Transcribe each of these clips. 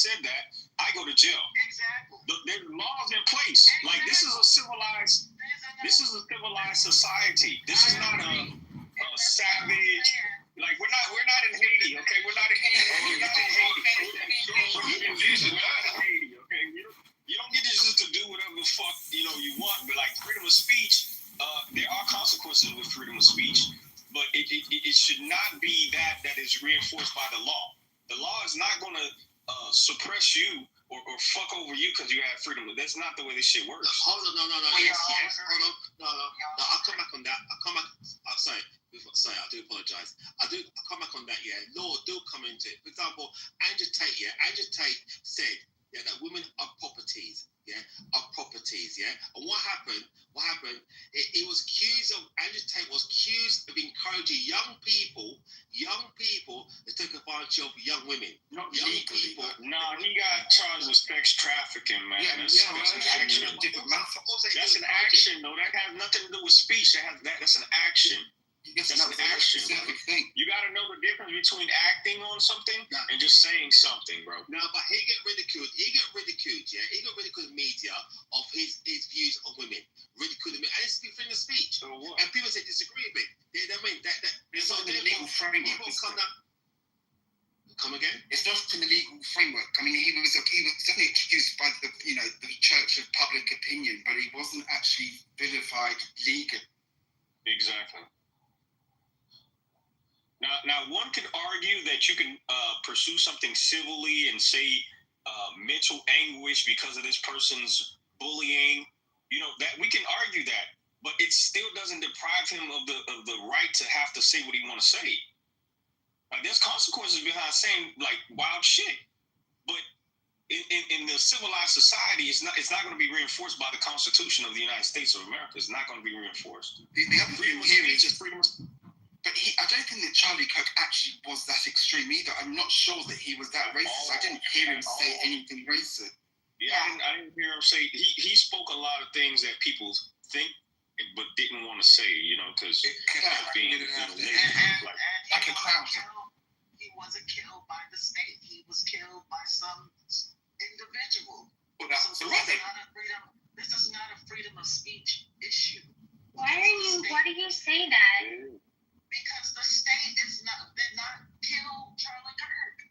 said that, I go to jail. Exactly. There's laws in place. Like this is a civilized society. This is not a savage. Like we're not in Haiti, okay? We're not in Haiti. We're not in Haiti, okay? You don't get just to do whatever the fuck you want, but like freedom of speech, there are consequences with freedom of speech, but it should not be that is reinforced by the law. The law is not going to suppress you or fuck over you because you have freedom. That's not the way this shit works. Hold on, no. Yes, hold on. No. I'll come back on that. Sorry, I do apologize. I'll come back on that, yeah. Law do come into it. For example, Andrew Tate said, that women are properties, And what happened? It was Andrew Tate was accused of encouraging young people to take advantage of young women. Young people. No, he got charged with sex trafficking, man. That's an action. That's an action, though. That has nothing to do with speech. That's an action. That's an action. You got to know the difference between acting on something and just saying something, bro. No, but he get ridiculed, yeah. He got ridiculed in media of his views on women. Ridiculed him, and it's freedom of speech. So what? And people say disagree with it. I mean, it's not in the legal framework. Come again? It's not in the legal framework. I mean, he was definitely accused by the Church of Public Opinion, but he wasn't actually vilified legally. Exactly. Now, one could argue that you can pursue something civilly and say mental anguish because of this person's bullying. That we can argue that, but it still doesn't deprive him of the right to have to say what he want to say. Like there's consequences behind saying like wild shit, but in the civilized society, it's not going to be reinforced by the Constitution of the United States of America. It's not going to be reinforced. The other thing here is freedom. But I don't think that Charlie Kirk actually was that extreme either. I'm not sure that he was that racist. I didn't hear him say anything racist. Yeah, I didn't hear him say. He spoke a lot of things that people think but didn't want to say, because being like a clown. He wasn't killed by the state. He was killed by some individual. So this is not a freedom of speech issue. Why do you say that? Because the state did not kill Charlie Kirk.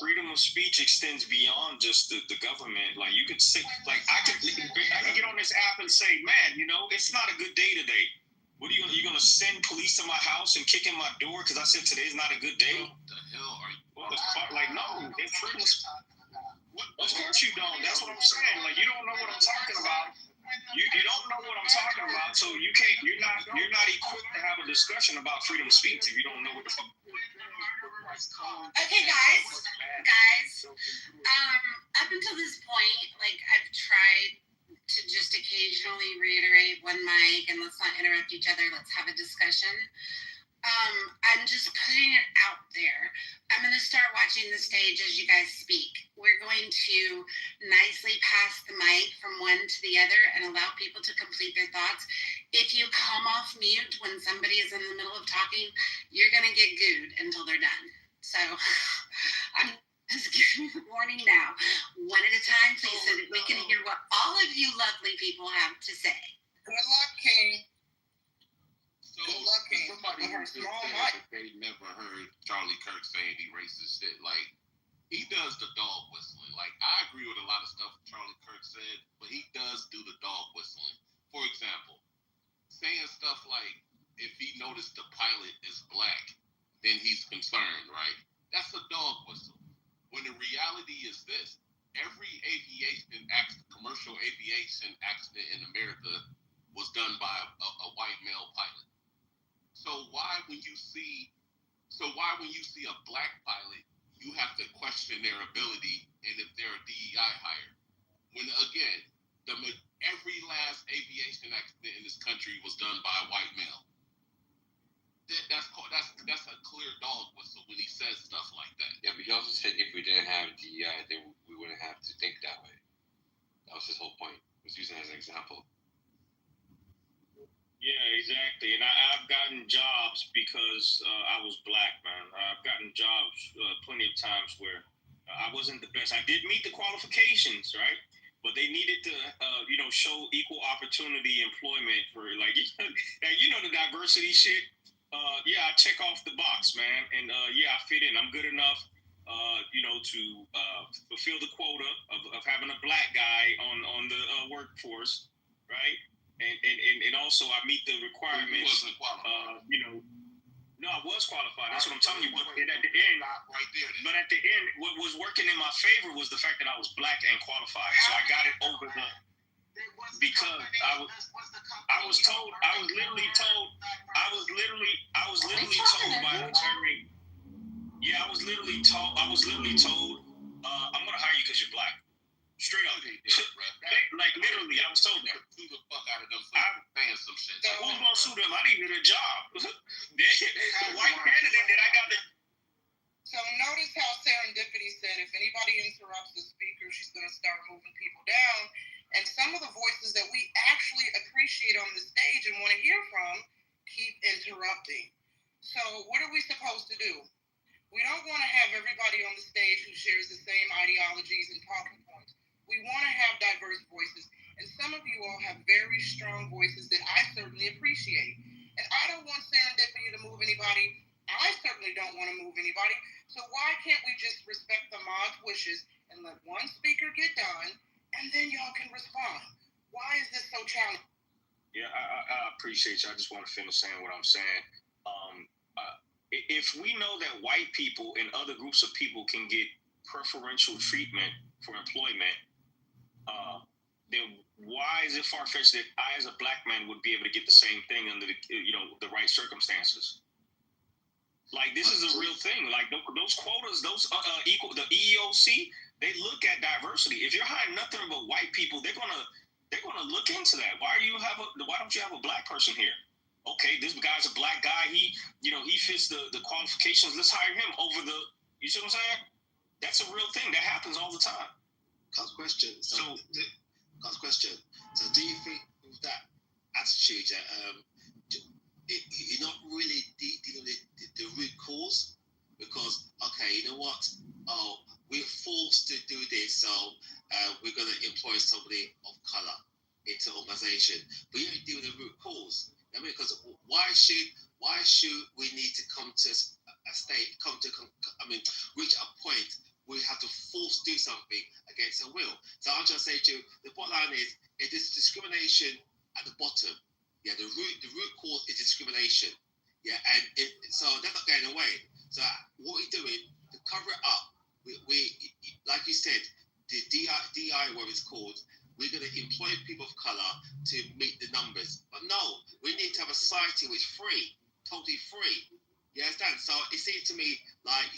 Freedom of speech extends beyond just the government. Like you could say, like I could get on this app and say, man, it's not a good day today. What are you gonna send police to my house and kick in my door because I said today's not a good day? What the hell are you? What the fuck? Like no, it's freedom. Of course you don't. That's what I'm saying. Like you don't know what I'm talking about. You don't know what I'm talking about, so you can't. You're not equipped to have a discussion about freedom of speech if you don't know what the fuck. Okay, guys. Up until this point, like I've tried to just occasionally reiterate one mic and let's not interrupt each other. Let's have a discussion. I'm just putting it out there. I'm going to start watching the stage as you guys speak. We're going to nicely pass the mic from one to the other and allow people to complete their thoughts. If you come off mute when somebody is in the middle of talking, you're going to get gooed until they're done. So I'm just giving you a warning now. One at a time, please, so that we can hear what all of you lovely people have to say. Good luck, King. Somebody who said that they never heard Charlie Kirk say any racist shit. Like, he does the dog whistling. Like, I agree with a lot of stuff Charlie Kirk said, but he does do the dog whistling. For example, saying stuff like, if he noticed the pilot is black, then he's concerned, right? That's a dog whistle. When the reality is this, every commercial aviation accident in America was done by a white male pilot. So why when you see a black pilot, you have to question their ability and if they're a DEI hire? When again, every last aviation accident in this country was done by a white male. That's a clear dog whistle when he says stuff like that. Yeah, but he also said if we didn't have DEI, then we wouldn't have to think that way. That was his whole point. He was using it as an example. Yeah, exactly. And I've gotten jobs because I was black, man. I've gotten jobs plenty of times where I wasn't the best. I did meet the qualifications, right? But they needed to, show equal opportunity employment for like, the diversity shit. I check off the box, man, and I fit in. I'm good enough, to fulfill the quota of having a black guy on the workforce, right? And also I meet the requirements. No, I was qualified. That's what I'm telling you. But at the end, what was working in my favor was the fact that I was black and qualified. So I got it over because I was literally told by an attorney. Yeah, I was literally told. I'm gonna hire you because you're black. Straight up. Like literally, I was told that. Sue the fuck out of them for saying some shit. Who's gonna sue them? I didn't get a job. The white candidate that I got the. So notice how Serendipity said if anybody interrupts the speaker, she's going to start moving people down. And some of the voices that we actually appreciate on the stage and want to hear from keep interrupting. So what are we supposed to do? We don't want to have everybody on the stage who shares the same ideologies and talking points. We want to have diverse voices. And some of you all have very strong voices that I certainly appreciate. And I don't want Serendipity to move anybody. I certainly don't want to move anybody. So why can't we just respect the mod's wishes and let one speaker get done, and then y'all can respond? Why is this so challenging? Yeah, I appreciate you. I just want to finish saying what I'm saying. If we know that white people and other groups of people can get preferential treatment for employment, then why is it far-fetched that I, as a black man, would be able to get the same thing under the right circumstances? Like, this is a real thing. Like, those quotas, the EEOC, they look at diversity. If you're hiring nothing but white people, they're gonna look into that. Why don't you have a black person here? Okay, this guy's a black guy. He fits the qualifications. Let's hire him over the. You see what I'm saying? That's a real thing that happens all the time. Question. So do you think with that attitude that you're not really dealing with the root cause? Because you know what? We're forced to do this, so we're going to employ somebody of color into the organization. But you don't deal with the root cause. Because why should we need to come to a state, reach a point where we have to force do something against our will? So I'll just say to you, the bottom line is it is discrimination at the bottom. Yeah, the root cause is discrimination. Yeah, and so that's not going away. So what we're doing to cover it up, we like you said, the DI, what it's called, we're going to employ people of color to meet the numbers. But no, we need to have a society which is free, totally free. You understand? So it seems to me like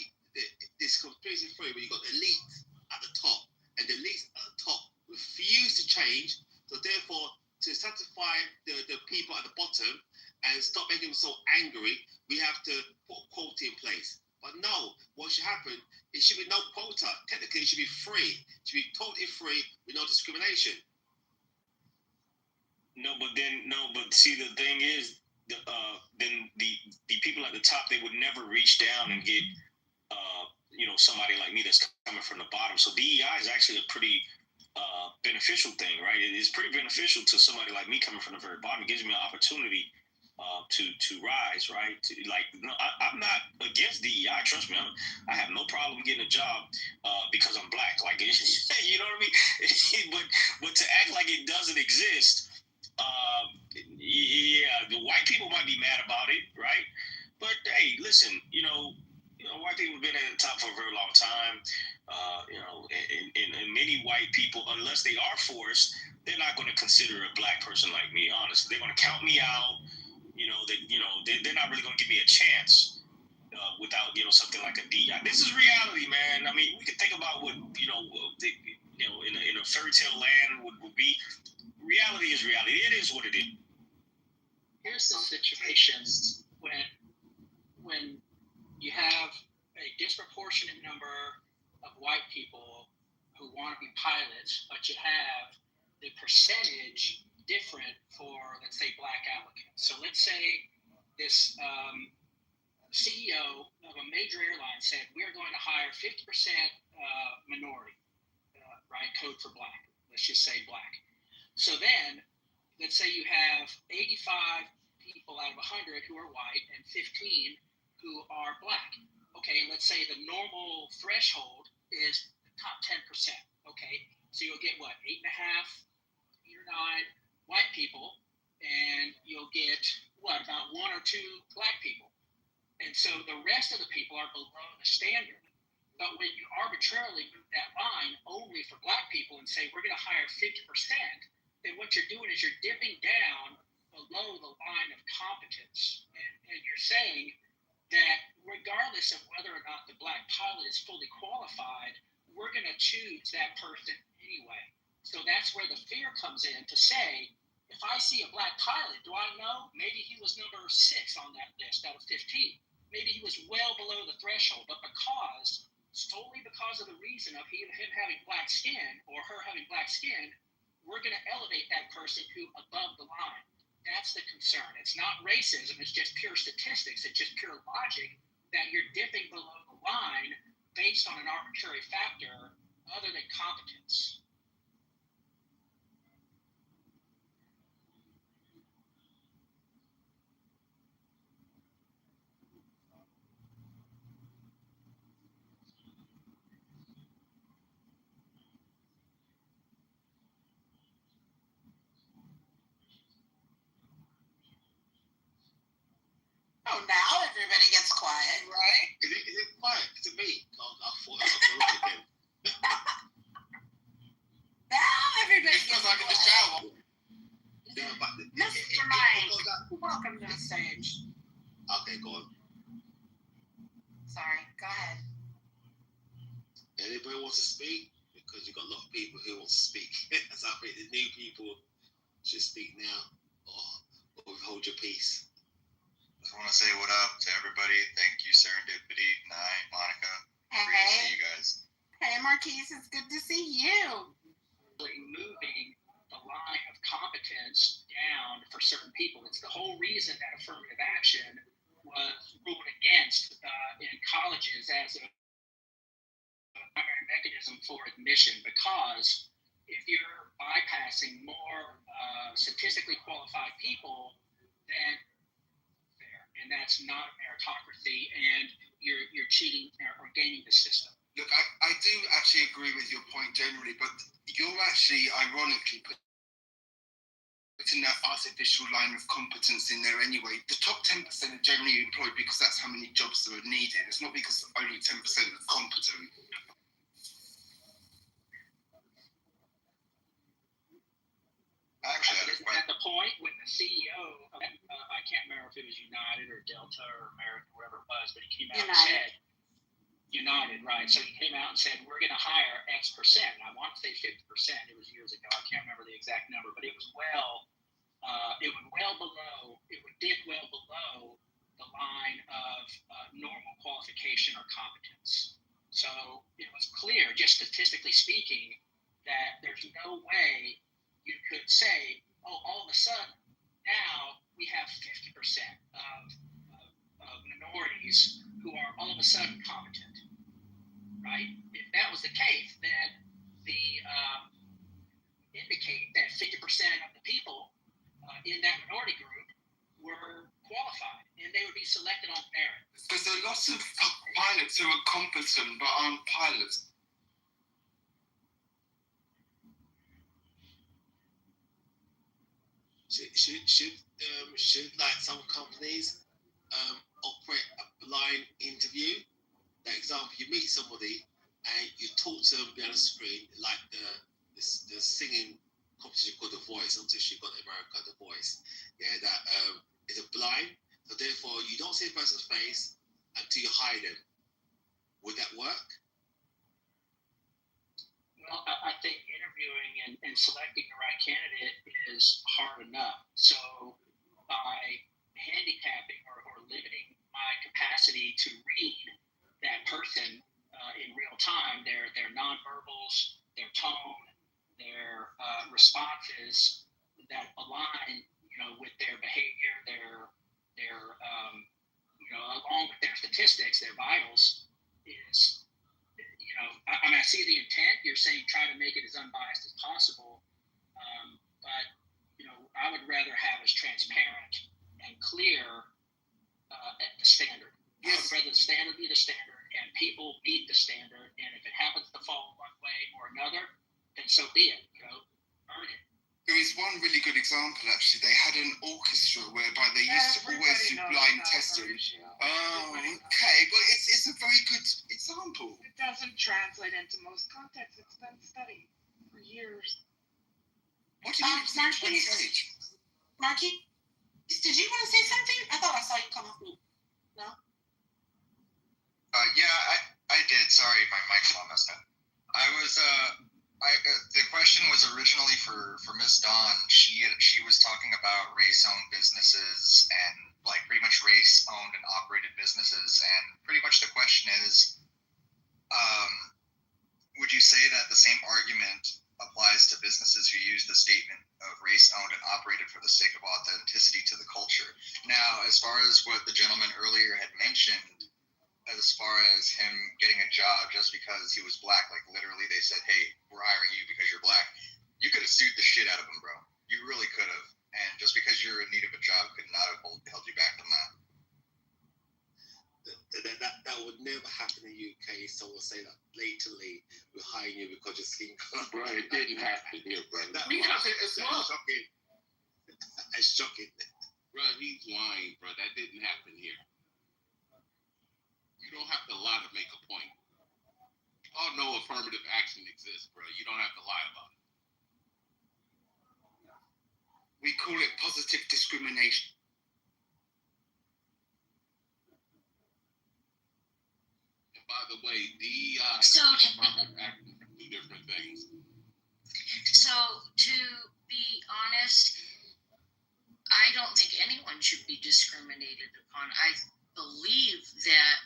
this completely free, where you've got the elite at the top, and the elites at the top refuse to change. So therefore, to satisfy the people at the bottom and stop making them so angry, we have to put quota in place. But no, what should happen, it should be no quota. Technically, it should be free. It should be totally free with no discrimination. But see, the thing is, then the people at the top, they would never reach down and get, somebody like me that's coming from the bottom. So DEI is actually a pretty beneficial thing, right? It is pretty beneficial to somebody like me coming from the very bottom. It gives me an opportunity to rise, right? I'm not against DEI. Trust me, I have no problem getting a job because I'm black. Like, you know what I mean? but to act like it doesn't exist, the white people might be mad about it, right? But hey, listen, white people have been at the top for a very long time. And many white people, unless they are forced, they're not going to consider a black person like me. Honestly, they're going to count me out. They're not really going to give me a chance without something like a DI. This is reality, man. I mean, we can think about what in a fairy tale land would be. Reality is reality. It is what it is. Here's the situation when you have a disproportionate number of white people who want to be pilots, but you have the percentage different for, let's say, black applicants. So let's say this CEO of a major airline said, we're going to hire 50% minority, right? Code for black. Let's just say black. So then, let's say you have 85 people out of 100 who are white and 15 who are black. Okay, let's say the normal threshold is the top 10%. Okay, so you'll get what, 8.5, 8 or 9 white people, and you'll get what, about 1 or 2 black people. And so the rest of the people are below the standard. But when you arbitrarily move that line only for black people and say we're going to hire 50%, then what you're doing is you're dipping down below the line of competence. And you're saying that regardless of whether or not the black pilot is fully qualified, we're going to choose that person anyway. So that's where the fear comes in to say, if I see a black pilot, do I know? Maybe he was number 6 on that list out of 15. Maybe he was well below the threshold, but solely because of the reason of him having black skin or her having black skin, we're going to elevate that person to above the line. That's the concern. It's not racism. It's just pure statistics. It's just pure logic that you're dipping below the line based on an arbitrary factor other than competence. Oh, now everybody gets quiet, right? Is it quiet to me? I thought I was again. Now everybody gets Because I'm in the quiet. shower. No, but Mr. Mike, welcome to the stage. Okay, go on. Sorry, go ahead. Anybody wants to speak? Because you've got a lot of people who want to speak. So I think the new people should speak now or hold your peace. I want to say what up to everybody. Thank you, Serendipity, Nye, Monica. Great to see you guys. Hey, Marquise, it's good to see you. Moving the line of competence down for certain people. It's the whole reason that affirmative action was ruled against in colleges as a primary mechanism for admission, because if you're bypassing more statistically qualified people, then and that's not a meritocracy, and you're cheating or gaming the system. Look, I do actually agree with your point generally, but you're actually ironically putting that artificial line of competence in there anyway. The top 10% are generally employed because that's how many jobs that are needed. It's not because only 10% are competent. Actually, At the point when the CEO, I can't remember if it was United or Delta or American, whatever it was, but he came out and said, United, right? So he came out and said, we're going to hire X percent. I want to say 50%. It was years ago. I can't remember the exact number, but it would dip well below the line of normal qualification or competence. So it was clear, just statistically speaking, that there's no way you could say, oh, all of a sudden, now we have 50% of minorities who are all of a sudden competent, right? If that was the case, then indicate that 50% of the people in that minority group were qualified, and they would be selected on merit. There's a lot of pilots who are competent but aren't pilots. Should like some companies operate a blind interview? For example, you meet somebody and you talk to them behind the screen, like the singing competition called The Voice. I'm just sure you got in America, The Voice. Yeah, that is a blind. So therefore, you don't see a person's face until you hire them. Would that work? Well, I think interviewing and selecting the right candidate is hard enough. So by handicapping or limiting my capacity to read that person in real time, their nonverbals, their tone, their responses that align, with their behavior, their along with their statistics, their vitals, is, I see the intent. You're saying try to make it as unbiased as possible, but I would rather have as transparent and clear the standard. Yes. I would rather the standard be the standard, and people meet the standard. And if it happens to fall one way or another, then so be it. Earn it. There is one really good example, actually. They had an orchestra whereby they used to always do blind testing. Oh, okay. Well, it's a very good example. It doesn't translate into most contexts. It's been studied for years. What do you Marquis, did you want to say something? I thought I saw you come off mute. No? Yeah, I did. Sorry, my mic's not messed up. The question was originally for Miss Dawn. She was talking about race-owned businesses and like pretty much race-owned and operated businesses, and pretty much the question is, would you say that the same argument applies to businesses who use the statement of race-owned and operated for the sake of authenticity to the culture? Now, as far as what the gentleman earlier had mentioned, as far as him getting a job just because he was black, like literally they said, hey, we're hiring you because you're black, you could have sued the shit out of him, bro. You really could have. And just because you're in need of a job could not have held you back from that. That would never happen in the UK. Someone say that blatantly, we're hiring you because your skin color. Bro, it didn't happen here, bro. We have it as well. Shocking. It's shocking. Bro, he's lying, bro. That didn't happen here. You don't have to lie to make a point. Oh, no affirmative action exists, bro. You don't have to lie about it. We call it positive discrimination. By the way, DEI So, are two different things. So, to be honest, I don't think anyone should be discriminated upon. I believe that,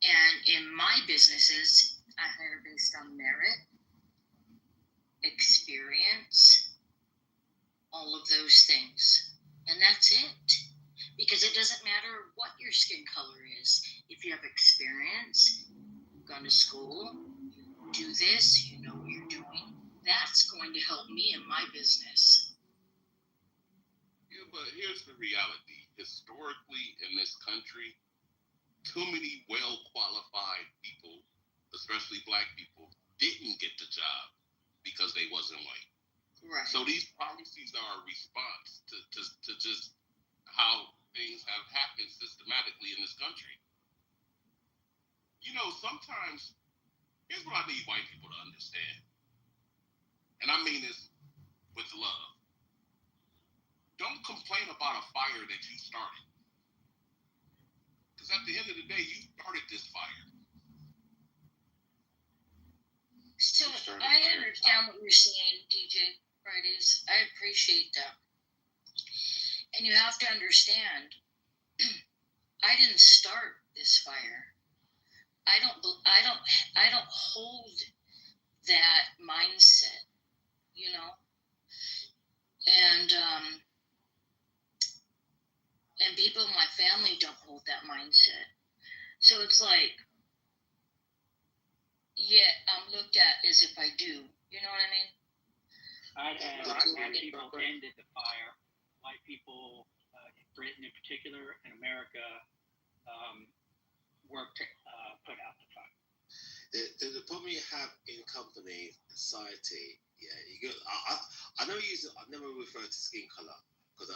and in my businesses, I hire based on merit, experience, all of those things. And that's it. Because it doesn't matter what your skin color is. If you have experience, gone to school, do this, you know what you're doing, that's going to help me in my business. Yeah, but here's the reality. Historically, in this country, too many well-qualified people, especially black people, didn't get the job because they wasn't white. Right. So these policies are a response to just how things have happened systematically in this country. Sometimes, here's what I need white people to understand. And I mean this with love. Don't complain about a fire that you started. Because at the end of the day, you started this fire. So I understand what you're saying, DJ Fridays. I appreciate that. And you have to understand, I didn't start this fire. I don't hold that mindset, and people in my family don't hold that mindset. So it's like, I'm looked at as if I do. You know what I mean? I'd have white people ended the fire. White people, in Britain in particular, in America, worked to put out the fire. The problem you have in company, society, I never refer to skin color because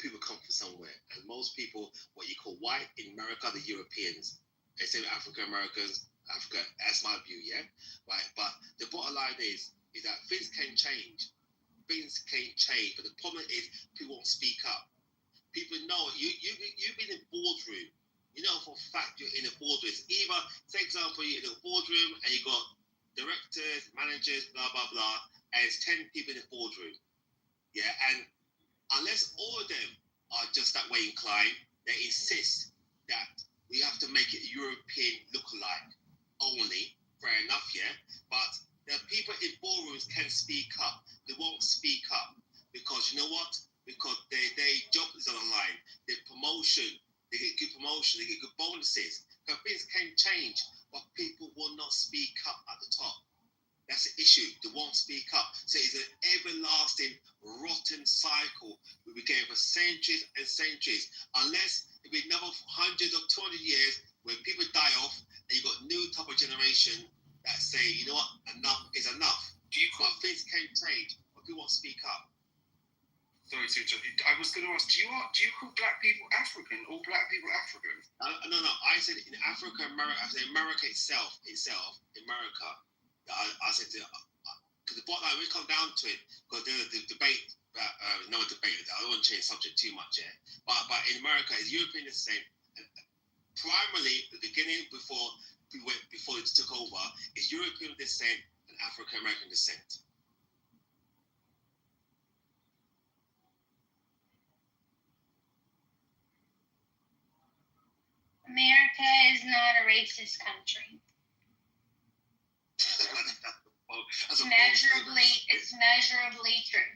people come from somewhere, and most people, what you call white in America, the Europeans, they say African Americans, Africa. That's my view, yeah, right. But the bottom line is that things can change. Things can change, but the problem is people won't speak up. People know you've been in boardroom. You know for a fact you're in a boardroom. It's either, say example, you're in a boardroom and you got directors, managers, blah blah blah, and it's 10 people in the boardroom. Yeah, and unless all of them are just that way inclined, they insist that we have to make it European look-alike only. Fair enough, yeah. But the people in boardrooms can speak up. They won't speak up because you know what? because their job is on the line. Their promotion, they get good promotion, they get good bonuses. Because things can change, but people will not speak up at the top. That's the issue. They won't speak up. So it's an everlasting, rotten cycle. We get for centuries and centuries. Unless it be another 100 or 200 years when people die off and you've got new type of generation that say, you know what, enough is enough. Things can change, but people won't speak up. Sorry to interrupt you. I was going to ask, do you call black people African? All black people African? No. I said in Africa, America. I said America itself, America. I said, because the bottom line, we come down to it, because there's the debate, no debate. I don't want to change the subject too much here. But in America, it's European descent. Primarily, the beginning before they took over, is European descent and African American descent. America is not a racist country. It's measurably true.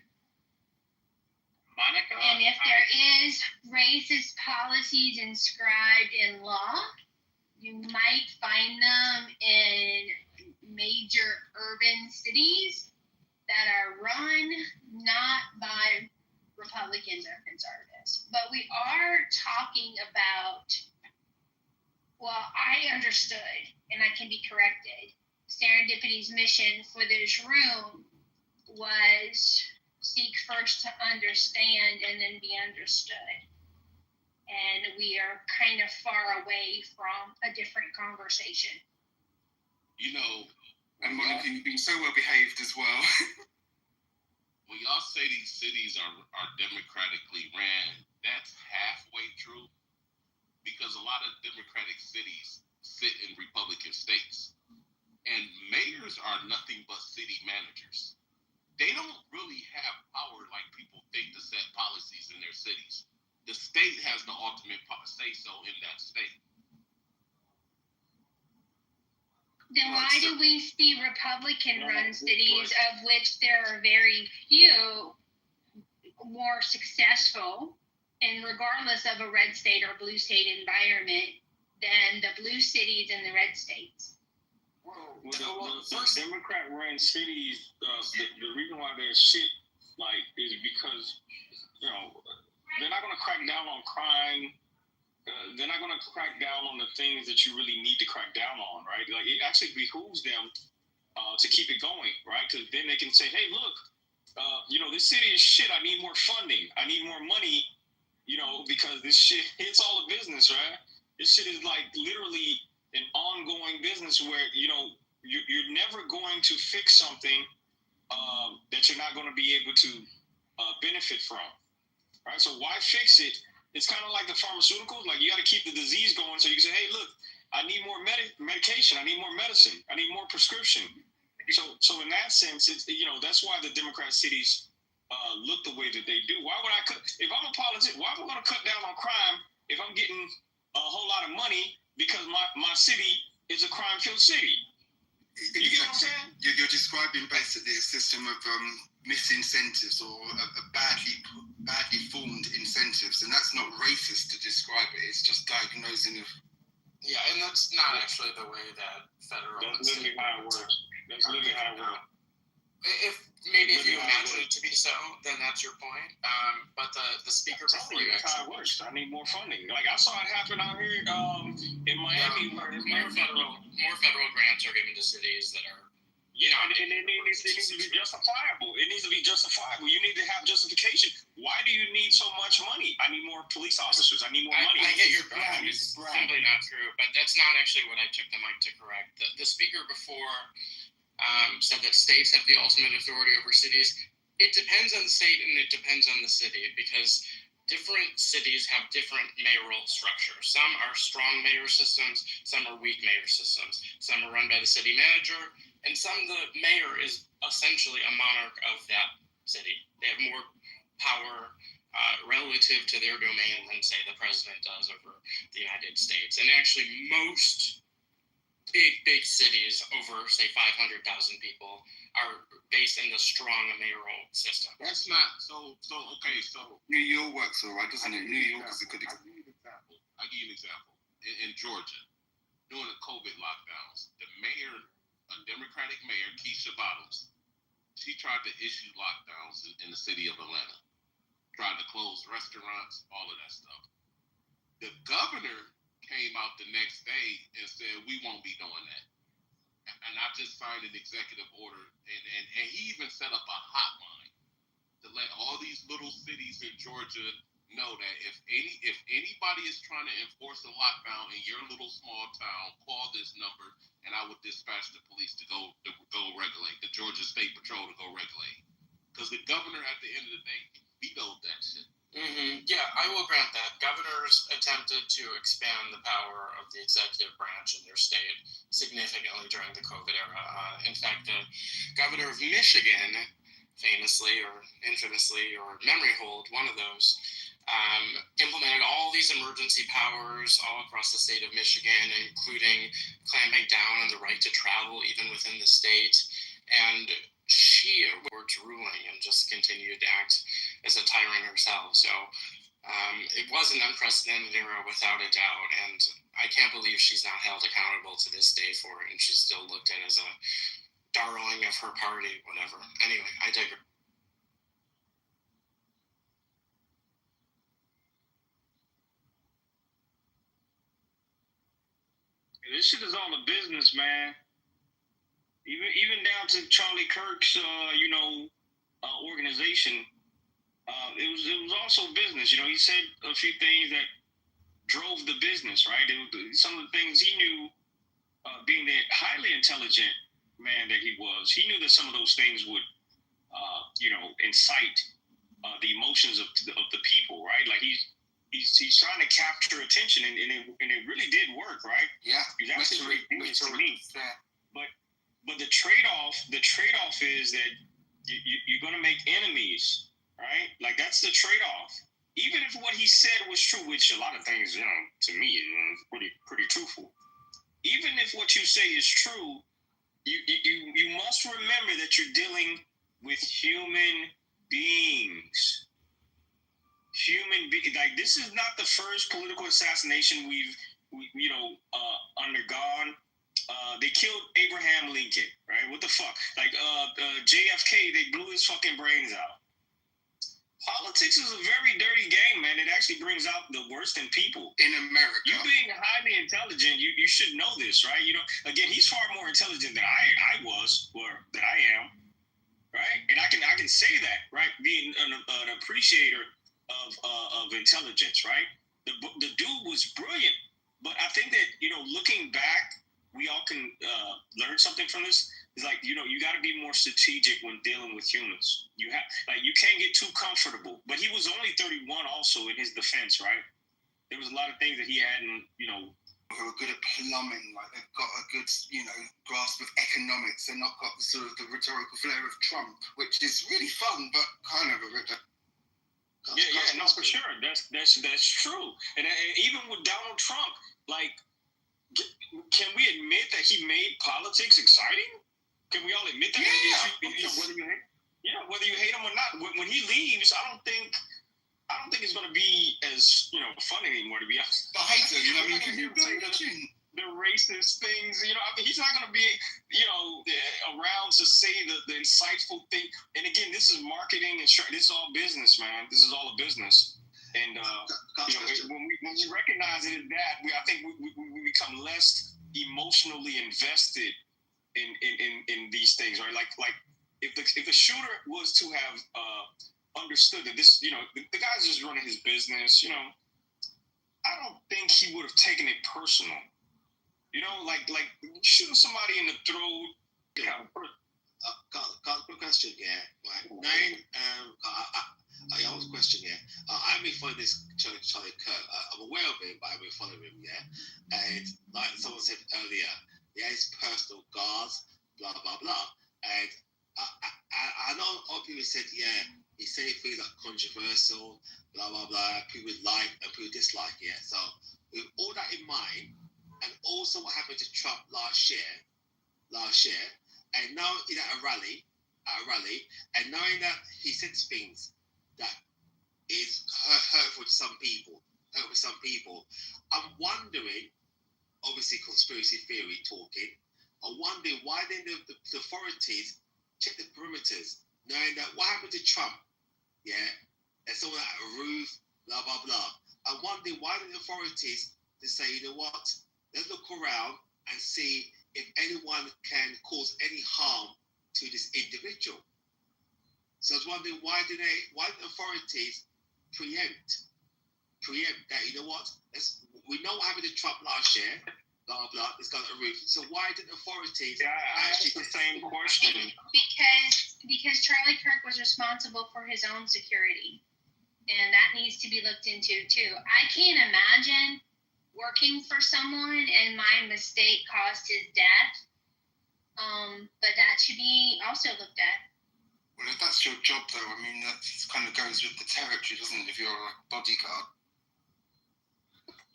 Monica? And if there is racist policies inscribed in law, you might find them in major urban cities that are run not by Republicans or conservatives. But we are talking about, well, I understood, and I can be corrected, Serendipity's mission for this room was seek first to understand and then be understood. And we are kind of far away from a different conversation. You know, and Monica, you've been so well behaved as well. When y'all say these cities are democratically ran, that's halfway true, because a lot of democratic cities sit in Republican states. And mayors are nothing but city managers. They don't really have power like people think to set policies in their cities. The state has the ultimate say-so in that state. Then why do we see Republican-run cities, of which there are very few, more successful, and regardless of a red state or blue state environment, than the blue cities and the red states? The Democrat-run cities, the reason why they're shit, is because, they're not going to crack down on crime. They're not going to crack down on the things that you really need to crack down on, right? Like, it actually behooves them to keep it going, right? Because then they can say, hey, look, this city is shit. I need more funding. I need more money, because this shit, it's all a business, right? This shit is like literally an ongoing business where, you're never going to fix something that you're not going to be able to benefit from, right? So why fix it? It's kind of like the pharmaceuticals. Like, you got to keep the disease going so you can say, hey, look, I need more medication. I need more medicine. I need more prescription. So in that sense, it's, that's why the Democrat cities look the way that they do. Why would I cut? If I'm a politician, why am I going to cut down on crime if I'm getting a whole lot of money because my city is a crime-filled city? You get what I'm saying? You're describing basically a system of misincentives or a badly formed incentives, and that's not racist to describe it. It's just diagnosing of. Yeah, and that's not actually the way that federal. That's literally how it works. That's literally how it works. If you imagine it to be so, then that's your point. But the speaker before you. That's how it works. I need more funding. Like, I saw it happen out here in Miami. More federal grants are given to cities that are. Yeah, and it needs to be justifiable. It needs to be justifiable. You need to have justification. Why do you need so much money? I need more police officers. I need more money. I get your point. It's simply not true, but that's not actually what I took the mic to correct. The speaker before said that states have the ultimate authority over cities. It depends on the state and it depends on the city, because different cities have different mayoral structures. Some are strong mayor systems, some are weak mayor systems. Some are run by the city manager, and the mayor is essentially a monarch of that city. They have more power relative to their domain than, say, the president does over the United States. And actually, most big cities over, say, 500,000 people are based in the strong mayoral system. That's not so. Okay, so New York works all right, doesn't it? New York is a good example. I'll give you an example. In Georgia, during the COVID lockdowns, the mayor, a Democratic mayor, Keisha Bottoms, she tried to issue lockdowns in the city of Atlanta. Tried to close restaurants, all of that stuff. The governor came out the next day and said, we won't be doing that. And I just signed an executive order, and he even set up a hotline to let all these little cities in Georgia know that if anybody is trying to enforce a lockdown in your little small town, call this number, and I would dispatch the police to go regulate, the Georgia State Patrol to go regulate. Because the governor, at the end of the day, vetoed that shit. Mm-hmm. Yeah, I will grant that. Governors attempted to expand the power of the executive branch in their state significantly during the COVID era. In fact, the governor of Michigan, famously or infamously or memory hold, one of those, implemented all these emergency powers all across the state of Michigan, including clamping down on the right to travel even within the state. And she was ruling and just continued to act as a tyrant herself. So it was an unprecedented era without a doubt. And I can't believe she's not held accountable to this day for it. And she's still looked at as a darling of her party, whatever. Anyway, I digress. This shit is all a business, man. Even down to Charlie Kirk's, organization. It was also business. He said a few things that drove the business, right? Some of the things he knew, being the highly intelligent man that he was, he knew that some of those things would, incite the emotions of the people, right? Like he's trying to capture attention, and it really did work, right? Yeah, he's actually to me. But the trade-off is that you're going to make enemies, right? Like that's the trade-off. Even if what he said was true, which a lot of things, to me, is pretty truthful. Even if what you say is true, you must remember that you're dealing with human beings. Like this is not the first political assassination we've undergone. They killed Abraham Lincoln, right? What the fuck? Like JFK, they blew his fucking brains out. Politics is a very dirty game, man. It actually brings out the worst in people. In America. You being highly intelligent, you should know this, right? Again, he's far more intelligent than I was, or that I am, right? And I can say that, right? Being an appreciator of intelligence, right? The dude was brilliant, but I think that looking back, we all can learn something from this. It's like you got to be more strategic when dealing with humans. You can't get too comfortable. But he was only 31, also in his defense, right? There was a lot of things that he hadn't, who are good at plumbing, like they've got a good, grasp of economics. They're not got the sort of the rhetorical flair of Trump, which is really fun, but kind of a rip. Yeah, no, for sure. That's true. And even with Donald Trump, like, can we admit that he made politics exciting? Can we all admit that? Yeah. Whether you hate him or not, when he leaves, I don't think it's going to be as fun anymore. To be honest, the racist things. He's not going to be around to say the insightful thing. And again, this is marketing and this is all business, man. This is all a business. And when we recognize it as that, I think we become less emotionally invested in these things, right? Like if the shooter was to have understood that this, the guy's just running his business, I don't think he would have taken it personal. Like shooting somebody in the throat. Quick question, yeah. Right. I have a question, yeah. I've been following this Charlie Kirk. I'm aware of him, but I've been following him, yeah. And like someone said earlier, his personal guards, blah blah blah. And I know all people said, he said things like controversial, blah blah blah. People like and people dislike, yeah. So with all that in mind, and also what happened to Trump last year, and now at a rally, and knowing that he said things that is hurtful to some people, I'm wondering, obviously conspiracy theory talking, I'm wondering why then the authorities check the perimeters, knowing that what happened to Trump, and someone at a roof, blah, blah, blah. I'm wondering why the authorities to say, you know what, let's look around and see if anyone can cause any harm to this individual. So I was wondering why the authorities preempt that, you know what, we know what happened to Trump last year, blah, blah, it's got a roof. So why did authorities actually the same question? Because Charlie Kirk was responsible for his own security. And that needs to be looked into too. I can't imagine working for someone and my mistake caused his death. But that should be also looked at. Well, if that's your job, though, I mean, that kind of goes with the territory, doesn't it? If you're a bodyguard.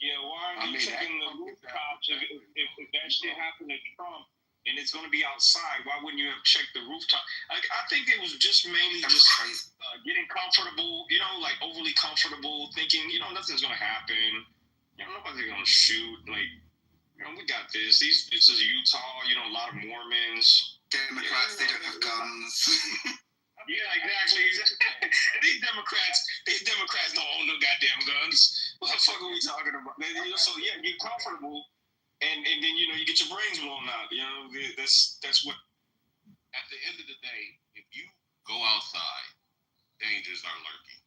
Yeah, why are you checking the rooftops if that shit happened to Trump and it's going to be outside? Why wouldn't you have checked the rooftop? I think it was just mainly getting comfortable, like overly comfortable, thinking, nothing's going to happen. Nobody's going to shoot. Like, we got this. This is Utah, a lot of Mormons. Democrats, they don't have guns. Yeah, exactly. These Democrats don't own no goddamn guns. What the fuck are we talking about? So yeah, get comfortable, and then you get your brains blown out. That's what. At the end of the day, if you go outside, dangers are lurking.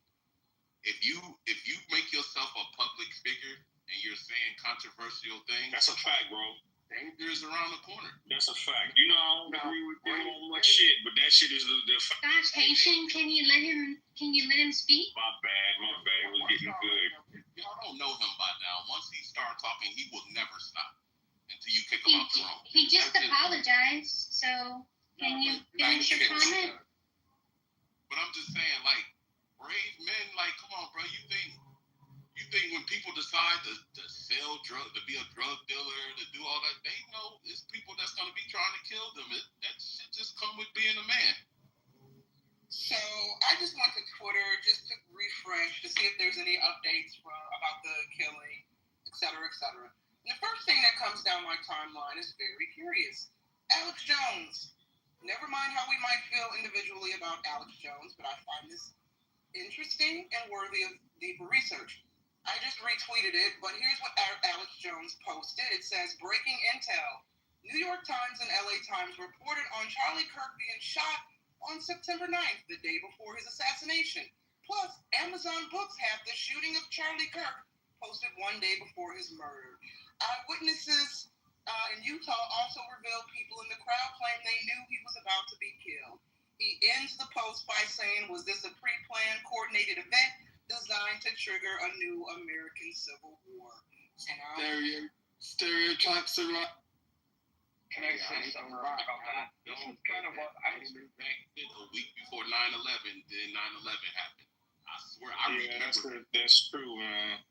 If you make yourself a public figure and you're saying controversial things, that's a fact, bro. Dangers around the corner. That's a fact. I don't agree with them on much shit, but that shit is the fact. Gosh, Haitian, can you let him speak? My bad. It was getting good. Y'all don't know him by now. Once he starts talking, he will never stop until you kick him out the room. He just apologized. So can you finish your comment? But I'm just saying, like, brave men, like, come on, bro. You think when people decide to sell drugs, to be a drug dealer, to do all that, they know it's people that's going to be trying to kill them. That shit just come with being a man. So I just went to Twitter just to refresh to see if there's any updates about the killing, et cetera, et cetera. And the first thing that comes down my timeline is very curious. Alex Jones. Never mind how we might feel individually about Alex Jones, but I find this interesting and worthy of deeper research. I just retweeted it, but here's what Alex Jones posted. It says, breaking intel. New York Times and LA Times reported on Charlie Kirk being shot on September 9th, the day before his assassination. Plus, Amazon Books have the shooting of Charlie Kirk posted one day before his murder. Eyewitnesses in Utah also revealed people in the crowd claimed they knew he was about to be killed. He ends the post by saying, was this a pre-planned, coordinated event designed to trigger a new American Civil War? Stereotypes are right. Can I say something about that? This is kind of what I expected a week before 9/11, then 9/11 happened. I swear, I remember. That's true, man.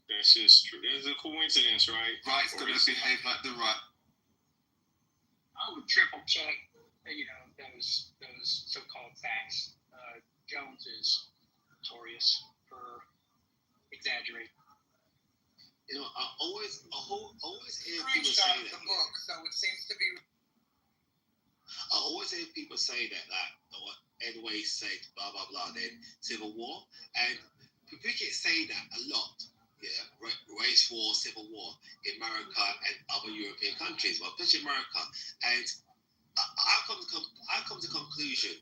That's just true. There's a coincidence, right? Right's going to behave like the right. I would triple check, those so-called facts. Jones is notorious for exaggerating. I always hear people Screenshot say that. the book, so it seems to be. I always hear people say that, anyway, said blah blah blah. Then Civil War, and people say that a lot. Yeah, race war, civil war in America and other European countries, but especially America. And I come to conclusion,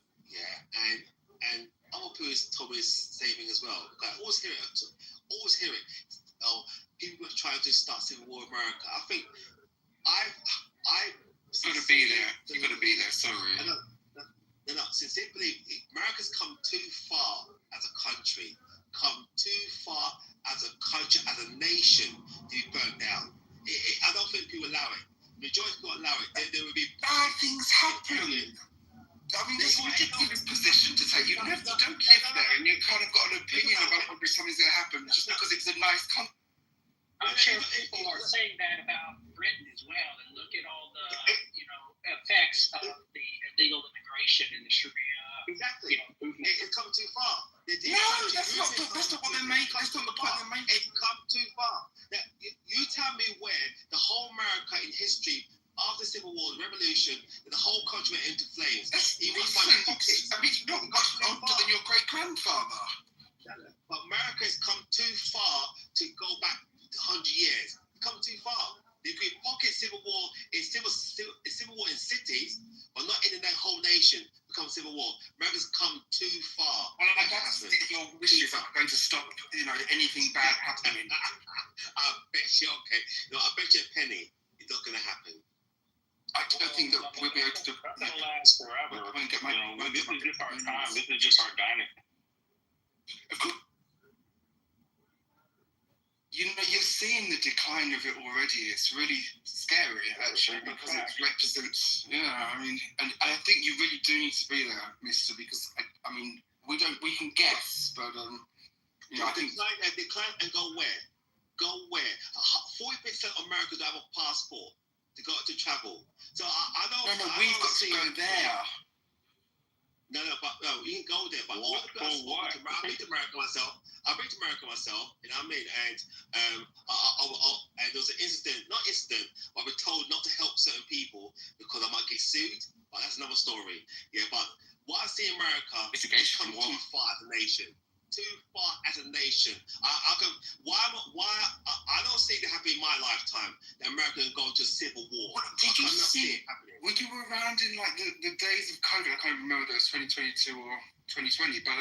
and other people told me the same thing as well. I always hear it. People are trying to start civil war in America. I think You got to be there. You got to be there. Sorry. No. Sincerely believe America's come too far as a country. As a nation, to be burnt down. I don't think people allow it. Majority of people allow it. There will be bad things happen. I mean, it's a ridiculous position to take. You don't live there, and you kind of got an opinion about whether something's going to happen just because it's a nice country. I I'm sure people are saying that about Britain as well, and look at all the effects of the illegal immigration and the Sharia. Exactly. Movement. It's come too far. That's not what they're making. That's not the point they're making. It's come too far. You tell me where the whole America in history, after the Civil War, the Revolution, the whole country went into flames. It's not much older than your great grandfather. But America has come too far to go back 100 years. It's come too far. The pocket civil war is civil war in cities, but not in the whole nation. Become civil war. America's come too far. Well, I'd like to see your wishes are going to stop, anything bad happening. I bet you, okay. No, I bet you a penny it's not going to happen. I don't think that we'll be able to do that. That's going to last forever. This is just our time. This is just our dynasty. Of course. You're seeing the decline of it already. It's really scary, actually, because it represents. And I think you really do need to be there, Mister, because we can guess, but I think decline and go where? Go where? 40% of Americans have a passport to travel. So I don't. No, we've got to go there. No, you can go there, but all the people I've been to America myself. You know what I mean? And and there was an incident, but we're told not to help certain people because I might get sued. But that's another story. Yeah, but what I see in America is come too far as a nation. Too far as a nation. I don't see it happening in my lifetime. That America can go into a civil war. Did you see it happening? When you were around in the days of COVID, I can't remember if it was 2022 or 2020, but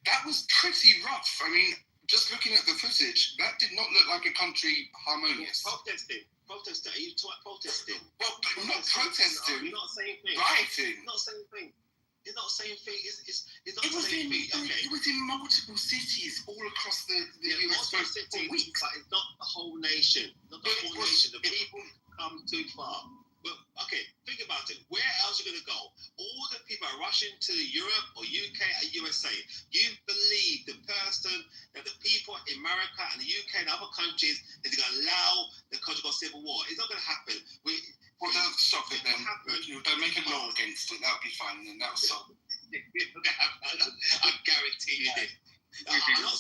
that was pretty rough. I mean, just looking at the footage, that did not look like a country harmonious. Protesting. Are you talking about protesting? Well, not protesting. You're not saying thing. Rioting. Not saying thing. It's not the same thing. It's not it the same thing. It was in multiple cities all across the US for weeks. But it's not the whole nation. Not the whole nation. The people come too far. But okay, think about it. Where else are you going to go? All the people are rushing to Europe or UK or USA. You believe the people in America and the UK and other countries is going to allow the country to go civil war? It's not going to happen. Well, they'll stop it then. They'll make a law against it. That'll be fine then. That'll stop. I guarantee you this. I'm not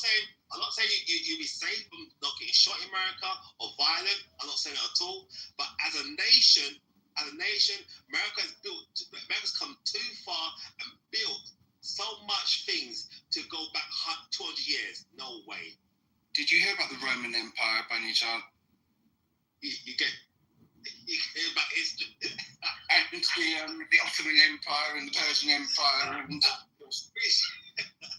saying you'll be safe from not getting shot in America or violent. I'm not saying that at all. But as a nation, America's come too far and built so much things to go back 200 years. No way. Did you hear about the Roman Empire by any chance? You hear about history. And the Ottoman Empire and the Persian Empire and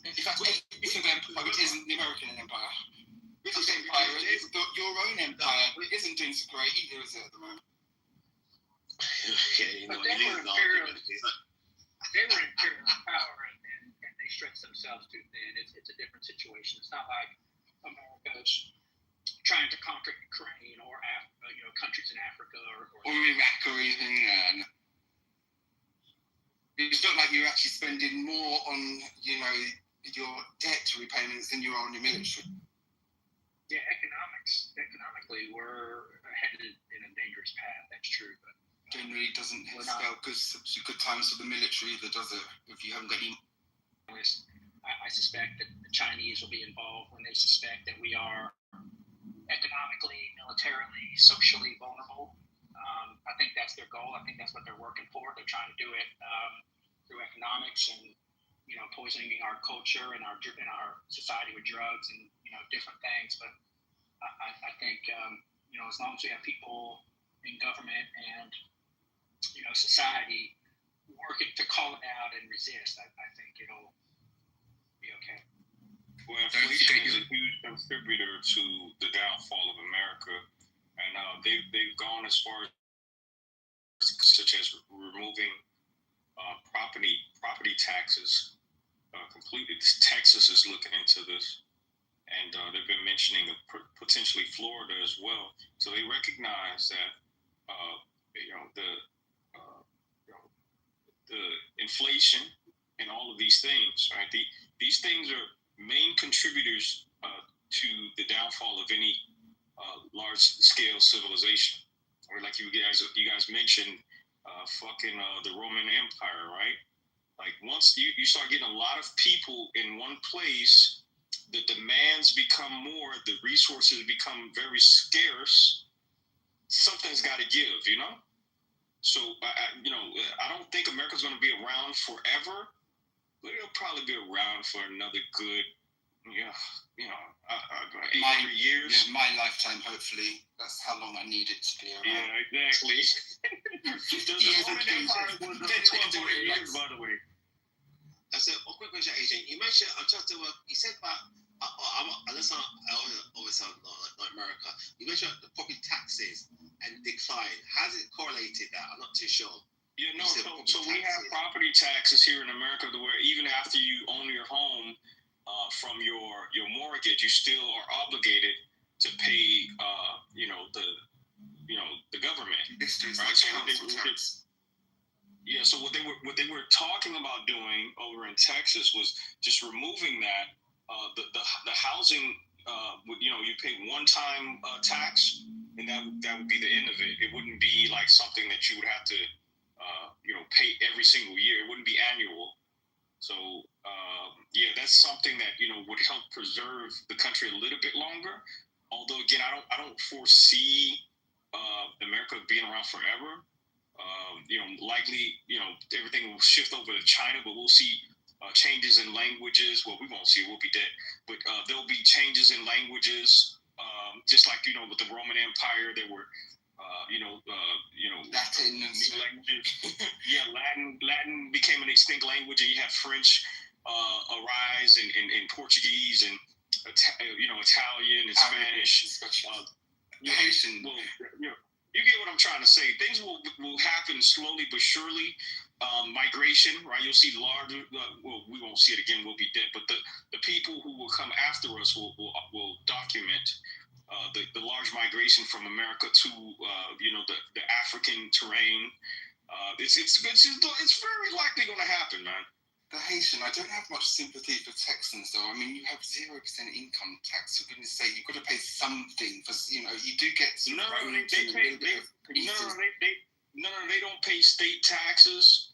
in fact, the Empire, which isn't the American Empire. British Empire, your own empire, it isn't doing so great either, is it, at the moment? They were imperial power and they stretched themselves too thin. It's a different situation. It's not like America's trying to conquer Ukraine or countries in Africa or Iraq or anything. It's not like you're actually spending more on your debt repayments than you are on your military. Yeah, economically, we're headed in a dangerous path. That's true, but generally doesn't spell good times for the military either, does it? If you haven't got any. I suspect that the Chinese will be involved when they suspect that we are economically, militarily, socially vulnerable. I think that's their goal. I think that's what they're working for. They're trying to do it through economics and poisoning our culture and our society with drugs and different things. But I think as long as we have people in government and society working to call it out and resist, I think it'll be okay. Well, inflation is a huge contributor to the downfall of America, and they've gone as far as such as removing property taxes completely. Texas is looking into this, and they've been mentioning potentially Florida as well. So they recognize that the inflation and all of these things, right? These things are main contributors to the downfall of any large-scale civilization. Or like you guys mentioned, the Roman Empire, right? Like once you start getting a lot of people in one place, the demands become more, the resources become very scarce. Something's got to give, you know. So I don't think America's going to be around forever, but it'll probably be around for another good, 8 years. Yeah, my lifetime, hopefully. That's how long I need it to be around. Yeah, exactly. The Roman Empire was 12 years, by the way. That's a quick question, Adrian. You mentioned, you said about, unless I always sound like America, you mentioned the property taxes and decline. How's it correlated that? I'm not too sure. Yeah, no, so we have property taxes here in America where even after you own your home from your mortgage, you still are obligated to pay, the government. Right? So what they were talking about doing over in Texas was just removing that. The housing, you pay one-time tax, and that would be the end of it. It wouldn't be like something that you would have to, pay every single year. It wouldn't be annual. So that's something that would help preserve the country a little bit longer. Although again, I don't foresee America being around forever. Likely, everything will shift over to China, but we'll see changes in languages. Well, we won't see it, we'll be dead. But there'll be changes in languages, just like, with the Roman Empire, there were, Latin and new languages. Yeah, Latin became an extinct language, and you had French arise, and Portuguese, and, Italian and Spanish. Haitian. Well, you get what I'm trying to say. Things will happen slowly but surely. Migration, right? You'll see larger. Well, we won't see it again. We'll be dead. But the people who will come after us will document the large migration from America to the African terrain. It's very likely going to happen, man. The Haitian, I don't have much sympathy for Texans, though. I mean, you have 0% income tax. For goodness sake, you've got to pay something for. You do get some. They don't pay state taxes,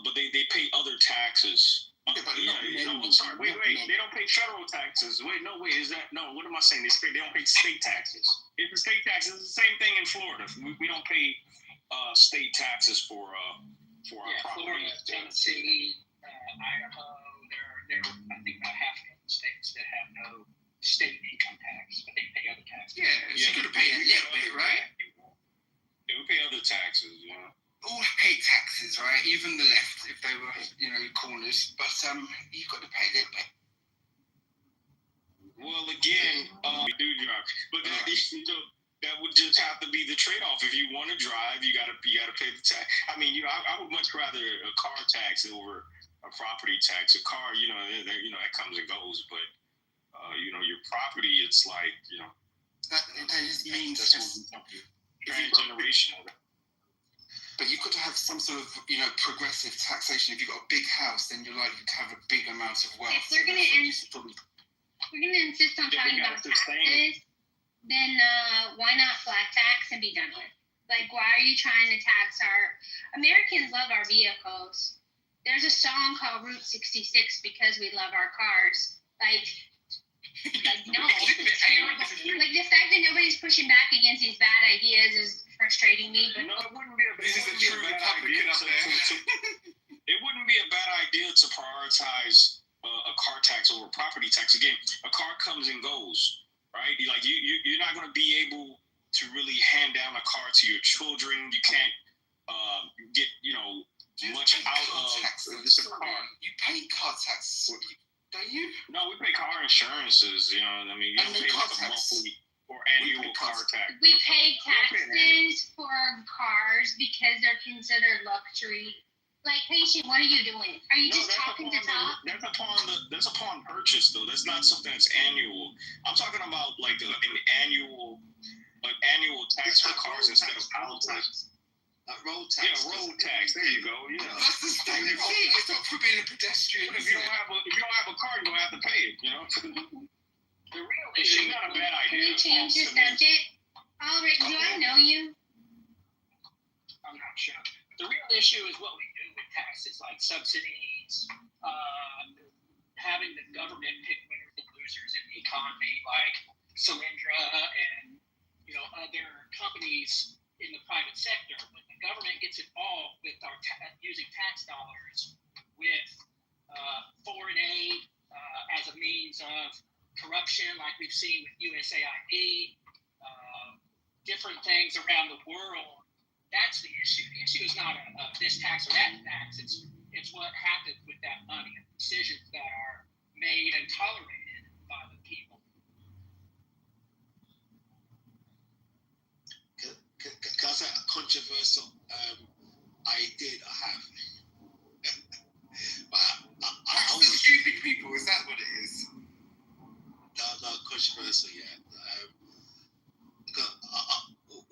but they pay other taxes. Yeah, but sorry, wait, they don't pay federal taxes. Wait, is that no? What am I saying? They don't pay state taxes. It's the state taxes. It's the same thing in Florida. We don't pay state taxes for our property. Florida, Tennessee, Idaho, there are I think about half of the states that have no state income tax, but they pay other taxes. Yeah, so you got to pay a little bit, right? Yeah, we pay other taxes, All pay taxes, right? Even the left, if they were, corners. But you've got to pay a little bit. Well, again, we do drive, but that would just have to be the trade-off. If you want to drive, you gotta pay the tax. I mean, I would much rather a car tax over a property tax. A car, that comes and goes, but your property, it's like, that just means transgenerational. But you've got to have some sort of, progressive taxation. If you've got a big house, then you're likely to have a big amount of wealth. If we're going to insist on talking about taxes, then why not flat tax and be done with? Like, why are you trying to tax Americans love our vehicles. There's a song called Route 66 because we love our cars. Like no. Like, the fact that nobody's pushing back against these bad ideas is frustrating me. But no, it wouldn't be a bad idea to prioritize a car tax over property tax. Again, a car comes and goes, right? Like you're not going to be able to really hand down a car to your children. You can't get much out of this car. You pay car tax, don't you? No, we pay car insurances. You don't pay like a monthly or annual car tax. We pay taxes for cars because they're considered luxury. Like, patient, what are you doing? Are you just talking to talk? That's upon purchase, though. That's not something that's annual. I'm talking about like an annual tax for cars instead of pound tax. Road tax. Yeah, road tax. There you go. Yeah. That's the standard fee. It's not for being a pedestrian. If you don't have a car, you don't have to pay it. The real issue. It's not a bad idea. to change the subject? Alright, do I know you? I'm not sure. The real issue is what we do with taxes, like subsidies, having the government pick winners and losers in the economy, like Solyndra and other companies in the private sector. When the government gets involved with our using tax dollars with foreign aid as a means of corruption, like we've seen with USAID, different things around the world. That's the issue. The issue is not this tax or that tax. It's what happens with that money and decisions that are made and tolerated by the people. Can I say a controversial idea I have? Tax the stupid people, is that what it is? No, controversial, yeah.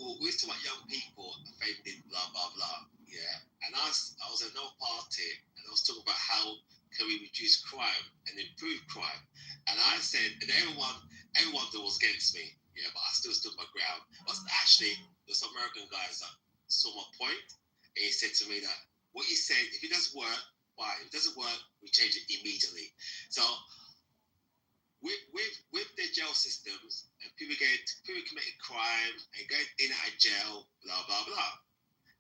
We're talking about young people, favoring blah, blah, blah, yeah. And I was at no party, and I was talking about how can we reduce crime and improve crime. And I said, and everyone was against me, yeah, but I still stood my ground. But actually, there's some American guys that saw my point, and he said to me that what you said, if it doesn't work, fine. If it doesn't work, we change it immediately. So with the jail systems and people committing crime and going in and out of jail, blah blah blah.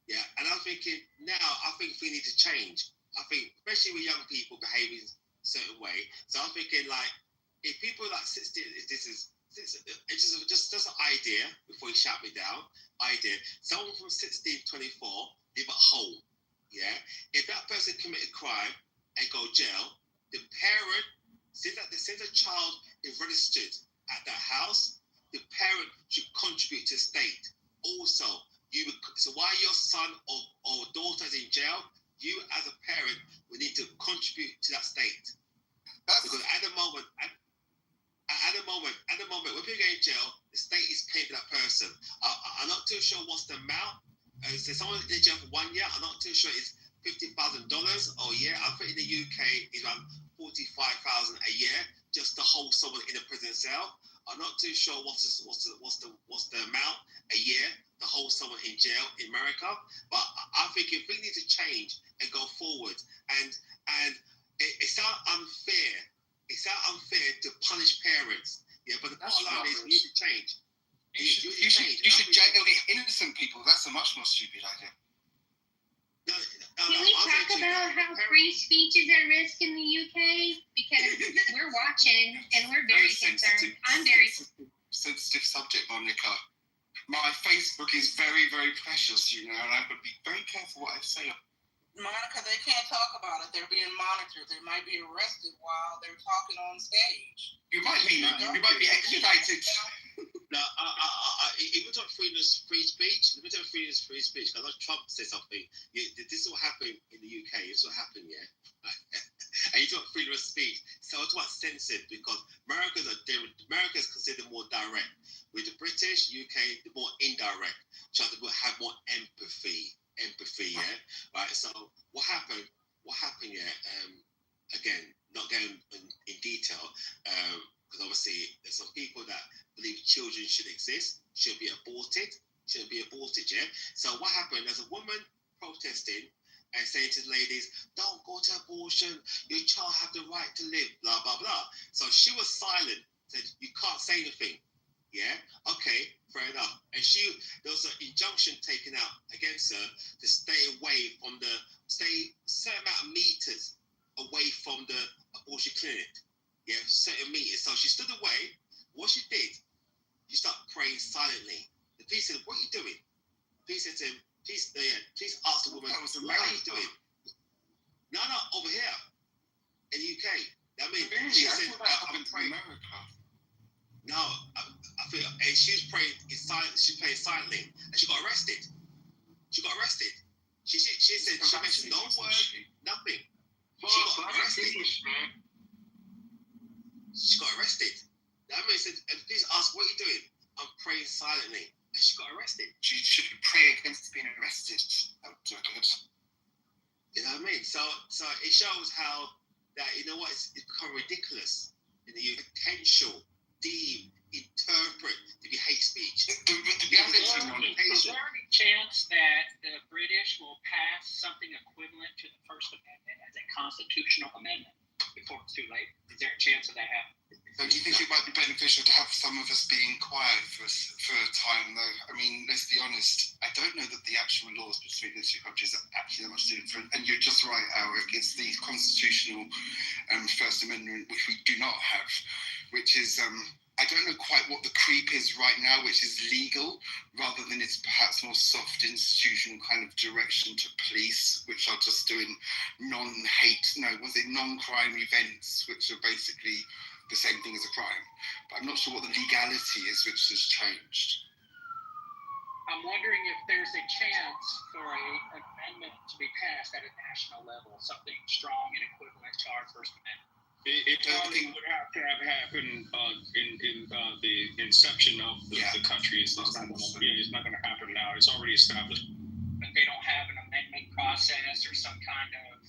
Yeah, and I'm thinking now. I think we need to change. I think especially with young people behaving a certain way. So I'm thinking like if people like 16, it's just an idea before you shout me down. Idea. Someone from 16 to 24 live at home. Yeah, if that person committed crime and go jail, the parent. Since a child is registered at that house, the parent should contribute to the state. Also, so while your son or daughter is in jail, you as a parent will need to contribute to that state. Because at the moment, when people go in jail, the state is paying for that person. I'm not too sure what's the amount. So someone in jail for 1 year, I'm not too sure it's $50,000 a year. I think in the UK it's around $45,000 a year just to hold someone in a prison cell. I'm not too sure what's the amount a year to hold someone in jail in America. But I think if we need to change and go forward, and it's not unfair. It's not unfair to punish parents. Yeah, but the bottom line is we need to change. You should jail the innocent people. That's a much more stupid idea. Can we talk about how free speech is at risk in the UK? Because we're watching and we're very concerned. I'm very sensitive subject, Monica. My Facebook is very, very precious, and I would be very careful what I say. Monica, they can't talk about it. They're being monitored. They might be arrested while they're talking on stage. You might be extradited. No, if we talk freedom of free speech, because Trump said something. This is what happened in the UK. This is what happened, yeah. And you talk freedom of speech. So I talk about censored because America's considered more direct. With the British, UK, the more indirect. Trying to have more empathy, yeah. Right. So what happened? Yeah. Again, not going in detail. Because obviously there's some people that believe children should exist, shouldn't be aborted, yeah? So what happened? There's a woman protesting and saying to the ladies, don't go to abortion, your child have the right to live, blah, blah, blah. So she was silent, said, you can't say anything, yeah? Okay, fair enough. And there was an injunction taken out against her to stay certain amount of meters away from the abortion clinic. Yeah, certain meters. So she stood away. What she did, she started praying silently. The police said, what are you doing? The police said to him, please ask the woman, what are you doing? No, over here in the UK. I mean, she said, I'm praying. No, I feel, and she was praying in silence. She prayed silently, and she got arrested. She said, she mentioned no word, nothing. She got arrested. She got arrested. That man said, please ask, what are you doing? I'm praying silently. And she got arrested. She should pray against being arrested. That would do good. You know what I mean? So it shows how that, it's become ridiculous in the potential, deem, interpret constitutional amendment before it's too late? Is there a chance of that happening? So do you think it might be beneficial to have some of us being quiet for a time, though? I mean, let's be honest. I don't know that the actual laws between the two countries are actually that much different. And you're just right, Alric. It's the constitutional First Amendment, which we do not have, which is, I don't know quite what the creep is right now, which is legal, rather than it's perhaps more soft institutional kind of direction to police, which are just doing non-crime events, which are basically the same thing as a crime. But I'm not sure what the legality is, which has changed. I'm wondering if there's a chance for an amendment to be passed at a national level, something strong and equivalent to our First Amendment. It probably would have to have happened in the inception of the country. It's not going to happen now. It's already established. But they don't have an amendment process or some kind of.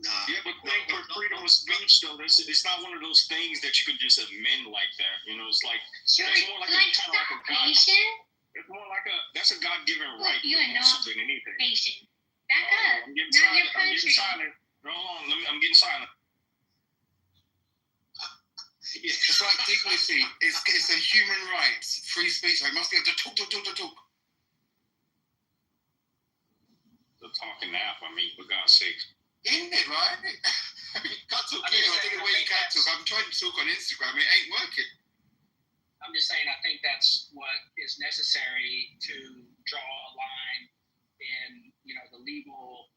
Yeah, but for freedom of speech, though, it's not one of those things that you can just amend like that. You know, it's like Sure, it's more like it's more like that's a God-given right you are not than anything. patient. Back up. I'm getting Not silent. your I'm getting country. silent. Hold on, I'm getting silent. It's like dignity. It's a human right, free speech. I must be able to talk. The talking app. I mean, for God's sake. Isn't it, right? You can't talk here. I think the way you can talk. I'm trying to talk on Instagram. It ain't working. I'm just saying, I think that's what is necessary to draw a line in, the legal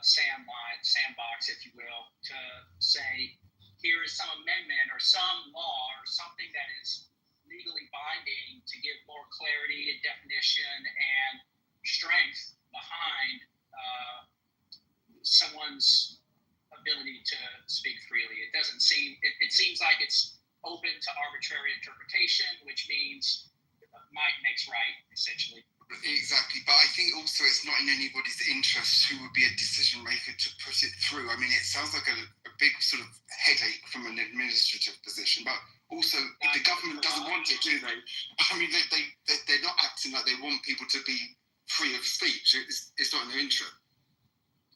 sandbox, if you will, to say, here is some amendment or some law or something that is legally binding to give more clarity and definition and strength behind someone's ability to speak freely. It doesn't seem, it seems like it's open to arbitrary interpretation, which means might makes right, essentially. Exactly, but I think also it's not in anybody's interest who would be a decision maker to put it through. I mean, it sounds like a big sort of headache from an administrative position, but also the government doesn't want it, do they? I mean, they're not acting like they want people to be free of speech. It's not in their interest.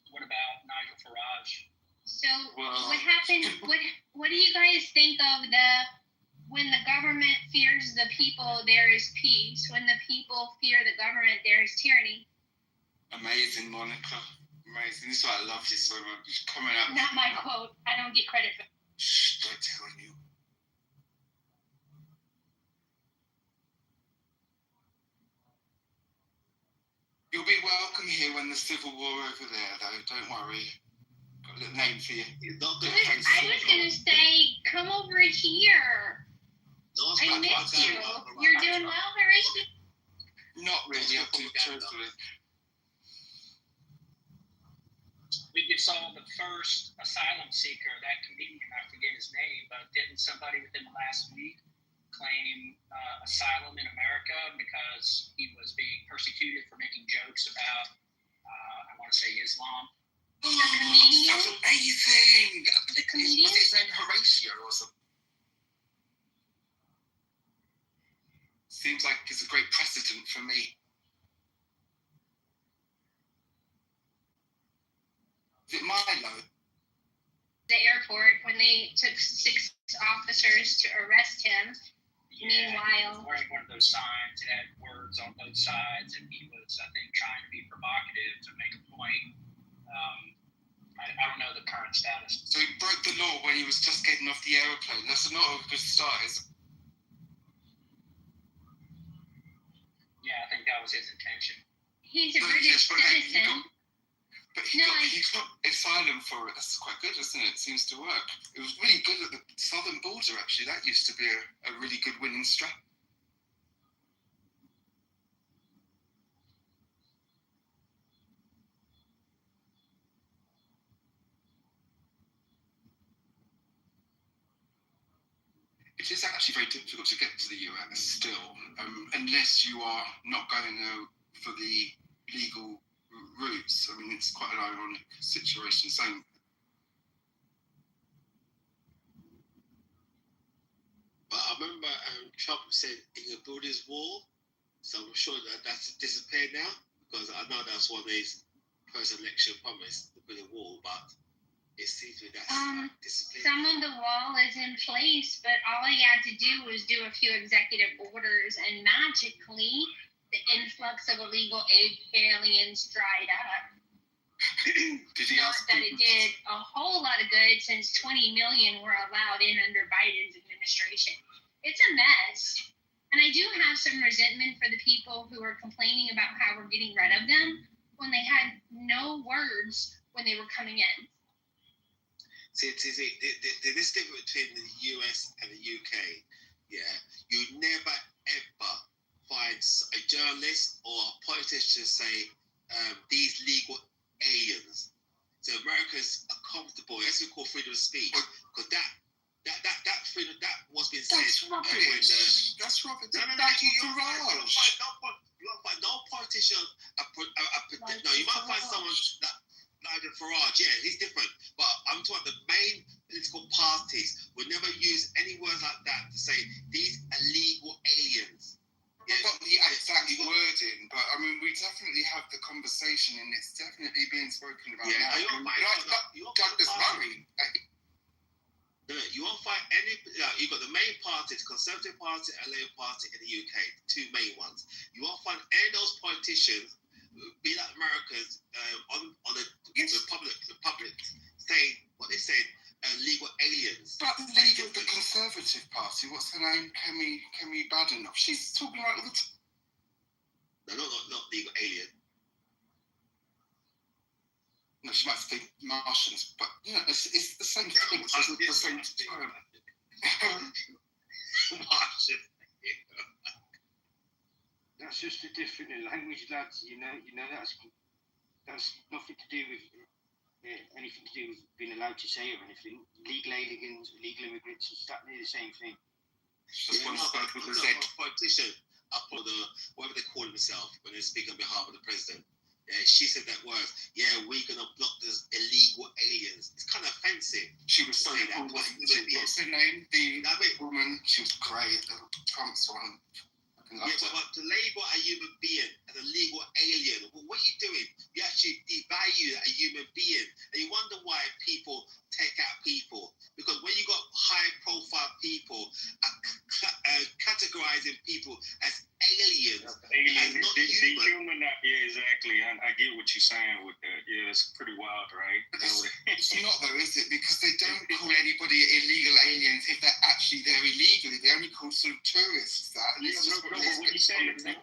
What about Nigel Farage? So what happened? What do you guys think of when the government fears the people, there is peace. When the people fear the government, there is tyranny. Amazing, Monica. Amazing. This is why I love you so much. Coming up. Not my quote. I don't get credit for it. Shh, don't tell you. You'll be welcome here when the Civil War over there, though. Don't worry. Got a little name for you. I was going to say, come over here. I missed you. You're doing well, Horatio? Not really, I'll do truthfully. We just saw the first asylum seeker, that comedian, I forget his name, but didn't somebody within the last week claim asylum in America because he was being persecuted for making jokes about, I want to say, Islam? The comedian? That's amazing! The comedian? Was his name Horatio or something? Seems like it's a great precedent for me. Is it Milo? The airport when they took 6 officers to arrest him. Yeah, Meanwhile, he was wearing one of those signs that had words on both sides, and he was, I think, trying to be provocative to make a point. I don't know the current status. So he broke the law when he was just getting off the aeroplane. That's not a good start, is it? Yeah, I think that was his intention. he's a British citizen. But he got asylum for it. That's quite good, isn't it? It seems to work. It was really good at the southern border, actually. That used to be a really good winning strat. It is actually very difficult to get to the US still, unless you are not going for the legal routes. I mean, it's quite an ironic situation. So, but I remember Trump said he could build his wall, so I'm sure that's disappeared now, because I know that's one of his post-election promise to put a wall, but it seems to be that's discipline. Some of the wall is in place, but all he had to do was do a few executive orders, and magically the influx of illegal aliens dried up. Did he Not ask that it did a whole lot of good, since 20 million were allowed in under Biden's administration. It's a mess. And I do have some resentment for the people who are complaining about how we're getting rid of them when they had no words when they were coming in. See, this difference between the US and the UK, yeah, you never ever find a journalist or a politician say these legal aliens. So Americans are comfortable. That's what we call freedom of speech, because that freedom, that was being said. That's rubbish. That's rubbish. No, you won't find no politician. No, you might find someone like Farage. Yeah, he's different. But I'm talking the main political parties would never use any words like that to say these illegal aliens. Yeah, not the exact wording, but I mean, we definitely have the conversation, and it's definitely being spoken about now. Douglas Murray. You won't find any. You've got the main parties, Conservative Party and Labour Party in the UK, the two main ones. You won't find any of those politicians, be like Americans, on the public saying what they said, legal aliens. But the leader of the Conservative Party, what's her name? Kemi Badenoch. She's talking about all the time. No, not legal alien. No, she might think Martians, but yeah, it's the same thing. It's the same term. Martian. That's just a different language, lads. You know that's nothing to do with anything to do with being allowed to say or anything. Legal aliens, illegal immigrants, it's exactly the same thing. Politician up on whatever they call themselves when they speak on behalf of the president. She said that word. Yeah, we're gonna block those illegal aliens. It's kind of offensive. She was saying that. What's her name? The woman. She was great. The Trump's one. Yeah, but to label a human being as a legal alien, well, what are you doing? You actually devalue a human being, and you wonder why people take out people. Because when you got high-profile people categorizing people as aliens, as not human. Yeah, exactly. I get what you're saying with that. Yeah, it's pretty wild, right? It's not though, is it? Because they don't call anybody illegal aliens if they're actually there illegally. They only call sort of tourists that. But what he's saying is but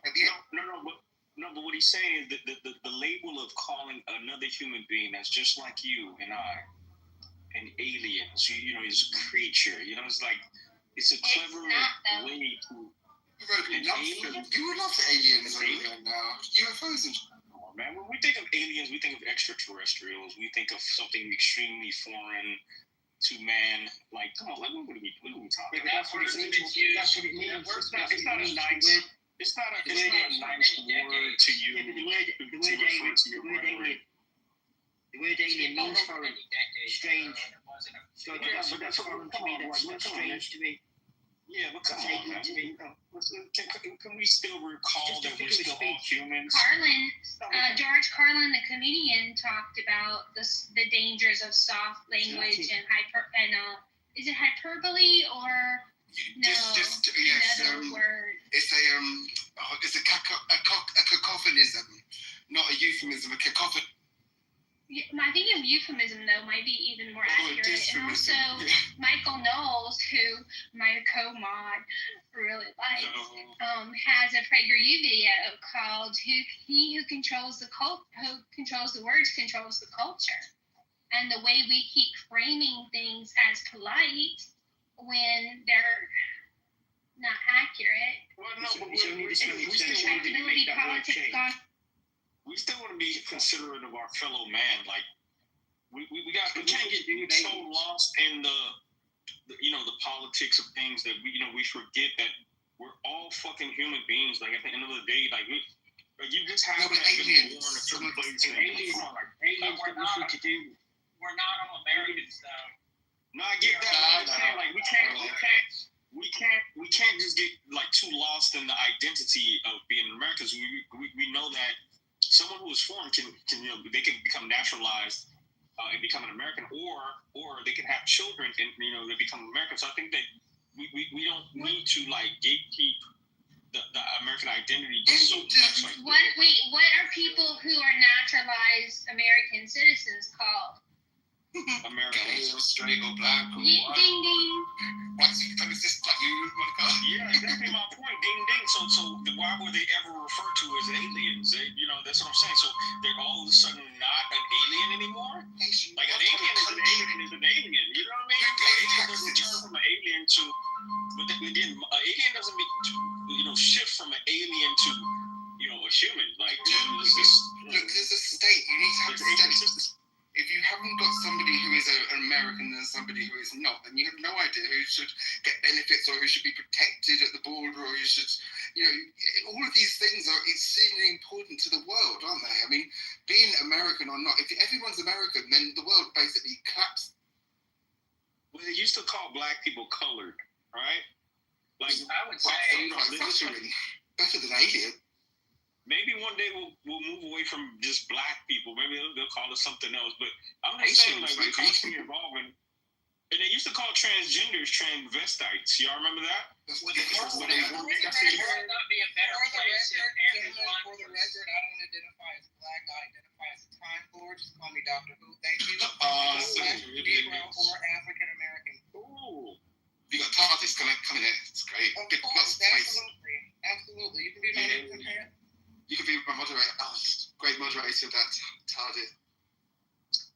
what he's saying is that the label of calling another human being that's just like you and I, an alien, so is a creature. It's like it's a clever way to. You would love aliens now. UFOs and. Man, when we think of aliens, we think of extraterrestrials. We think of something extremely foreign to man. Like, come on, what are we talking about? That's what it means. It's not a nice word to use. The word alien means foreign, strange. So that's foreign to me. That's strange to me. Yeah, but come on, man. Can we still recall that we're still all humans? George Carlin, the comedian, talked about the dangers of soft language and is it hyperbole or another word? It's a cacophonism, not a euphemism. A cacophony. I think a euphemism, though, might be even more accurate. And also, Michael Knowles, who my co-mod really likes, has a PragerU video called "He Who Controls the Words Controls the Culture." And the way we keep framing things as polite when they're not accurate. Well, no, but we still want to be considerate of our fellow man. Like we can't get so lost in the politics of things that we forget that we're all fucking human beings. Like at the end of the day, you just have to be born in a certain place. We're not all Americans, though. No, I get that. We can't just get too lost in the identity of being Americans. We know that someone who is foreign can they can become naturalized and become an American, or they can have children and they become American. So I think that we don't need to like gatekeep the American identity so much. What are people who are naturalized American citizens called? Americans. Or straight or black or white. Ding ding. What's it? Is this like you, Monica? Yeah, exactly my point. Ding ding. So why were they ever referred to as aliens? That's what I'm saying. So they're all of a sudden not an alien anymore. Like an alien is an alien is an alien. You know what I mean? An alien doesn't turn from an alien to. But again, an alien doesn't shift from an alien to a human. Like look, there's a state. You need to have a state. If you haven't got somebody who is an American and somebody who is not, then you have no idea who should get benefits or who should be protected at the border or who should, all of these things are extremely important to the world, aren't they? I mean, being American or not, if everyone's American, then the world basically collapses. Well, they used to call black people colored, right? Like I would say, better than alien. Maybe one day we'll move away from just black people. Maybe they'll call us something else. But I'm just saying, like, we're constantly evolving. And they used to call transgenders transvestites. Y'all remember that? For the record, I don't identify as black. I identify as a Time Lord. Just call me Dr. Who. Thank you. Negro or African American. Ooh. You got TARDIS coming in. It's great. Of course, absolutely. You can be my new companion. You could be my moderator. Oh, great moderator of that TARDIS.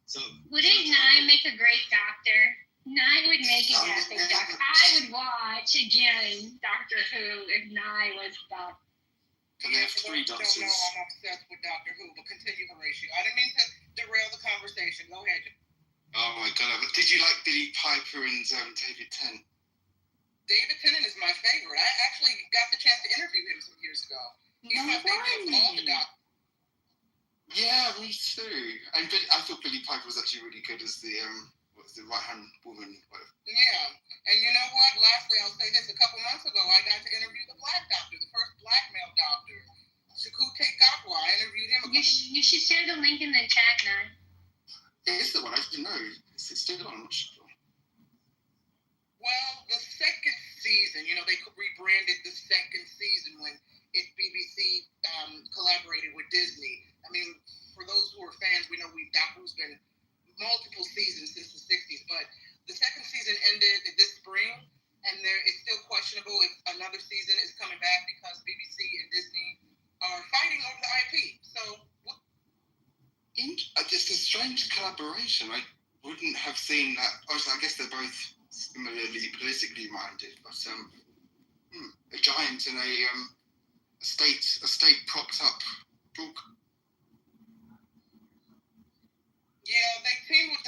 So wouldn't Nye make a great doctor? Nye would make an epic doctor. I would watch again Doctor Who if Nye was the. And they have 3 doctors. Don't know I'm obsessed with Doctor Who, but continue, Horatio. I didn't mean to derail the conversation. Go ahead. Oh my God! Did you like Billy Piper and David Tennant? David Tennant is my favorite. I actually got the chance to interview him some years ago. He's my favorite of all the doctors. Yeah, me too. And I thought Billy Piper was actually really good as the right-hand woman. Whatever. Yeah, and you know what? Lastly, I'll say this: a couple months ago, I got to interview the black doctor, the first black male doctor, Shakute Gatwa. I interviewed him. You should share the link in the chat, Nye. It's the one. I didn't know. It's still on. Well, the second season, they rebranded the second season when BBC collaborated with Disney. I mean, for those who are fans, we know Doctor Who's been multiple seasons since the 60s, but the second season ended this spring, and it's still questionable if another season is coming back because BBC and Disney are fighting over the IP. So, just a strange collaboration. I wouldn't have seen that. I guess they're both similarly politically minded, but a giant in a state propped up book. Yeah, they teamed with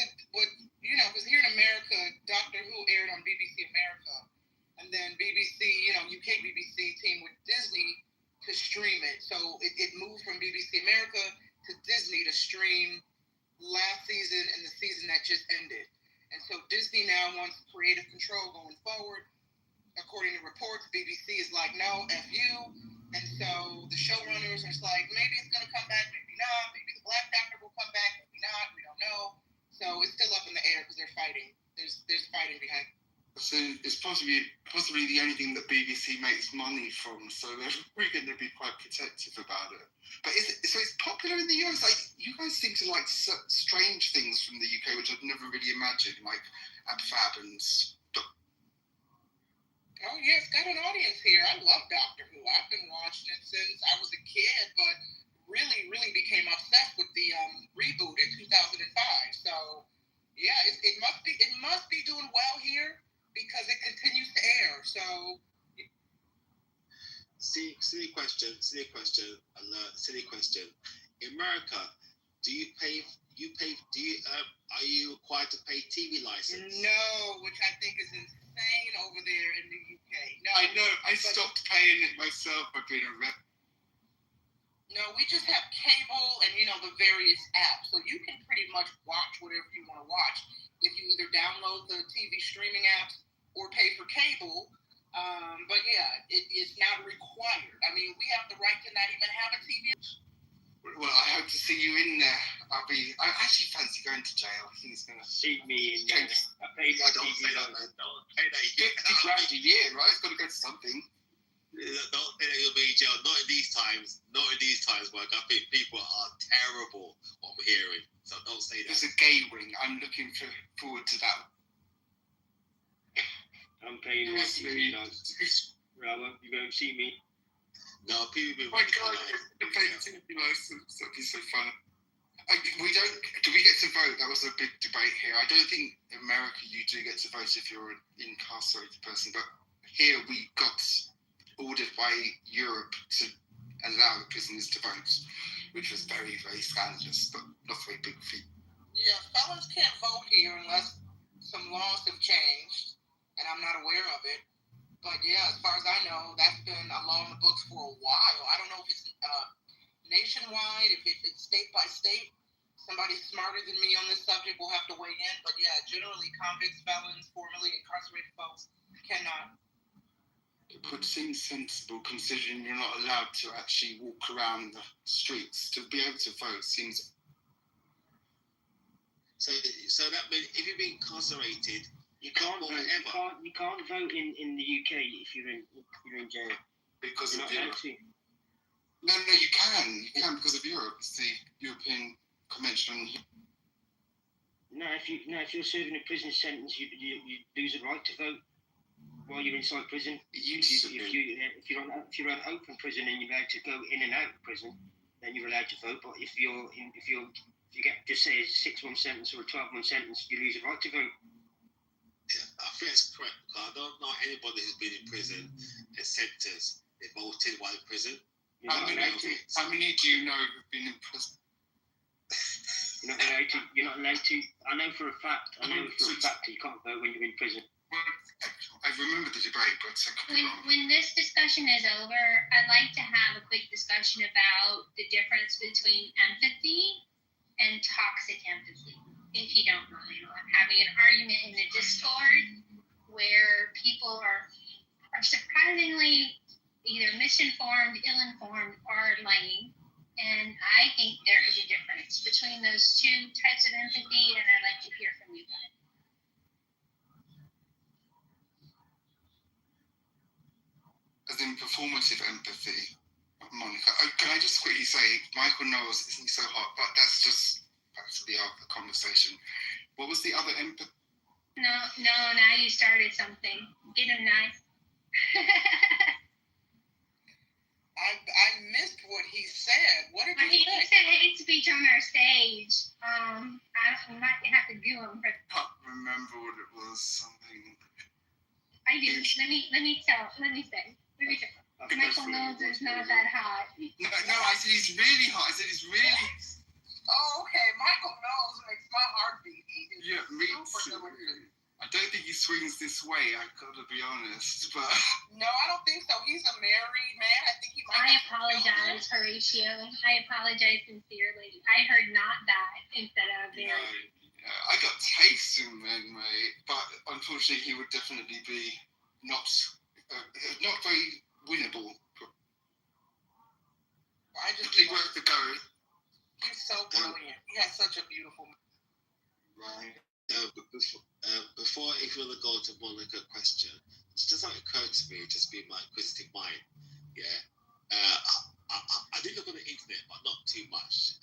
because here in America, Doctor Who aired on BBC America, and then BBC, UK BBC teamed with Disney to stream it. So it moved from BBC America to Disney to stream last season and the season that just ended. And so Disney now wants creative control going forward. According to reports, BBC is like, no, F you. And so the showrunners are like, maybe it's going to come back, maybe not. Maybe the Black Doctor will come back, maybe not. We don't know. So it's still up in the air because they're fighting. There's fighting behind. So it's possibly the only thing that BBC makes money from. So they're really going to be quite protective about it. But it's popular in the US. Like, you guys seem to like strange things from the UK, which I've never really imagined, like AbFab and stuff. Oh, yeah, it's got an audience here. I love Doctor Who. I've been watching it since I was a kid, but really, really became obsessed with the reboot in 2005. So, yeah, it must be doing well here because it continues to air. So, silly question. In America, are you required to pay TV license? No, which I think is insane over there in the UK. No, I know. I stopped paying it myself by being a rep. No, we just have cable and, the various apps. So you can pretty much watch whatever you want to watch if you either download the TV streaming apps or pay for cable. But yeah, it's not required. I mean, we have the right to not even have a TV. Well, I hope to see you in there. I actually fancy going to jail. I think it's going to See me in there. I paid my Don't TV say that, loan. man. Don't pay that. $50 grand a year, right? It's got to go to something. Don't say that you'll be in jail. Not in these times. Not in these times, Mark. I think people are terrible. I'm hearing. So don't say that. There's a gay ring. I'm looking forward to that. I'm paying my TV loan. You won't see me. No, people be My God, the painting would be nice. That'd be so fun. Do we get to vote? That was a big debate here. I don't think in America you do get to vote if you're an incarcerated person, but here we got ordered by Europe to allow the prisoners to vote, which was very, very scandalous, but not a very big feat. Yeah, felons can't vote here unless some laws have changed, and I'm not aware of it. But yeah, as far as I know, that's been a law in the books for a while. I don't know if it's nationwide, if it's state by state. Somebody smarter than me on this subject will have to weigh in. But yeah, generally convicts, felons, formerly incarcerated folks cannot. It would seem sensible considering you're not allowed to actually walk around the streets. To be able to vote seems... So that means if you've been incarcerated, You can't vote. You can't vote in the UK if you're in jail. Because You're of not allowed Europe. to. No, you can. You can because of Europe. It's the European Convention on... No, if you're serving a prison sentence, you lose the right to vote while you're inside prison. If you're on open prison and you're allowed to go in and out of prison, then you're allowed to vote. But if you get, just say, a 6-month sentence or a 12-month sentence, you lose the right to vote. Yeah, I think it's correct. I don't know anybody who's been in prison and sentenced. They voted while in prison. How many do you know who've been in prison? You're not allowed to. I know for a fact you can't vote when you're in prison. Well, I remember the debate, but when this discussion is over, I'd like to have a quick discussion about the difference between empathy and toxic empathy, if you don't mind. I'm having an argument in the Discord where people are surprisingly either misinformed, ill-informed, or lying. And I think there is a difference between those two types of empathy, and I'd like to hear from you guys. As in performative empathy, Monica. Can I just quickly say, Michael Knowles isn't so hot, but that's just back to the other conversation. What was the other empathy? No, now you started something. Get him nice. I missed what he said. What did he say? He said hate speech on our stage. I might have to do him. I can't remember what it was. Something. I do. Let me say. Michael Knowles is not that hot. No, I said he's really hot. I said he's really... Oh, okay. Michael Knowles makes my heart beat. Yeah, me too. I don't think he swings this way, I gotta be honest, but... No, I don't think so. He's a married man. I think he might... I apologize, Horatio. I apologize sincerely. I heard not that instead of very... I got taste in men, mate, but unfortunately he would definitely be not very winnable. I just really worth the go. He's so brilliant. He has such a beautiful... Right. Before, if you want to go to Monica question, just something occurred to me, just being my inquisitive mind. Yeah. I did look on the internet, but not too much.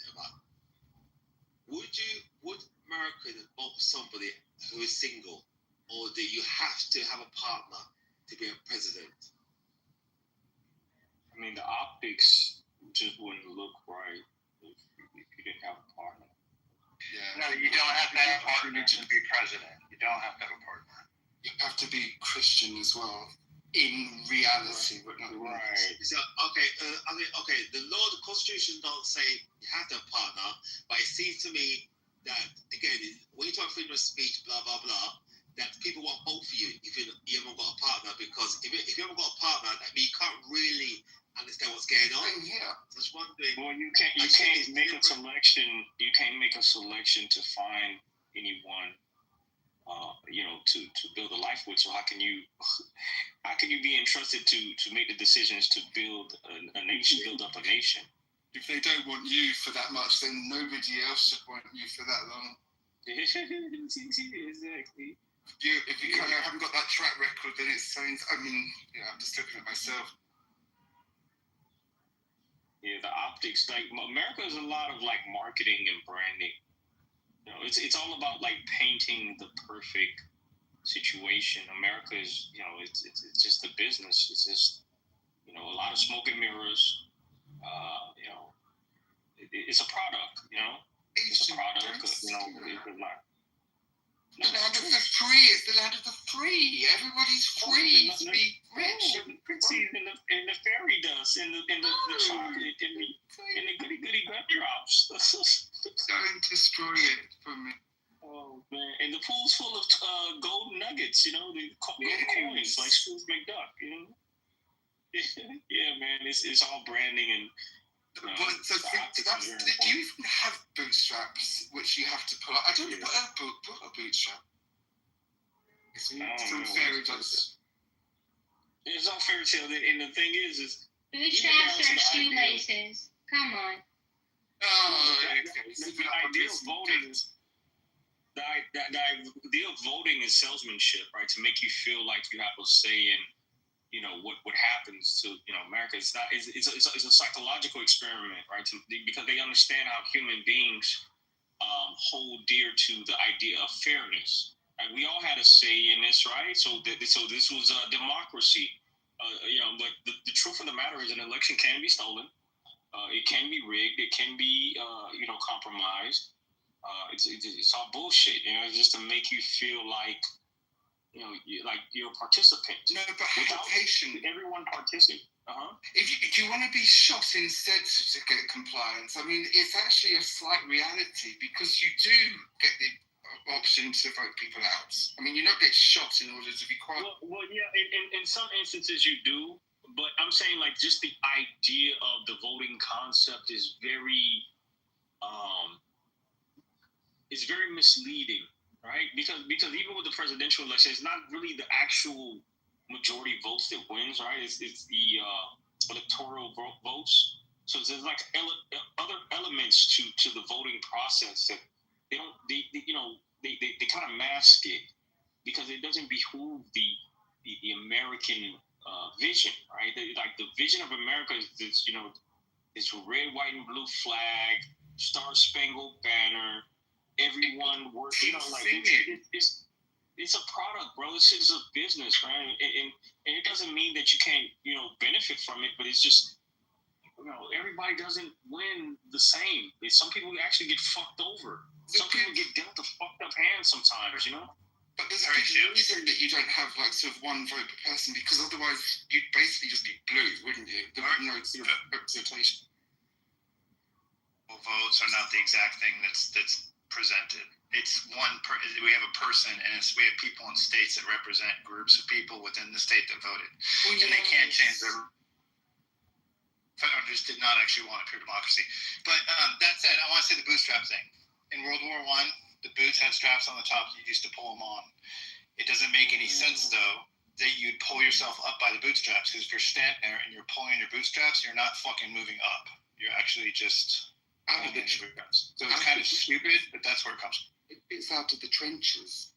Would Americans vote somebody who is single, or do you have to have a partner to be a president? I mean, the optics just wouldn't look right if you didn't have a partner. Yeah. No, you don't have to have a partner to be president. You don't have to have a partner. You have to be Christian as well, in reality, but not right. So okay. The law, the Constitution don't say you have to have a partner, but it seems to me that again, when you talk freedom of speech, blah blah blah, that people won't vote for you if you haven't got a partner, because if you haven't got a partner, that means you can't really understand what's going on. Yeah. Just wondering. Well, you can't make a selection. You can't make a selection to find anyone, to build a life with. So how can you be entrusted to make the decisions to build a nation, build up a nation? If they don't want you for that much, then nobody else should want you for that long. Exactly. If you kind of haven't got that track record, then it sounds. I mean, I'm just looking at myself. Yeah, the optics. Like America is a lot of like marketing and branding. You know, it's all about like painting the perfect situation. America is, it's just a business. It's just, a lot of smoke and mirrors. It's a product. It's a product. It's not. The land of the free. It's the land of the free. Everybody's free to be rich. In the fairy dust, in the chocolate, in the goody gumdrops. Don't destroy it for me. Oh man! And the pool's full of gold nuggets. The gold coins like Scrooge McDuck. Yeah, man. It's all branding and. Do you even have bootstraps which you have to pull up? I don't know what a bootstrap. It's some fairy dust. It's all fairy tale, and the thing is bootstraps are shoelaces. Come on. The idea of voting is the idea of voting is salesmanship, right? To make you feel like you have a say in. What happens to America. It's a psychological experiment, right? Because they understand how human beings hold dear to the idea of fairness. Right? We all had a say in this, right? So this was a democracy. But the truth of the matter is, an election can be stolen. It can be rigged. It can be compromised. It's all bullshit. Just to make you feel like. Like you're a participant. No, but how patient. Everyone participates. If you want to be shot instead to get compliance, I mean, it's actually a slight reality because you do get the option to vote people out. I mean, you don't get shot in order to be quiet. Well, yeah, in some instances you do, but I'm saying like just the idea of the voting concept is very misleading. Right, because even with the presidential election, it's not really the actual majority votes that wins. Right, it's the electoral votes. So there's like other elements to the voting process that they kind of mask it because it doesn't behoove the American vision. Right, like the vision of America is this this red, white, and blue flag, Star Spangled Banner. Everyone works, it's a product, bro. This is a business, right? And it doesn't mean that you can't, benefit from it, but it's just, everybody doesn't win the same. Some people actually get fucked over. Some people get dealt a fucked up hand sometimes, But there's a good reason that you don't have like sort of one vote per person because otherwise you'd basically just be blue, wouldn't you? There would be no sort of representation. Votes are not the exact thing that's presented. It's we have a person, and we have people in states that represent groups of people within the state that voted, and they can't change their. Founders did not actually want a pure democracy, but that said, I want to say the bootstrap thing. In World War I, the boots had straps on the top. You used to pull them on. It doesn't make any sense though that you'd pull yourself up by the bootstraps because if you're standing there and you're pulling your bootstraps, you're not fucking moving up. You're actually just. Out of the trenches. So it's kind of stupid, but that's where it comes from. It's out of the trenches.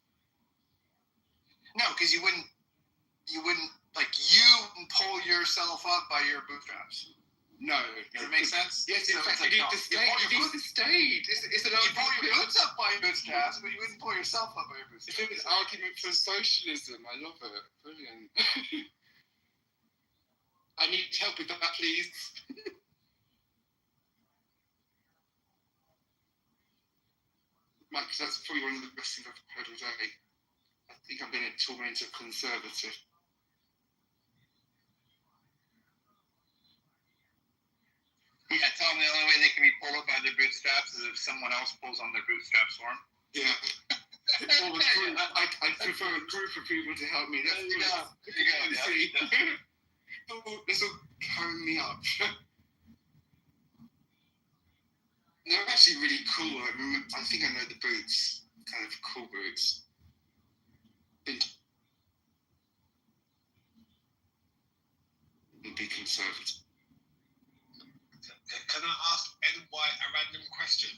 No, because you wouldn't like you pull yourself up by your bootstraps. No. Does it make sense? Yes, so in fact, you need the state. It's an you pull your boots up by your bootstraps, but you wouldn't pull yourself up by your bootstraps. It's an argument for socialism. I love it. Brilliant. I need help with that, please. Mike, that's probably one of the best things I've heard all day. I think I'm being tormented conservative. Yeah, tell them the only way they can be pulled up by their bootstraps is if someone else pulls on their bootstraps for them. Yeah. I prefer a group of people to help me. There you go. This will carry me up. They're actually really cool. I think I know the boots. Kind of cool boots. Be conservative. Can I ask NY a random question?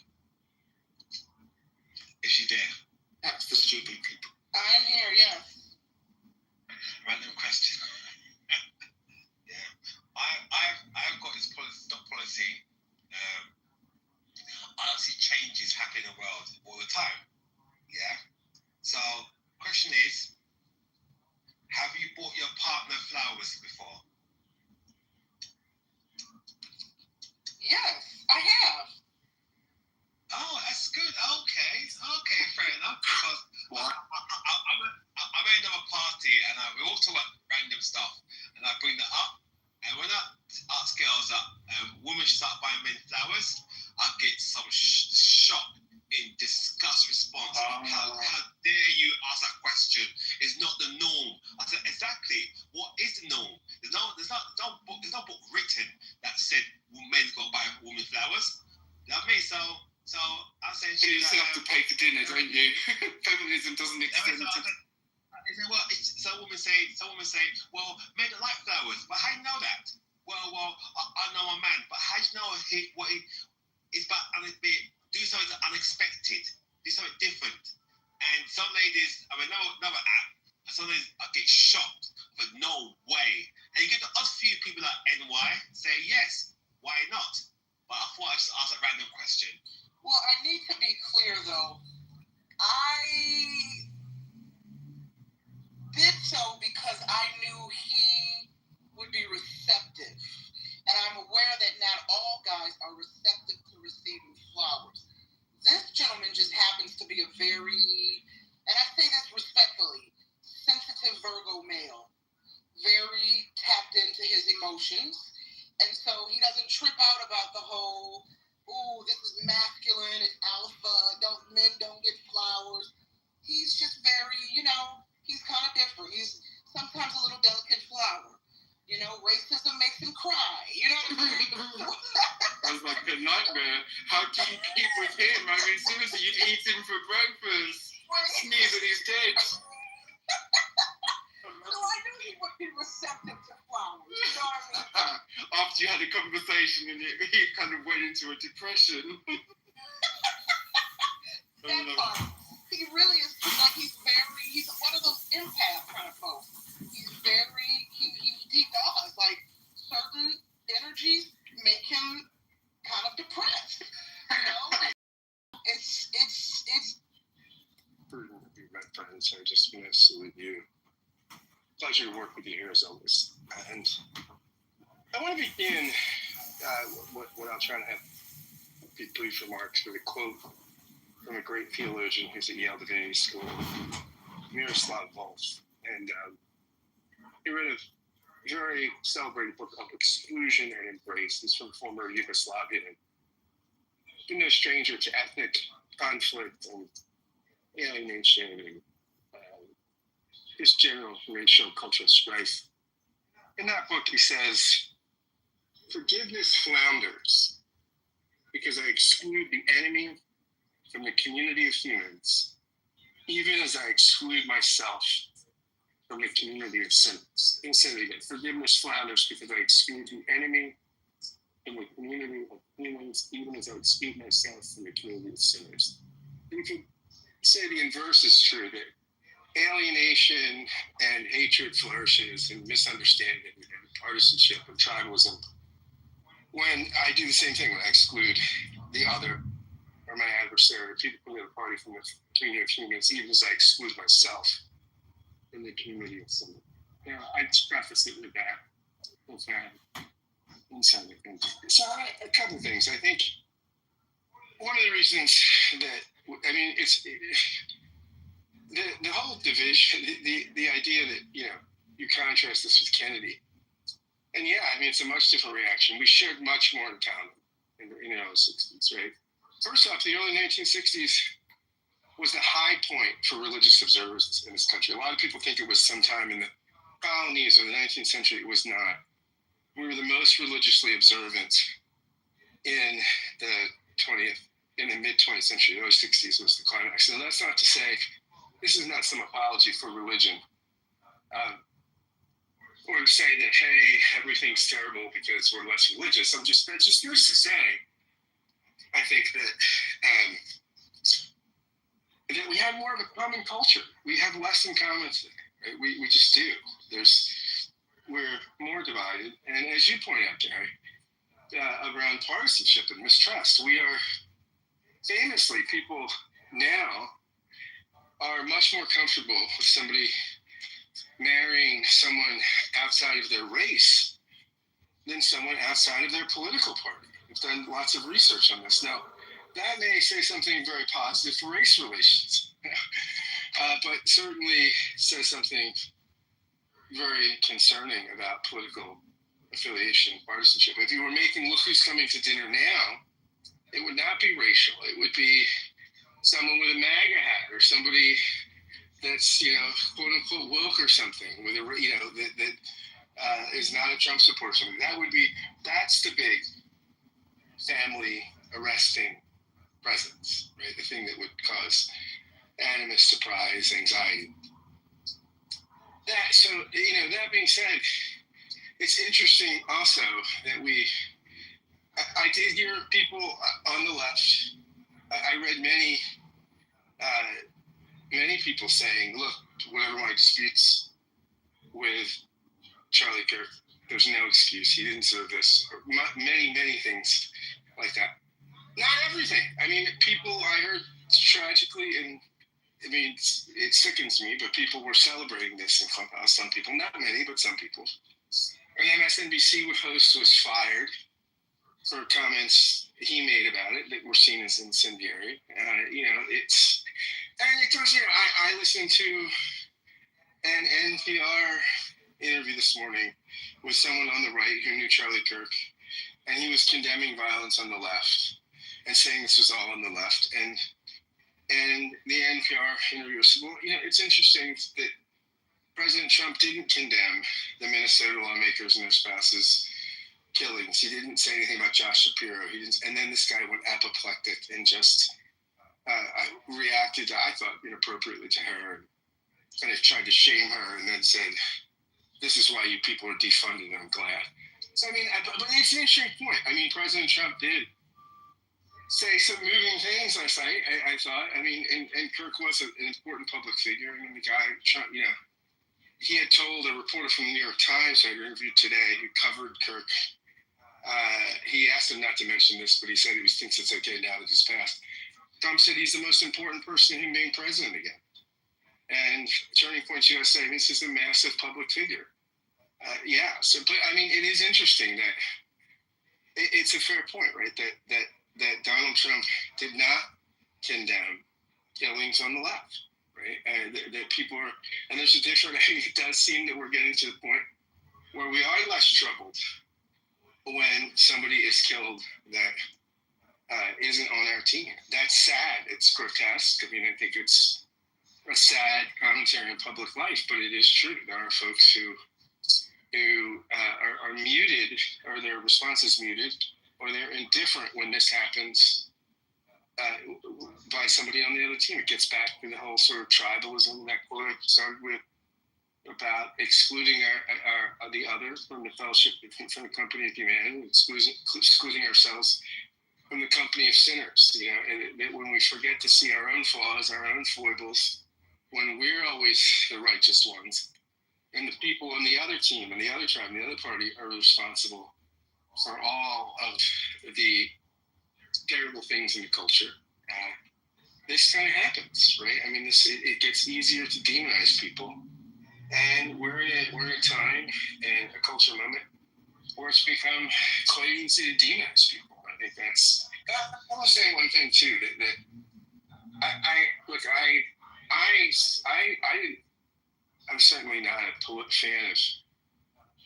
Is she there? That's the stupid people. I'm here, yes. Random question. Yeah. I've got this stock policy. I don't see changes happening in the world all the time. Yeah. So, question is, have you bought your partner flowers before? Yes, I have. Oh, that's good. Okay, fair enough. Because I'm at another party and we all talk about random stuff, and I bring that up. And when I ask girls that women start buying men flowers, I get some shock in disgust response. How dare you ask that question? It's not the norm. I said, exactly. What is the norm? There's no book written that said men's got to buy women flowers. You know what I mean? So I say, you still have to pay for dinner, don't you? Feminism doesn't extend to. Some women say, well, men don't like flowers, but how do you know that? Well, I know a man, but how do you know it's about do something unexpected, do something different. And some ladies, I mean, another app, some ladies get shocked, but no way. And you get the odd few people like NY say yes, why not? But I thought I'd just ask a random question. Well, I need to be clear though. I did so because I knew he would be receptive. And I'm aware that not all guys are receptive to receiving flowers. This gentleman just happens to be a very, and I say this respectfully, sensitive Virgo male. Very tapped into his emotions. And so he doesn't trip out about the whole, ooh, this is masculine, it's alpha, men don't get flowers. He's just very, he's kind of different. He's sometimes a little delicate flower. Racism makes him cry. You know what I mean? I was like a nightmare. How do you keep with him? I mean, seriously, you'd eat him for breakfast. Sneeze and he's dead. So I knew he would be receptive to flowers. You know what I mean? After you had a conversation and he kind of went into a depression. That part. He really is like he's one of those empath kind of folks. He does. Like certain energies make him kind of depressed. It's Prudent to be my friend, so I just want to salute you. Pleasure to work with you here as always. And I want to begin what I'll try to have brief remarks with a quote from a great theologian who's at Yale Divinity School, Miroslav Volf. And he wrote a very celebrated book called Exclusion and Embrace. He's from former Yugoslavia. He's no stranger to ethnic conflict and alienation and just general racial cultural strife. In that book, he says, forgiveness flounders because I exclude the enemy from the community of humans, even as I exclude myself from the community of sinners. Forgiveness flounders because I exclude the enemy from the community of humans, even as I exclude myself from the community of sinners. And you can say the inverse is true, that alienation and hatred flourishes and misunderstanding and partisanship and tribalism when I do the same thing, when I exclude the other or my adversary, people from the other party from the community of humans, even as I exclude myself from the community of someone. I'd preface it with that. Inside of things. So a couple things. I think one of the reasons that, it's the whole division, the idea that, you contrast this with Kennedy. And it's a much different reaction. We shared much more in common in the early 60s, right? First off, the early 1960s was the high point for religious observance in this country. A lot of people think it was sometime in the colonies or the 19th century. It was not. We were the most religiously observant in the mid-20th century. The early 60s was the climax. So that's not to say, this is not some apology for religion. or to say that, hey, everything's terrible because we're less religious. That's just news to say. I think that we have more of a common culture. We have less in common today, right? We just do. We're more divided. And as you point out, Gary, around partisanship and mistrust, we are famously, people now are much more comfortable with somebody marrying someone outside of their race than someone outside of their political party. We've done lots of research on this. Now, that may say something very positive for race relations, but certainly says something very concerning about political affiliation, partisanship. If you were making Look Who's Coming to Dinner Now, it would not be racial. It would be someone with a MAGA hat or somebody that's, quote unquote woke or something with a, that is not a Trump supporter. That's the big family arresting presence, right? The thing that would cause animus, surprise, anxiety. That being said, it's interesting also that I did hear people on the left. I read many people saying, look, whatever my disputes with Charlie Kirk, there's no excuse. He didn't deserve this. Or many things like that. Not everything. I mean, people I heard tragically, and I mean, it sickens me, but people were celebrating this in Clubhouse. Some people, not many, but some people. An MSNBC host was fired for comments he made about it that were seen as incendiary. I listened to an NPR interview this morning with someone on the right who knew Charlie Kirk, and he was condemning violence on the left and saying this was all on the left. And the NPR interviewer said, well, it's interesting that President Trump didn't condemn the Minnesota lawmakers and their spouses' killings. He didn't say anything about Josh Shapiro. And then this guy went apoplectic and just reacted, I thought, inappropriately to her, and kind of tried to shame her, and then said, this is why you people are defunded, and I'm glad. So, but it's an interesting point. President Trump did say some moving things last night, I thought. And Kirk was an important public figure. The guy, Trump, he had told a reporter from the New York Times I interviewed today who covered Kirk. He asked him not to mention this, but he said he thinks it's okay now that he's passed. Trump said he's the most important person in being president again. And Turning Point USA, this is a massive public figure. It is interesting that it's a fair point, right? That Donald Trump did not condemn killings on the left, right? That people are, and there's a different, it does seem that we're getting to the point where we are less troubled when somebody is killed that isn't on our team. That's sad. It's grotesque. I think it's a sad commentary on public life, but it is true. There are folks who are muted, or their response is muted, or they're indifferent when this happens by somebody on the other team. It gets back to the whole sort of tribalism, that quote I started with, about excluding the other from the fellowship, from the company of humanity, excluding ourselves from the company of sinners. And that when we forget to see our own flaws, our own foibles, when we're always the righteous ones, and the people on the other team, and the other tribe, and the other party are responsible for all of the terrible things in the culture. This kind of happens, right? It gets easier to demonize people, and we're in a time and a cultural moment where it's become quite easy to demonize people. I think that's. I want to say one thing too, that I'm certainly not a fan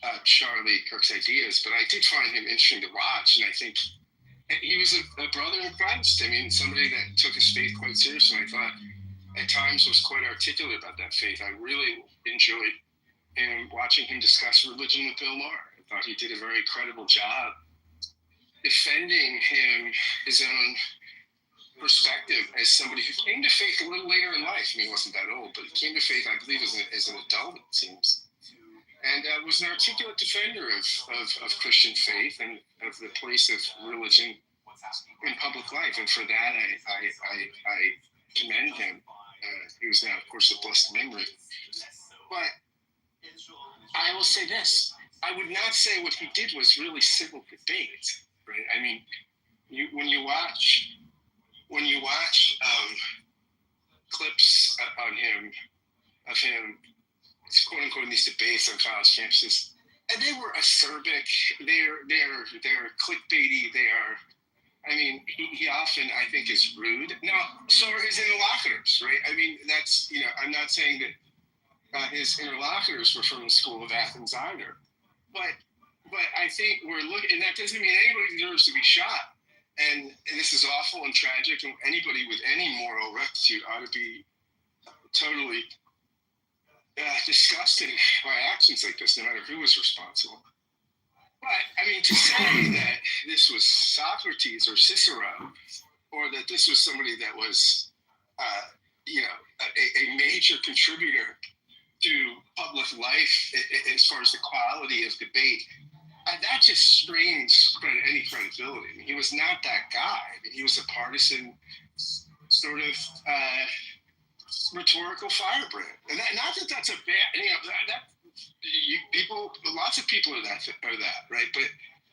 of Charlie Kirk's ideas, but I did find him interesting to watch, and I think he was a brother in Christ. Somebody that took his faith quite seriously. I thought at times was quite articulate about that faith. I really enjoyed watching him discuss religion with Bill Maher. I thought he did a very credible job defending his own perspective as somebody who came to faith a little later in life. He wasn't that old, but he came to faith, I believe, as an adult, it seems, and was an articulate defender of Christian faith and of the place of religion in public life, and for that I commend him. He was now, of course, a blessed memory. But I will say this: I would not say what he did was really civil debate, right? I mean, when you watch clips on him of him, quote unquote, in these debates on college campuses, and they were acerbic, they're clickbaity, they are. I mean, he often, I think, is rude. Now, so are his interlocutors, right? I mean, that's, I'm not saying that his interlocutors were from the School of Athens either, but I think we're looking, and that doesn't mean anybody deserves to be shot. And this is awful and tragic, and anybody with any moral rectitude ought to be totally disgusted by actions like this, no matter who is responsible. But, I mean, to say that this was Socrates or Cicero, or that this was somebody that was, a major contributor to public life as far as the quality of debate, that just strains any credibility. I mean, he was not that guy. I mean, he was a partisan sort of rhetorical firebrand. And not that that's a bad, lots of people are that, right? But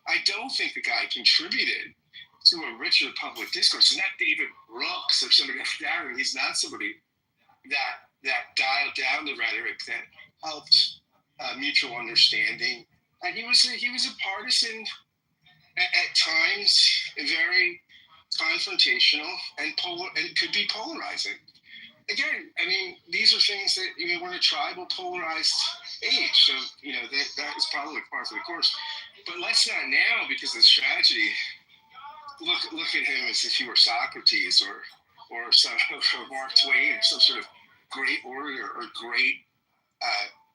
I don't think the guy contributed to a richer public discourse. He's not David Brooks or somebody like that. He's not somebody that dialed down the rhetoric, that helped mutual understanding. And he was a partisan at times, very confrontational and could be polarizing. Again, I mean, these are things that, we're in a tribal, polarized age, so, that is probably part of the course. But let's not now, because of this tragedy, look at him as if he were Socrates or Mark Twain or some sort of great orator or great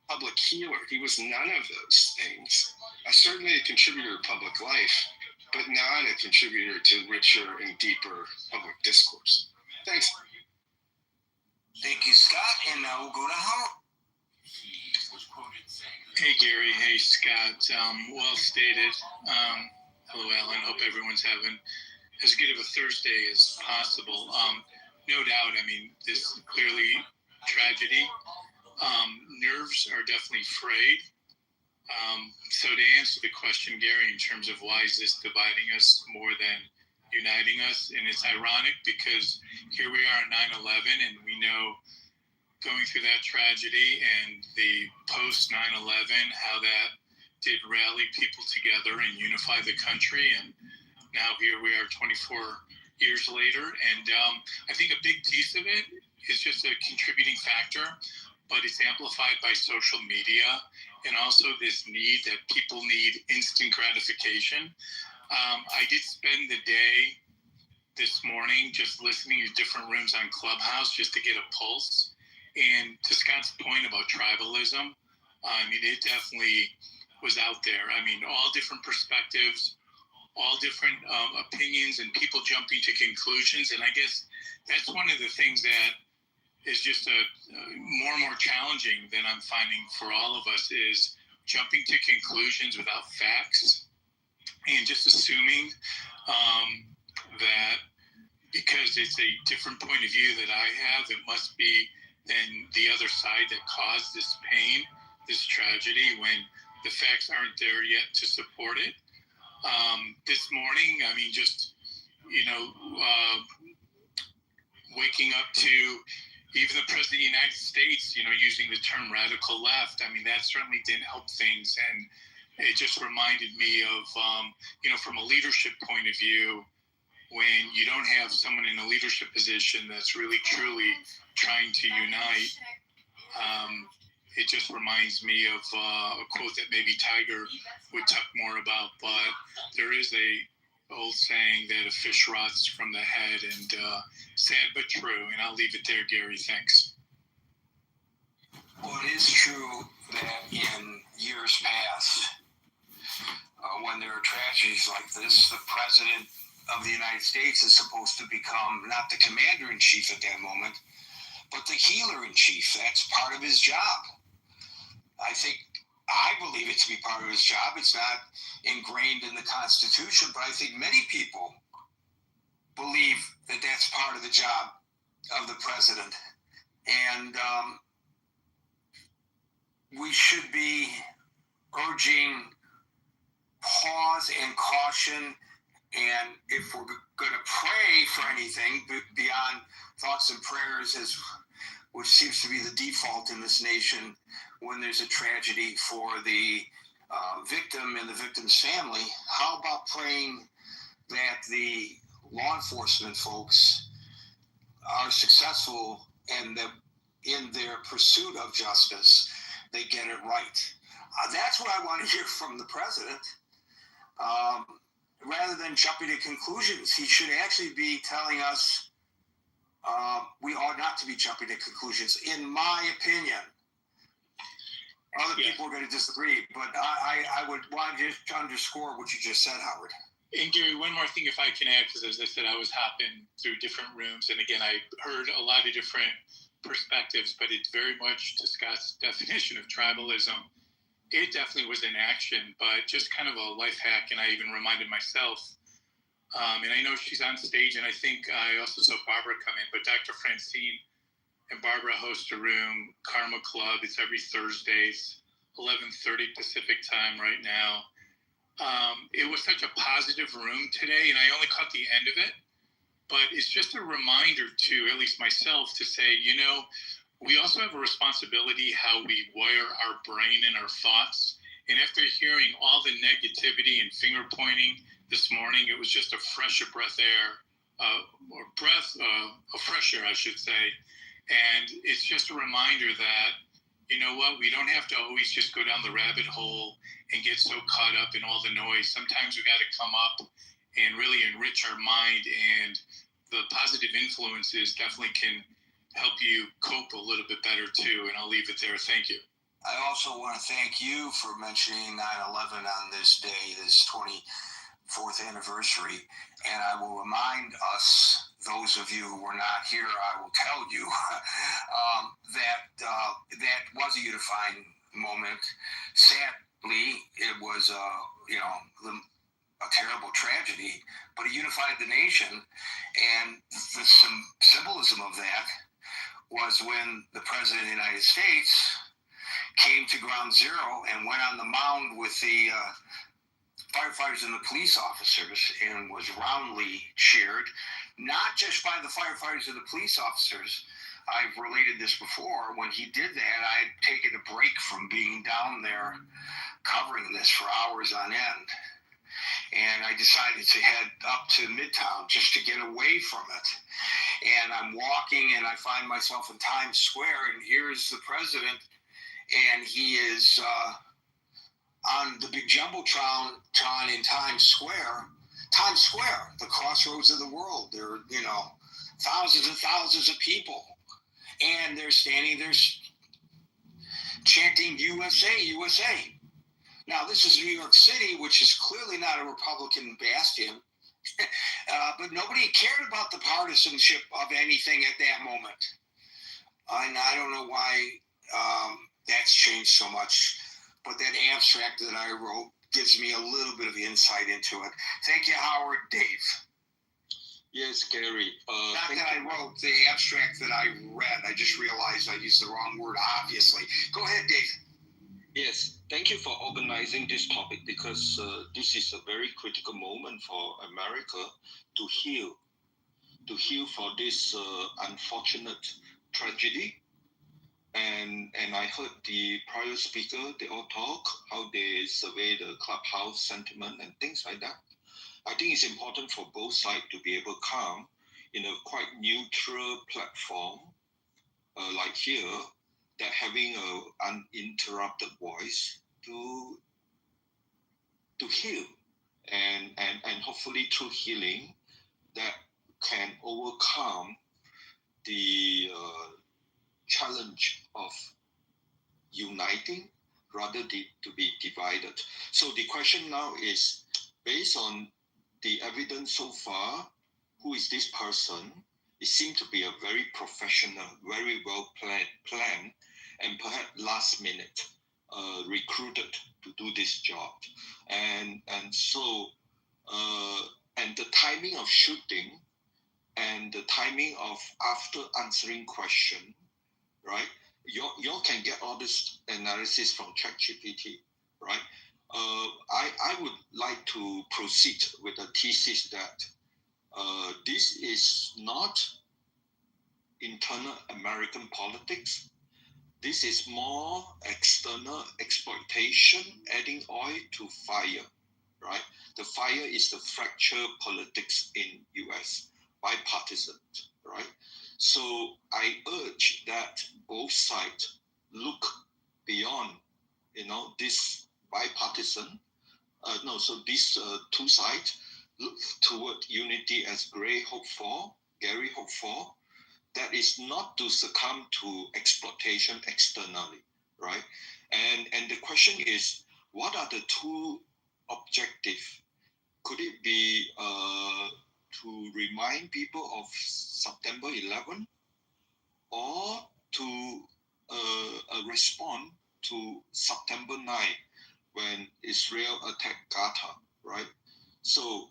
public healer. He was none of those things. Certainly a contributor to public life, but not a contributor to richer and deeper public discourse. Thanks. Thank you, Scott. And now we'll go to Howard. Hey, Gary. Hey, Scott. Well stated. Hello, Alan. Hope everyone's having as good of a Thursday as possible. No doubt. I mean, this is clearly tragedy. Nerves are definitely frayed. So to answer the question, Gary, in terms of why is this dividing us more than uniting us, and it's ironic because here we are at 9/11, and we know going through that tragedy and the post 9/11, how that did rally people together and unify the country, and now here we are 24 years later, and I think a big piece of it is just a contributing factor, but it's amplified by social media and also this need that people need instant gratification. I did spend the day this morning just listening to different rooms on Clubhouse just to get a pulse. And to Scott's point about tribalism, I mean, it definitely was out there. I mean, all different perspectives, all different opinions, and people jumping to conclusions. And I guess that's one of the things that is just more and more challenging that I'm finding for all of us is jumping to conclusions without facts and just assuming that because it's a different point of view that I have, it must be then the other side that caused this pain, this tragedy, when the facts aren't there yet to support it. This morning, I mean, just, waking up to even the President of the United States, using the term radical left, I mean, that certainly didn't help things. And it just reminded me of, from a leadership point of view, when you don't have someone in a leadership position that's really, truly trying to unite, it just reminds me of a quote that maybe Tiger would talk more about, but there is a old saying that a fish rots from the head, and sad but true, and I'll leave it there, Gary. Thanks. Well, it is true that in years past, when there are tragedies like this, the President of the United States is supposed to become not the commander-in-chief at that moment, but the healer-in-chief. That's part of his job. I think I believe it to be part of his job. It's not ingrained in the Constitution, but I think many people believe that that's part of the job of the president. And we should be urging pause and caution. And if we're going to pray for anything beyond thoughts and prayers, which seems to be the default in this nation when there's a tragedy for the victim and the victim's family, how about praying that the law enforcement folks are successful and that in their pursuit of justice, they get it right? That's what I want to hear from the president. Rather than jumping to conclusions, he should actually be telling us we ought not to be jumping to conclusions, in my opinion. Other people are going to disagree, but I would want to just underscore what you just said, Howard. And Gary, one more thing if I can add, because as I said, I was hopping through different rooms, and again, I heard a lot of different perspectives, but it very much discussed definition of tribalism. It definitely was in action, but just kind of a life hack, and I even reminded myself, and I know she's on stage, and I think I also saw Barbara come in, but Dr. Francine and Barbara host a room, Karma Club. It's every Thursdays, 11:30 Pacific time right now. It was such a positive room today, and I only caught the end of it, but it's just a reminder to at least myself to say, we also have a responsibility how we wire our brain and our thoughts. And after hearing all the negativity and finger pointing this morning, it was just a fresh breath air, a fresh air, I should say. And it's just a reminder that, we don't have to always just go down the rabbit hole and get so caught up in all the noise. Sometimes we got to come up and really enrich our mind, and the positive influences definitely can help you cope a little bit better too. And I'll leave it there. Thank you. I also want to thank you for mentioning 9/11 on this day, this 24th anniversary. And I will remind us, those of you who were not here, I will tell you that was a unifying moment. Sadly, it was a terrible tragedy, but it unified the nation. And the symbolism of that was when the President of the United States came to ground zero and went on the mound with the firefighters and the police officers and was roundly cheered, not just by the firefighters and the police officers. I've related this before. When he did that, I had taken a break from being down there covering this for hours on end. And I decided to head up to Midtown just to get away from it. And I'm walking and I find myself in Times Square, and here's the president, and he is on the big jumbotron in Times Square. Times Square, the crossroads of the world. There are, thousands and thousands of people. And they're standing there chanting USA, USA. Now, this is New York City, which is clearly not a Republican bastion, but nobody cared about the partisanship of anything at that moment. And I don't know why that's changed so much, but that abstract that I wrote gives me a little bit of insight into it. Thank you, Howard. Dave. Yes, Gary. Not that I wrote the abstract that I read. I just realized I used the wrong word, obviously. Go ahead, Dave. Yes, thank you for organizing this topic, because this is a very critical moment for America to heal for this unfortunate tragedy. And I heard the prior speaker, they all talk, how they survey the clubhouse sentiment and things like that. I think it's important for both sides to be able to come in a quite neutral platform, like here, that having an uninterrupted voice to heal, and hopefully through healing that can overcome the challenge of uniting rather to be divided. So the question now is, based on the evidence so far, who is this person? It seemed to be a very professional, very well planned, and perhaps last minute recruited to do this job, and so and the timing of shooting and the timing of after answering question, right? You can get all this analysis from ChatGPT, right? I would like to proceed with a thesis that this is not internal American politics. This is more external exploitation, adding oil to fire, right? The fire is the fracture politics in US, bipartisan, right? So I urge that both sides look beyond, this bipartisan. These two sides look toward unity as Gary hoped for. That is not to succumb to exploitation externally, right? And the question is, what are the two objectives? Could it be to remind people of September 11, or to respond to September 9 when Israel attacked Gaza, right? So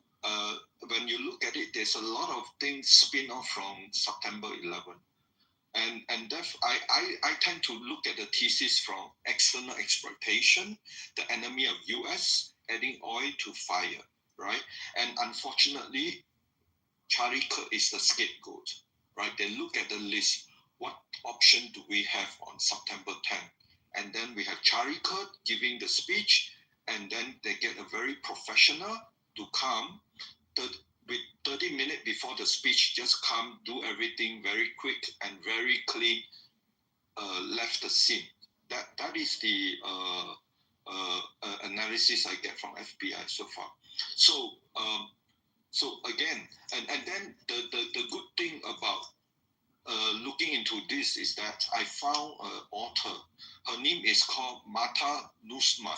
when you look at it, there's a lot of things spin off from September 11. And I tend to look at the thesis from external exploitation, the enemy of US adding oil to fire, right? And unfortunately, Charlie Kirk is the scapegoat, right? They look at the list. What option do we have on September 10th? And then we have Charlie Kirk giving the speech, and then they get a very professional to come with 30 minutes before the speech, just come, do everything very quick and very clean, left the scene. That is the analysis I get from FBI so far. So again, and then the good thing about looking into this is that I found an author. Her name is called Martha Nussbaum.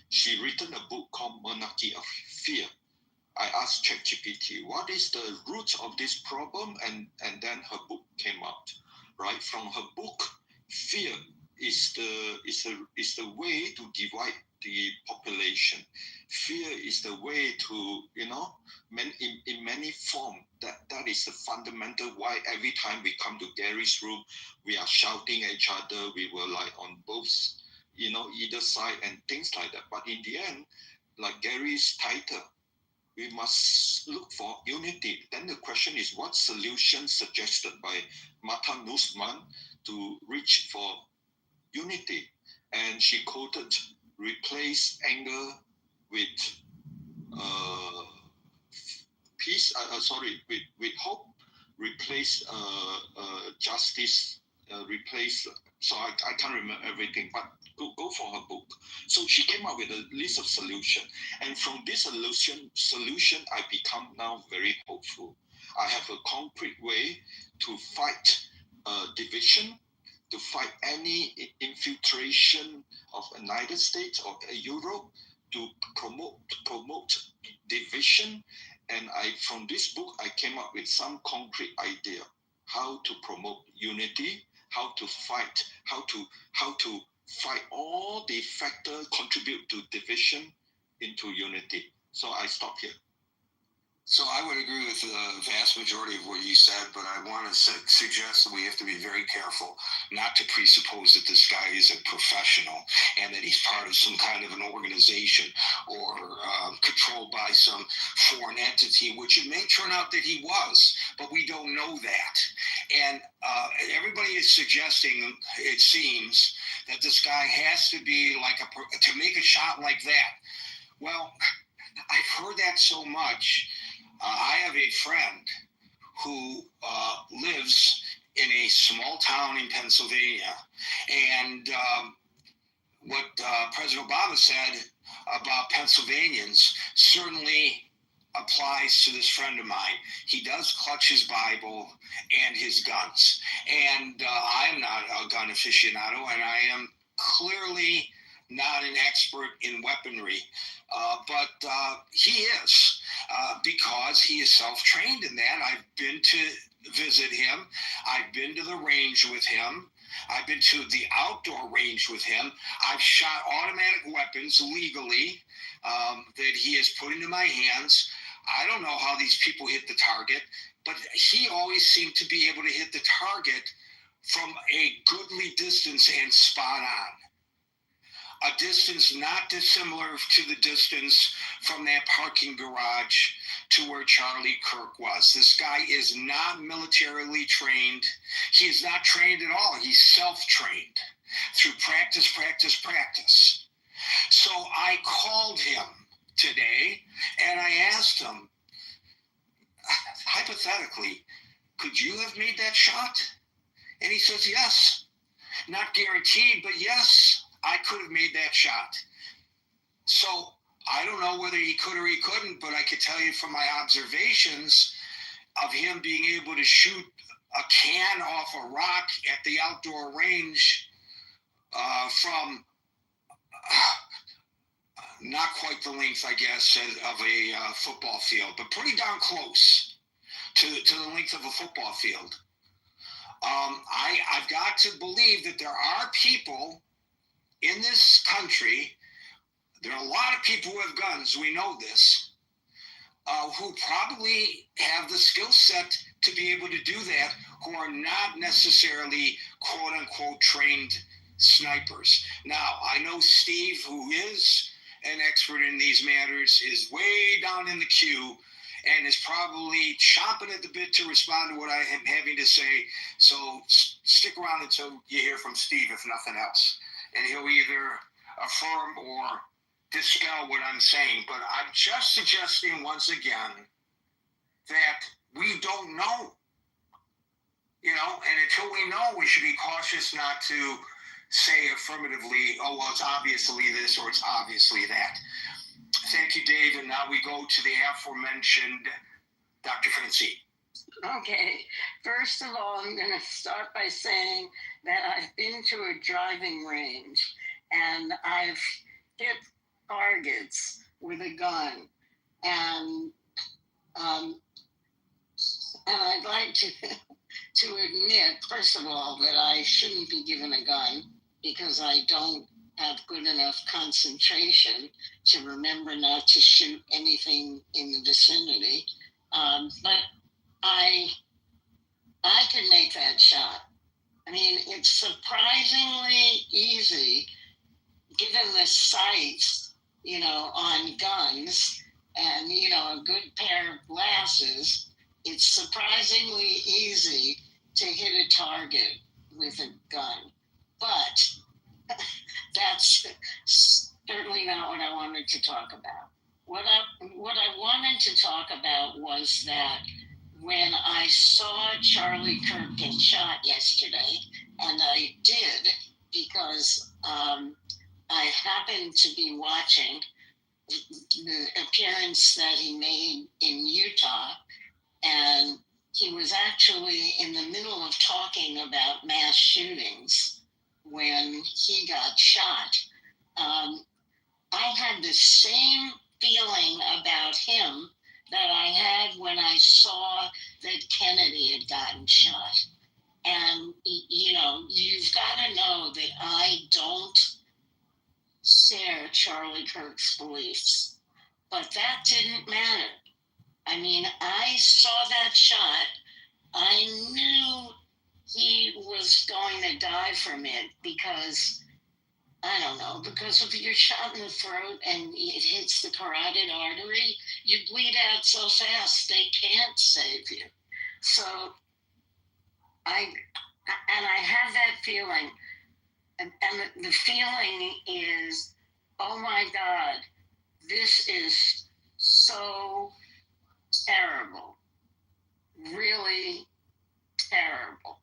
She written a book called Monarchy of Fear. I asked ChatGPT, what is the root of this problem? And then her book came out, right? From her book, fear is the way to divide the population. Fear is the way to, in many forms, that is the fundamental why every time we come to Gary's room, we are shouting at each other. We were like on both, either side and things like that. But in the end, like Gary's title, we must look for unity. Then the question is, what solution suggested by Martha Nussbaum to reach for unity? And she quoted, replace anger with peace. With hope. Replace justice. Replace. So I can't remember everything, but go for her book. So she came up with a list of solutions, and from this solution, I become now very hopeful. I have a concrete way to fight division, to fight any infiltration of the United States or Europe, to promote division. And from this book, I came up with some concrete idea how to promote unity, how to fight all the factors contribute to division into unity. So I stop here. So I would agree with the vast majority of what you said, but I want to suggest that we have to be very careful not to presuppose that this guy is a professional and that he's part of some kind of an organization or controlled by some foreign entity, which it may turn out that he was, but we don't know that. And everybody is suggesting, it seems, that this guy has to be like to make a shot like that. Well, I've heard that so much. I have a friend who lives in a small town in Pennsylvania, and what President Obama said about Pennsylvanians certainly applies to this friend of mine. He does clutch his Bible and his guns, and I am not a gun aficionado, and I am clearly not an expert in weaponry, but he is, because he is self-trained in that. I've been to visit him. I've been to the range with him. I've been to the outdoor range with him. I've shot automatic weapons legally that he has put into my hands. I don't know how these people hit the target, but he always seemed to be able to hit the target from a goodly distance and spot on. A distance not dissimilar to the distance from that parking garage to where Charlie Kirk was. This guy is not militarily trained. He is not trained at all. He's self-trained through practice, practice, practice. So I called him today and I asked him, hypothetically, could you have made that shot? And he says, yes. Not guaranteed, but yes, I could have made that shot. So I don't know whether he could or he couldn't, but I could tell you from my observations of him being able to shoot a can off a rock at the outdoor range from not quite the length, I guess, of a football field, but pretty darn close to the length of a football field. I've got to believe that there are people in this country, there are a lot of people who have guns, we know this, who probably have the skill set to be able to do that, who are not necessarily quote-unquote trained snipers. Now, I know Steve, who is an expert in these matters, is way down in the queue and is probably chomping at the bit to respond to what I am having to say. So stick around until you hear from Steve, if nothing else. And he'll either affirm or dispel what I'm saying. But I'm just suggesting once again that we don't know. You know, and until we know, we should be cautious not to say affirmatively, oh, well, it's obviously this or it's obviously that. Thank you, Dave. And now we go to the aforementioned Dr. Francine. Okay. First of all, I'm going to start by saying that I've been to a driving range and I've hit targets with a gun. And I'd like to admit, first of all, that I shouldn't be given a gun because I don't have good enough concentration to remember not to shoot anything in the vicinity. But I could make that shot. I mean, it's surprisingly easy, given the sights, you know, on guns and, you know, a good pair of glasses. It's surprisingly easy to hit a target with a gun. But that's certainly not what I wanted to talk about. What I wanted to talk about was that when I saw Charlie Kirk get shot yesterday, and I did because I happened to be watching the appearance that he made in Utah, and he was actually in the middle of talking about mass shootings when he got shot. I had the same feeling about him that I had when I saw that Kennedy had gotten shot. And, you know, you've got to know that I don't share Charlie Kirk's beliefs. But that didn't matter. I mean, I saw that shot. I knew he was going to die from it because, I don't know, because if you're shot in the throat and it hits the carotid artery, you bleed out so fast they can't save you. So I have that feeling, and the feeling is, oh my God, this is so terrible, really terrible.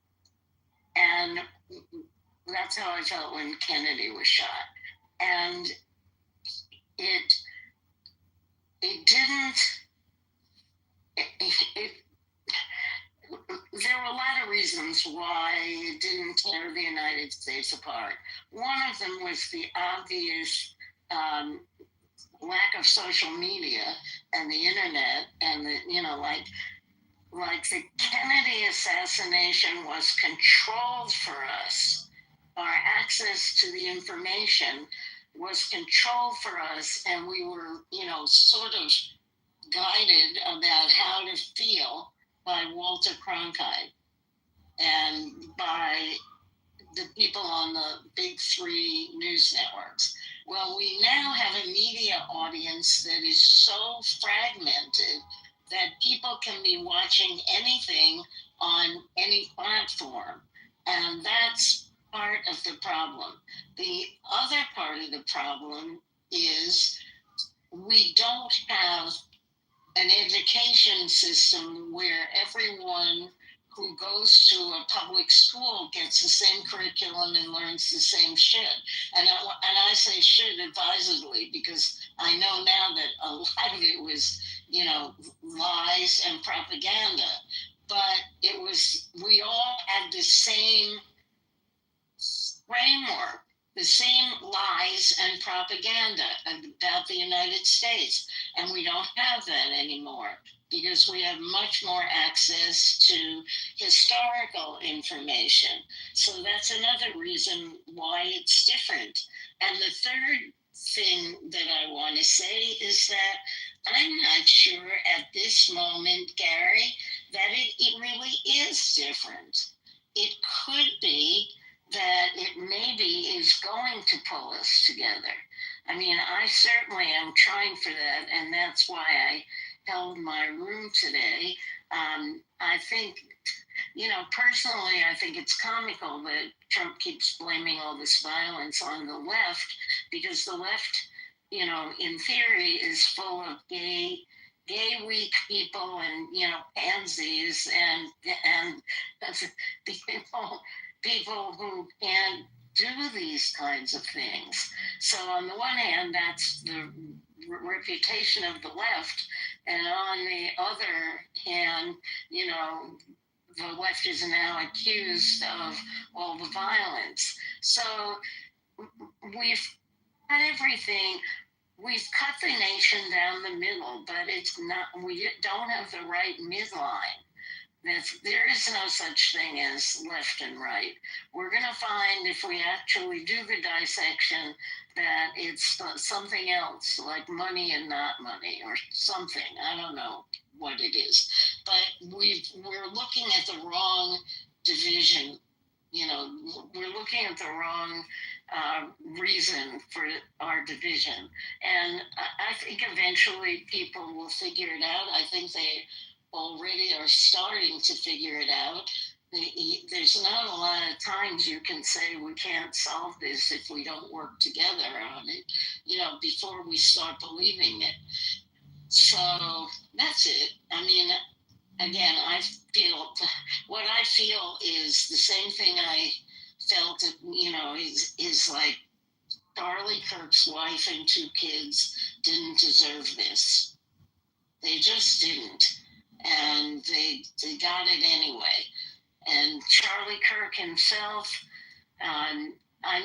And that's how I felt when Kennedy was shot. And it there were a lot of reasons why it didn't tear the United States apart. One of them was the obvious lack of social media and the internet, and the, you know, like like the Kennedy assassination was controlled for us. Our access to the information was controlled for us, and we were, sort of guided about how to feel by Walter Cronkite and by the people on the big three news networks. Well, we now have a media audience that is so fragmented that people can be watching anything on any platform. And that's part of the problem. The other part of the problem is we don't have an education system where everyone who goes to a public school gets the same curriculum and learns the same shit. And I say shit advisedly because I know now that a lot of it was, lies and propaganda. But we all had the same framework, the same lies and propaganda about the United States. And we don't have that anymore because we have much more access to historical information. So that's another reason why it's different. And the third thing that I want to say is that I'm not sure at this moment, Gary, that it really is different. It could be that it maybe is going to pull us together. I mean, I certainly am trying for that, and that's why I held my room today. I think, personally, I think it's comical that Trump keeps blaming all this violence on the left, because the left, in theory, is full of gay weak people and pansies and people who can't do these kinds of things. So on the one hand, that's the reputation of the left, and on the other hand, the left is now accused of all the violence. So we've had everything. We've cut the nation down the middle, but we don't have the right midline. There is no such thing as left and right. We're going to find, if we actually do the dissection, that it's something else, like money and not money, or something. I don't know what it is. But we're looking at the wrong division. We're looking at the wrong reason for our division. And I think eventually people will figure it out. I think they already are starting to figure it out. There's not a lot of times you can say we can't solve this if we don't work together on it, before we start believing it. So that's it. I mean, again, what I feel is the same thing I felt, is like Charlie Kirk's wife and 2 kids didn't deserve this. They just didn't. And they got it anyway. And Charlie Kirk himself, I'm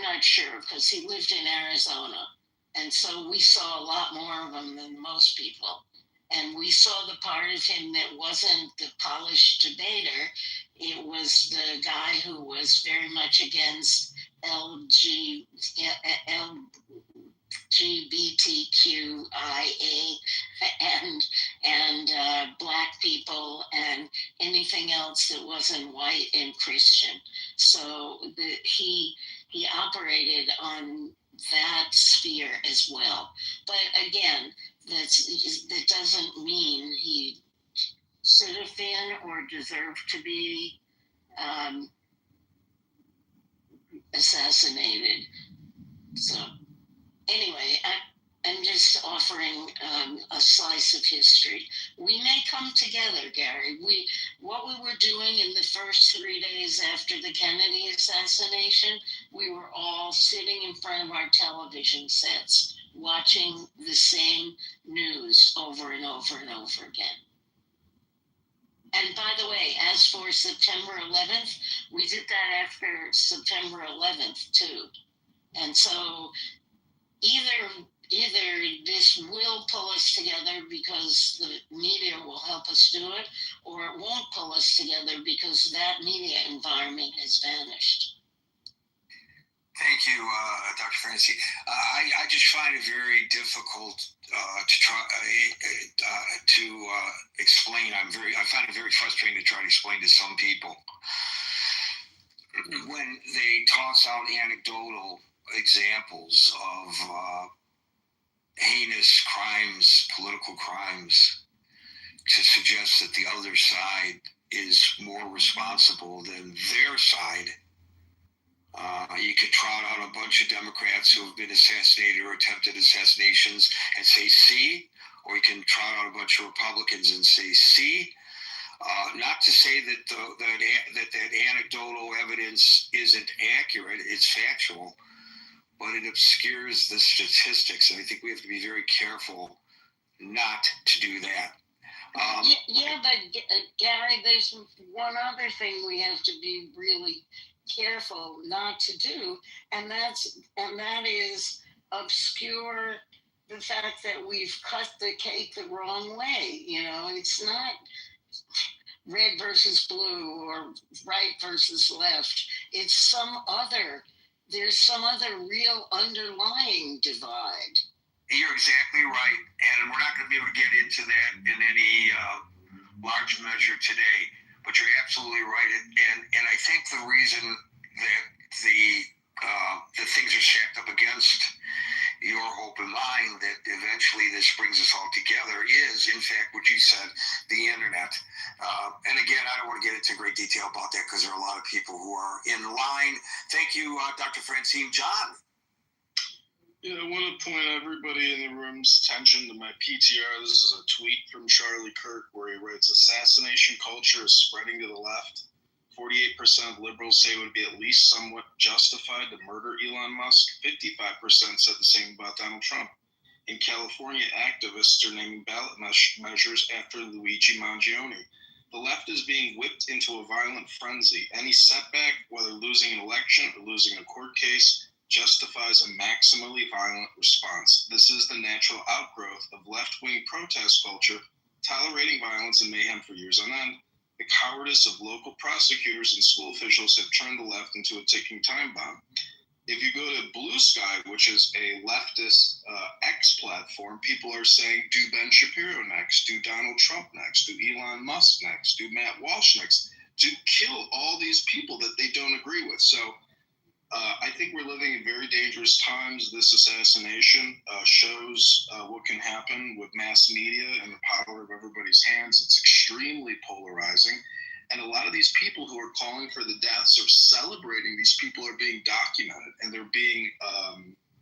not sure, because he lived in Arizona. And so we saw a lot more of him than most people. And we saw the part of him that wasn't the polished debater. It was the guy who was very much against LGBTQIA and Black people and anything else that wasn't white and Christian. So he operated on that sphere as well. But again, that doesn't mean he should have been or deserved to be assassinated. So anyway, I'm just offering a slice of history. We may come together, Gary. What we were doing in the first 3 days after the Kennedy assassination, we were all sitting in front of our television sets, watching the same news over and over and over again. And by the way, as for September 11th, we did that after September 11th too. And so either this this will pull us together because the media will help us do it, or it won't pull us together because that media environment has vanished. Thank you, Dr. Francie. I just find it very difficult to try to explain. I find it very frustrating to try to explain to some people when they toss out anecdotal examples of heinous crimes, political crimes, to suggest that the other side is more responsible than their side. You could trot out a bunch of Democrats who have been assassinated or attempted assassinations and say, see, or you can trot out a bunch of Republicans and say, see. Not to say that that anecdotal evidence isn't accurate, it's factual, but it obscures the statistics, and I think we have to be very careful not to do that. But Gary, there's one other thing we have to be really careful not to do, and that is obscure the fact that we've cut the cake the wrong way. It's not red versus blue or right versus left. It's there's some other real underlying divide. You're exactly right, and we're not going to be able to get into that in any large measure today, but you're absolutely right, and I think the reason that the things are stacked up against your hope and mine that eventually this brings us all together is, in fact, what you said, the internet. And again, I don't want to get into great detail about that because there are a lot of people who are in line. Thank you, Dr. Francine. John? Yeah, I want to point everybody in the room's attention to my PTR. This is a tweet from Charlie Kirk where he writes, assassination culture is spreading to the left. 48% of liberals say it would be at least somewhat justified to murder Elon Musk. 55% said the same about Donald Trump. In California, activists are naming ballot measures after Luigi Mangione. The left is being whipped into a violent frenzy. Any setback, whether losing an election or losing a court case, justifies a maximally violent response. This is the natural outgrowth of left-wing protest culture, tolerating violence and mayhem for years on end. The cowardice of local prosecutors and school officials have turned the left into a ticking time bomb. If you go to Blue Sky, which is a leftist X platform, people are saying, do Ben Shapiro next, do Donald Trump next, do Elon Musk next, do Matt Walsh next, to kill all these people that they don't agree with. So I think we're living in very dangerous times. This assassination shows what can happen with mass media and the power of everybody's hands. It's extremely polarizing. And a lot of these people who are calling for the deaths or celebrating these people are being documented and they're being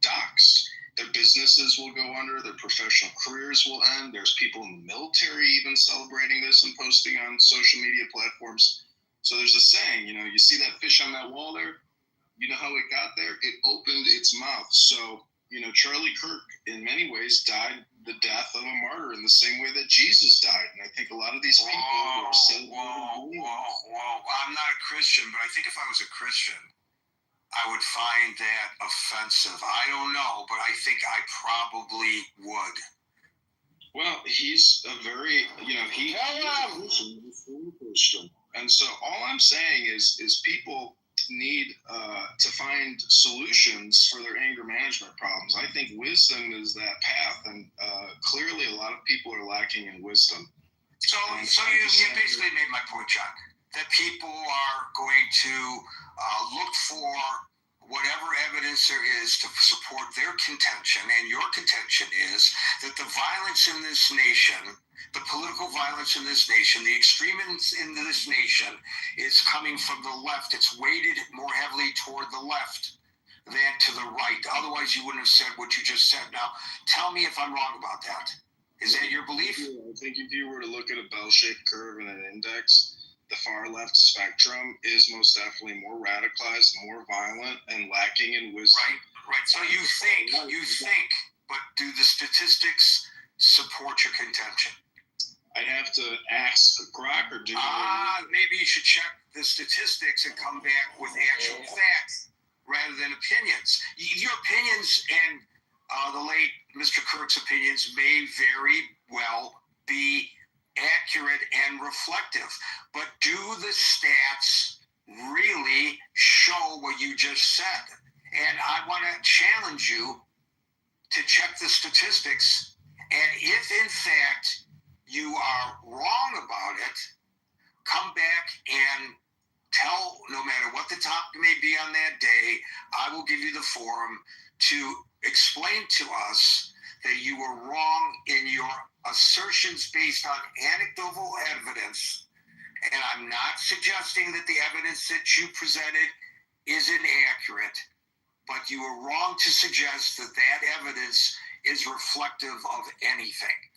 doxxed. Their businesses will go under, their professional careers will end. There's people in the military even celebrating this and posting on social media platforms. So there's a saying, you see that fish on that wall there? You know how it got there? It opened its mouth. So, Charlie Kirk, in many ways, died the death of a martyr in the same way that Jesus died. And I think a lot of these people who are saying, whoa. I'm not a Christian, but I think if I was a Christian, I would find that offensive. I don't know, but I think I probably would. Well, he's a very, he's a Christian. And so all I'm saying is people need to find solutions for their anger management problems. I think wisdom is that path, and clearly a lot of people are lacking in wisdom. So you basically made my point, John, that people are going to look for whatever evidence there is to support their contention, and your contention is that the violence in this nation, the political violence in this nation, the extremism in this nation is coming from the left. It's weighted more heavily toward the left than to the right. Otherwise, you wouldn't have said what you just said. Now, tell me if I'm wrong about that. Is that your belief? I think if you were to look at a bell-shaped curve and an index, the far left spectrum is most definitely more radicalized, more violent, and lacking in wisdom. Right. So you think, but do the statistics support your contention? I'd have to ask Grok or do maybe you should check the statistics and come back with actual facts rather than opinions. Your opinions and the late Mr. Kirk's opinions may very well be accurate and reflective, but do the stats really show what you just said? And I want to challenge you to check the statistics, and if in fact you are wrong about it, come back and tell, no matter what the topic may be on that day, I will give you the forum to explain to us that you were wrong in your assertions based on anecdotal evidence. And I'm not suggesting that the evidence that you presented isn't accurate, but you were wrong to suggest that that evidence is reflective of anything.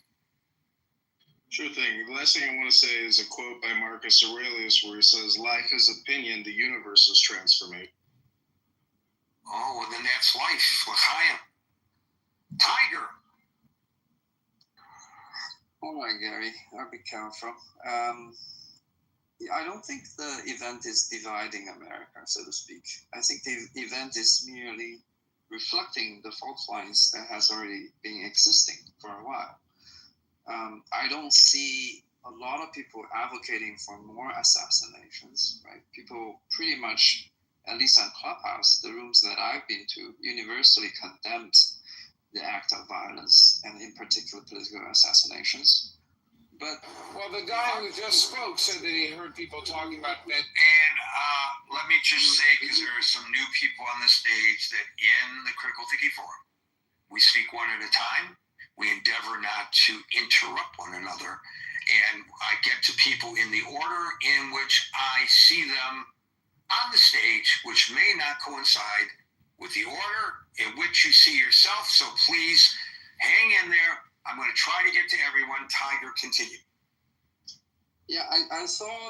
Sure thing. The last thing I want to say is a quote by Marcus Aurelius where he says, "Life is opinion, the universe is transformation." Oh, well, then that's life. L'chaim. Tiger. All right, Gary, I'll be careful. I don't think the event is dividing America, so to speak. I think the event is merely reflecting the fault lines that has already been existing for a while. I don't see a lot of people advocating for more assassinations, right? People pretty much, at least on Clubhouse, the rooms that I've been to, universally condemned the act of violence, and in particular political assassinations. But well, the guy who just spoke said that he heard people talking about that. And let me just say, because there are some new people on the stage, that in the Critical Thinking Forum, we speak one at a time. We endeavor not to interrupt one another. And I get to people in the order in which I see them on the stage, which may not coincide with the order in which you see yourself. So please hang in there. I'm going to try to get to everyone. Tiger, continue. Yeah, I saw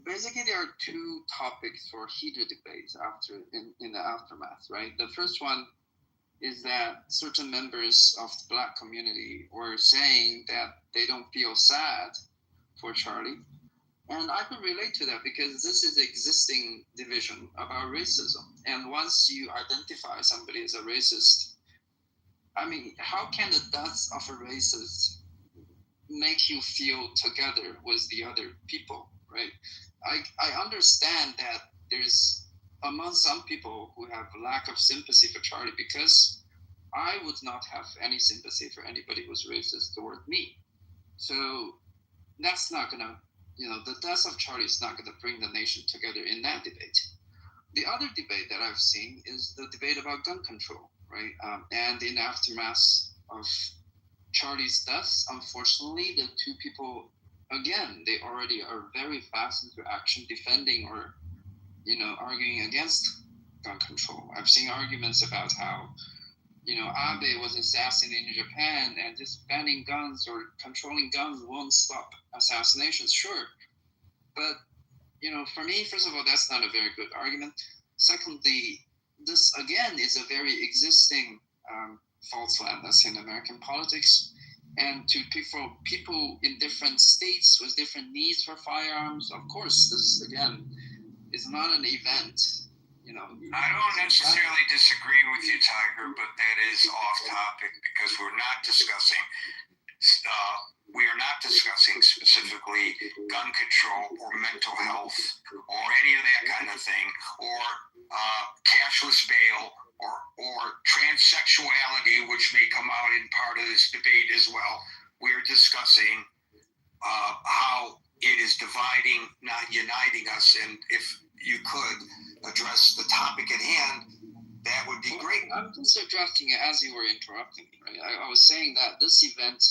basically there are two topics for heated debates in the aftermath, right? The first one is that certain members of the Black community were saying that they don't feel sad for Charlie. And I could relate to that because this is existing division about racism. And once you identify somebody as a racist, I mean, how can the death of a racist make you feel together with the other people, right? I understand that there's among some people who have a lack of sympathy for Charlie, because I would not have any sympathy for anybody who's racist toward me. So that's not gonna, the death of Charlie is not gonna bring the nation together in that debate. The other debate that I've seen is the debate about gun control, right? And in the aftermath of Charlie's death, unfortunately, the two people, again, they already are very fast into action, defending or, arguing against gun control. I've seen arguments about how, Abe was assassinated in Japan, and just banning guns or controlling guns won't stop assassinations. Sure. But, for me, first of all, that's not a very good argument. Secondly, this, again, is a very existing false land that's in American politics. And to people in different states with different needs for firearms, of course, this, again, is not an event. I don't necessarily disagree with you, Tiger, but that is off topic because we're not discussing specifically gun control or mental health or any of that kind of thing, or cashless bail or transsexuality, which may come out in part of this debate as well. We're discussing how it is dividing, not uniting us, and if you could address the topic at hand, that would be great. I'm just addressing it as you were interrupting me, right? I was saying that this event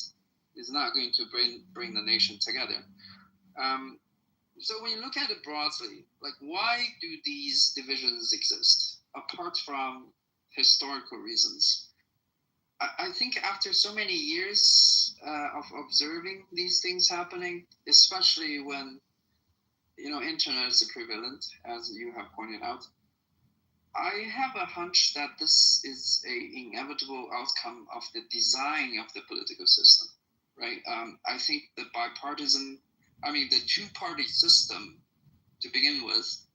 is not going to bring the nation together. So when you look at it broadly, like, why do these divisions exist, apart from historical reasons? I think after so many years of observing these things happening, especially when internet is prevalent, as you have pointed out, I have a hunch that this is an inevitable outcome of the design of the political system, right? I think the the two-party system, to begin with,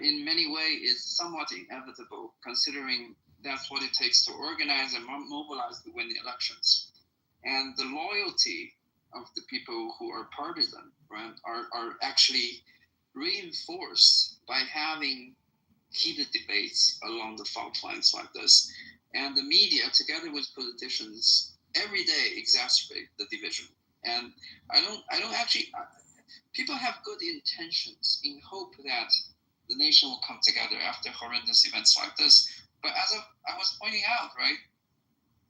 in many ways is somewhat inevitable, considering that's what it takes to organize and mobilize to win the elections. And the loyalty of the people who are partisan, right, are actually reinforced by having heated debates along the fault lines like this. And the media, together with politicians, every day exacerbate the division. And I don't actually, people have good intentions in hope that the nation will come together after horrendous events like this. But as I was pointing out, right,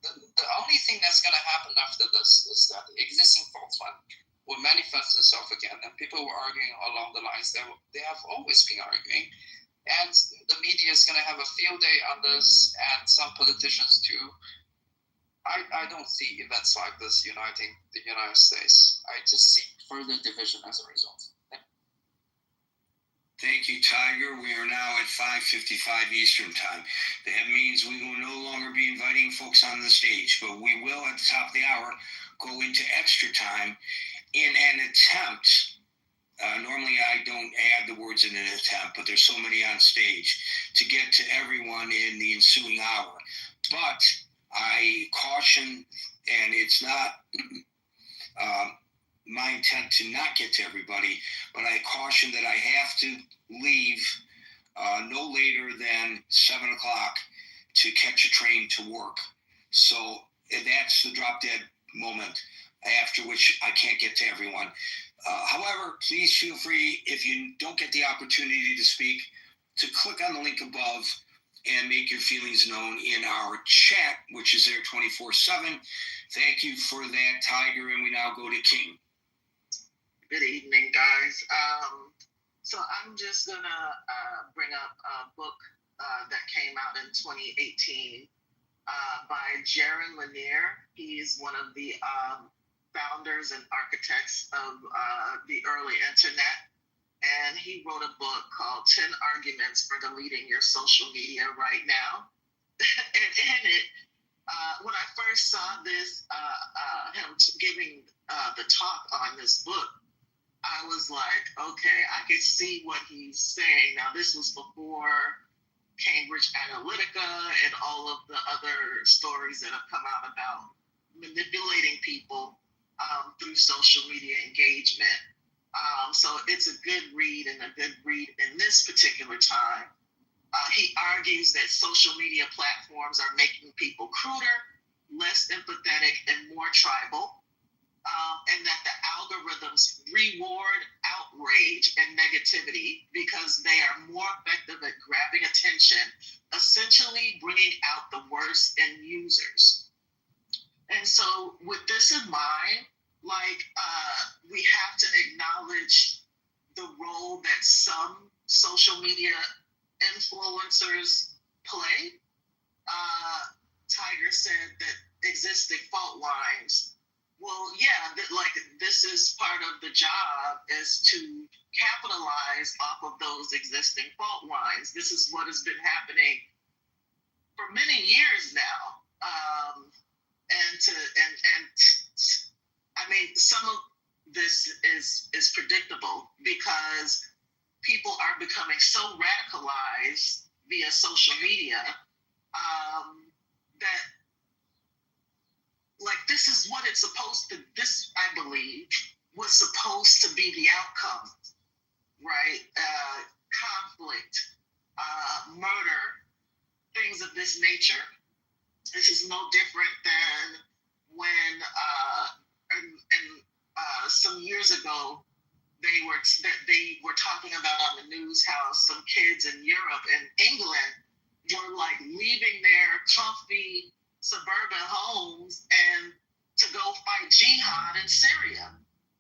the only thing that's going to happen after this is that the existing fault line will manifest itself again, and people were arguing along the lines that they have always been arguing. And the media is going to have a field day on this, and some politicians too. I don't see events like this uniting the United States. I just see further division as a result. Thank you, Tiger. We are now at 5:55 Eastern Time. That means we will no longer be inviting folks on the stage, but we will at the top of the hour go into extra time in an attempt. Normally I don't add the words in an attempt, but there's so many on stage to get to everyone in the ensuing hour. But I caution, and it's not my intent to not get to everybody, but I caution that I have to leave no later than 7 o'clock to catch a train to work. So that's the drop dead moment, after which I can't get to everyone. However, please feel free, if you don't get the opportunity to speak, to click on the link above and make your feelings known in our chat, which is there 24/7. Thank you for that, Tiger, and we now go to King. Good evening, guys. So I'm just gonna bring up a book that came out in 2018 by Jaron Lanier. He's one of the founders and architects of the early internet. And he wrote a book called 10 Arguments for Deleting Your Social Media Right Now. And in it, when I first saw this, him giving the talk on this book, I was like, okay, I can see what he's saying. Now, this was before Cambridge Analytica and all of the other stories that have come out about manipulating people through social media engagement. So it's a good read, and a good read in this particular time. He argues that social media platforms are making people cruder, less empathetic, and more tribal, and that the algorithms reward outrage and negativity because they are more effective at grabbing attention, essentially bringing out the worst in users. And so with this in mind, we have to acknowledge the role that some social media influencers play. Tiger said that existing fault lines. Well, yeah, this is part of the job, is to capitalize off of those existing fault lines. This is what has been happening for many years now. I mean, some of this is predictable because people are becoming so radicalized via social media that, this is what it's supposed to, this, I believe, was supposed to be the outcome, right? Conflict, murder, things of this nature. This is no different than when, some years ago, they were talking about on the news how some kids in Europe and England were leaving their comfy suburban homes and to go fight jihad in Syria.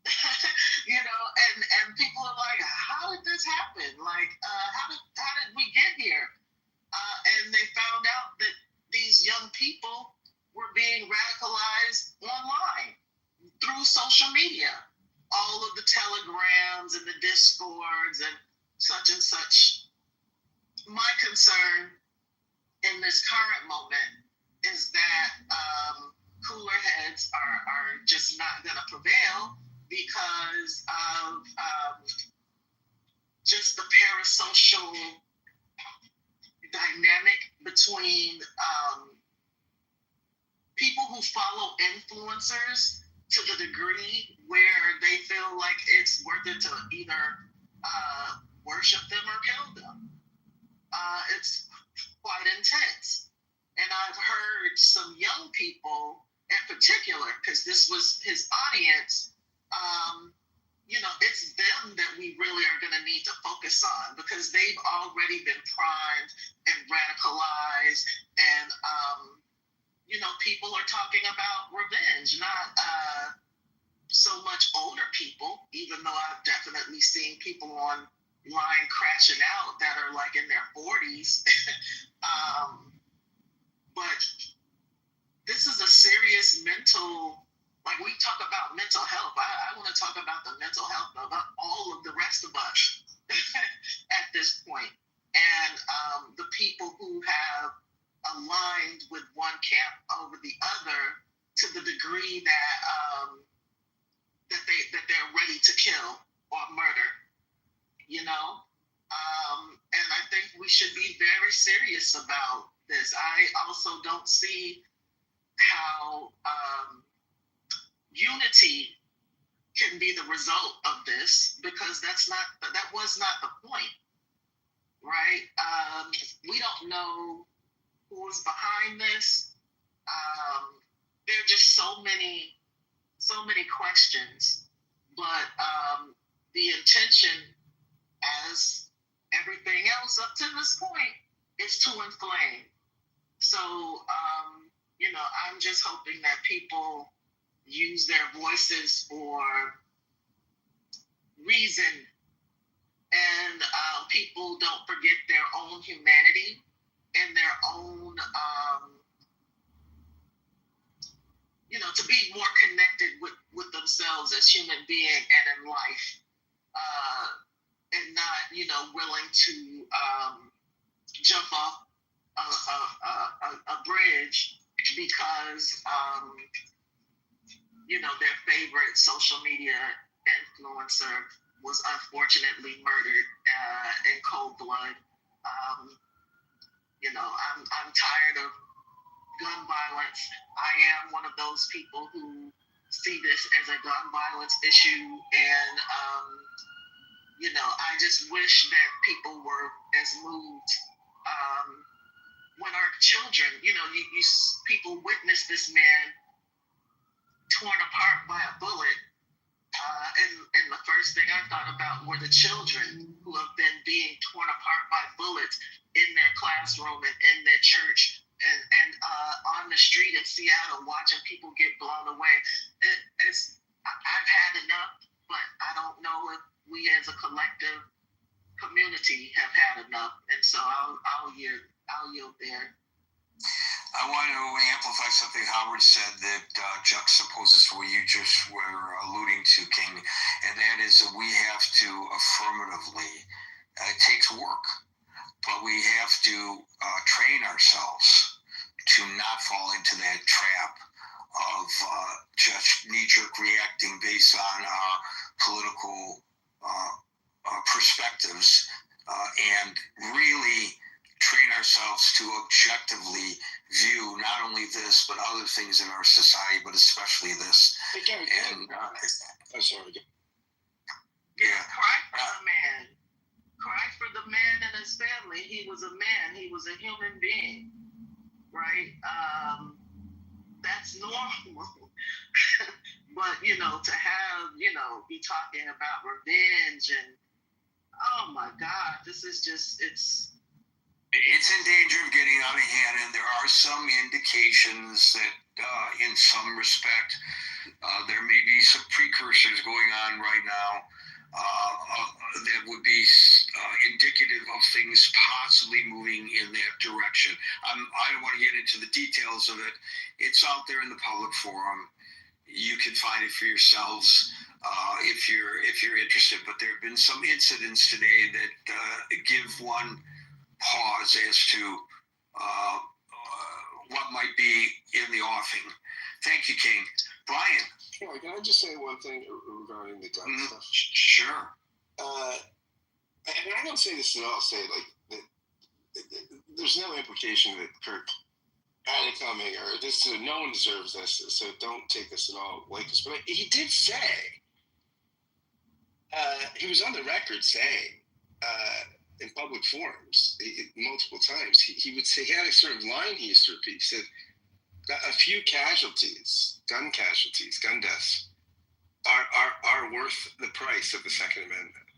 And people are like, how did this happen? How did we get here? And they found out that these young people were being radicalized online through social media. All of the telegrams and the discords and such. My concern in this current moment is that cooler heads are just not going to prevail because of just the parasocial dynamic between people who follow influencers to the degree where they feel like it's worth it to either worship them or kill them. It's quite intense. And I've heard some young people in particular, because this was his audience, it's them that we really are going to need to focus on, because they've already been primed and radicalized, and people are talking about revenge, not so much older people, even though I've definitely seen people online crashing out that are like in their 40s. But this is a serious mental, like we talk about mental health. I want to talk about the mental health of all of the rest of us at this point. And the people who have aligned with one camp over the other to the degree that that they're ready to kill or murder, and I think we should be very serious about this. I also don't see how unity can be the result of this, because that was not the point, right? We don't know who is behind this. There are just so many questions, but the intention, as everything else up to this point, is to inflame. So, I'm just hoping that people use their voices for reason, and people don't forget their own humanity and their own, to be more connected with themselves as human being and in life, and not, willing to jump off a bridge because, their favorite social media influencer was unfortunately murdered in cold blood. I'm tired of gun violence. I am one of those people who see this as a gun violence issue, and I just wish that people were as moved when our children, people witness this man torn apart by a bullet, and the first thing I thought about were the children who have been being torn apart by bullets in their classroom and in their church, and on the street in Seattle, watching people get blown away. I've had enough, but I don't know if we as a collective community have had enough, and so I'll yield there. I want to amplify something Howard said that juxtaposes what you just were alluding to, King, and that is that we have to affirmatively, it takes work, but we have to train ourselves to not fall into that trap of just knee-jerk reacting based on our political perspectives, and really train ourselves to objectively view not only this but other things in our society, but especially this. And I'm sorry. Yeah, cry for the man. Cry for the man and his family. He was a man. He was a human being, right? That's normal. But to have be talking about revenge and oh my God, this is just it's in danger of getting out of hand, and there are some indications that, in some respect, there may be some precursors going on right now that would be indicative of things possibly moving in that direction. I don't want to get into the details of it. It's out there in the public forum. You can find it for yourselves if you're interested. But there have been some incidents today that give one pause as to what might be in the offing. Thank you, King. Brian. Sure, can I just say one thing regarding the gun stuff? Sure. And I don't say this at all. Say like there's no implication that Kirk had it coming, or this. No one deserves this, so don't take this at all like this. But he did say, he was on the record saying in public forums multiple times. He would say, he had a sort of line he used to repeat. He said, "A few casualties, gun deaths, are worth the price of the Second Amendment."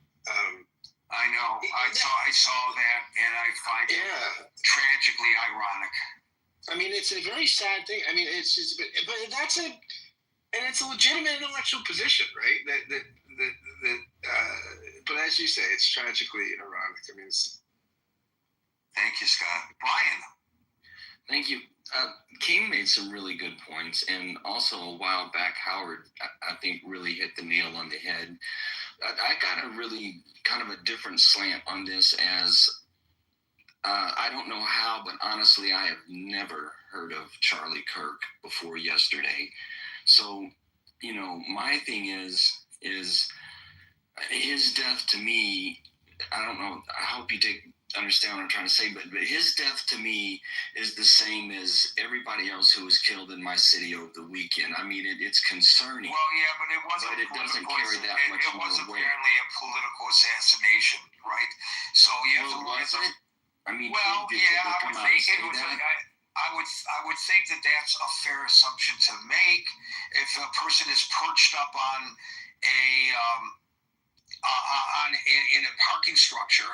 I know. I saw that, and I find it tragically ironic. I mean, it's a very sad thing. I mean, it's just, but it's a legitimate intellectual position, right? But as you say, it's tragically ironic. I mean, thank you, Scott. Brian. Thank you. King made some really good points, and also a while back, Howard, I think, really hit the nail on the head. I got a really kind of a different slant on this, as I don't know how, but honestly, I have never heard of Charlie Kirk before yesterday. So, my thing is his death to me, I don't know, I hope you understand what I'm trying to say, but his death to me is the same as everybody else who was killed in my city over the weekend. I mean, it's concerning. Well, yeah, but it wasn't. But it doesn't carry that much It was more weight. apparently a political assassination, right? So you have to was it? I mean, well, did yeah, they I come would out think and it say was. that? I would think that that's a fair assumption to make. If a person is perched up on in a parking structure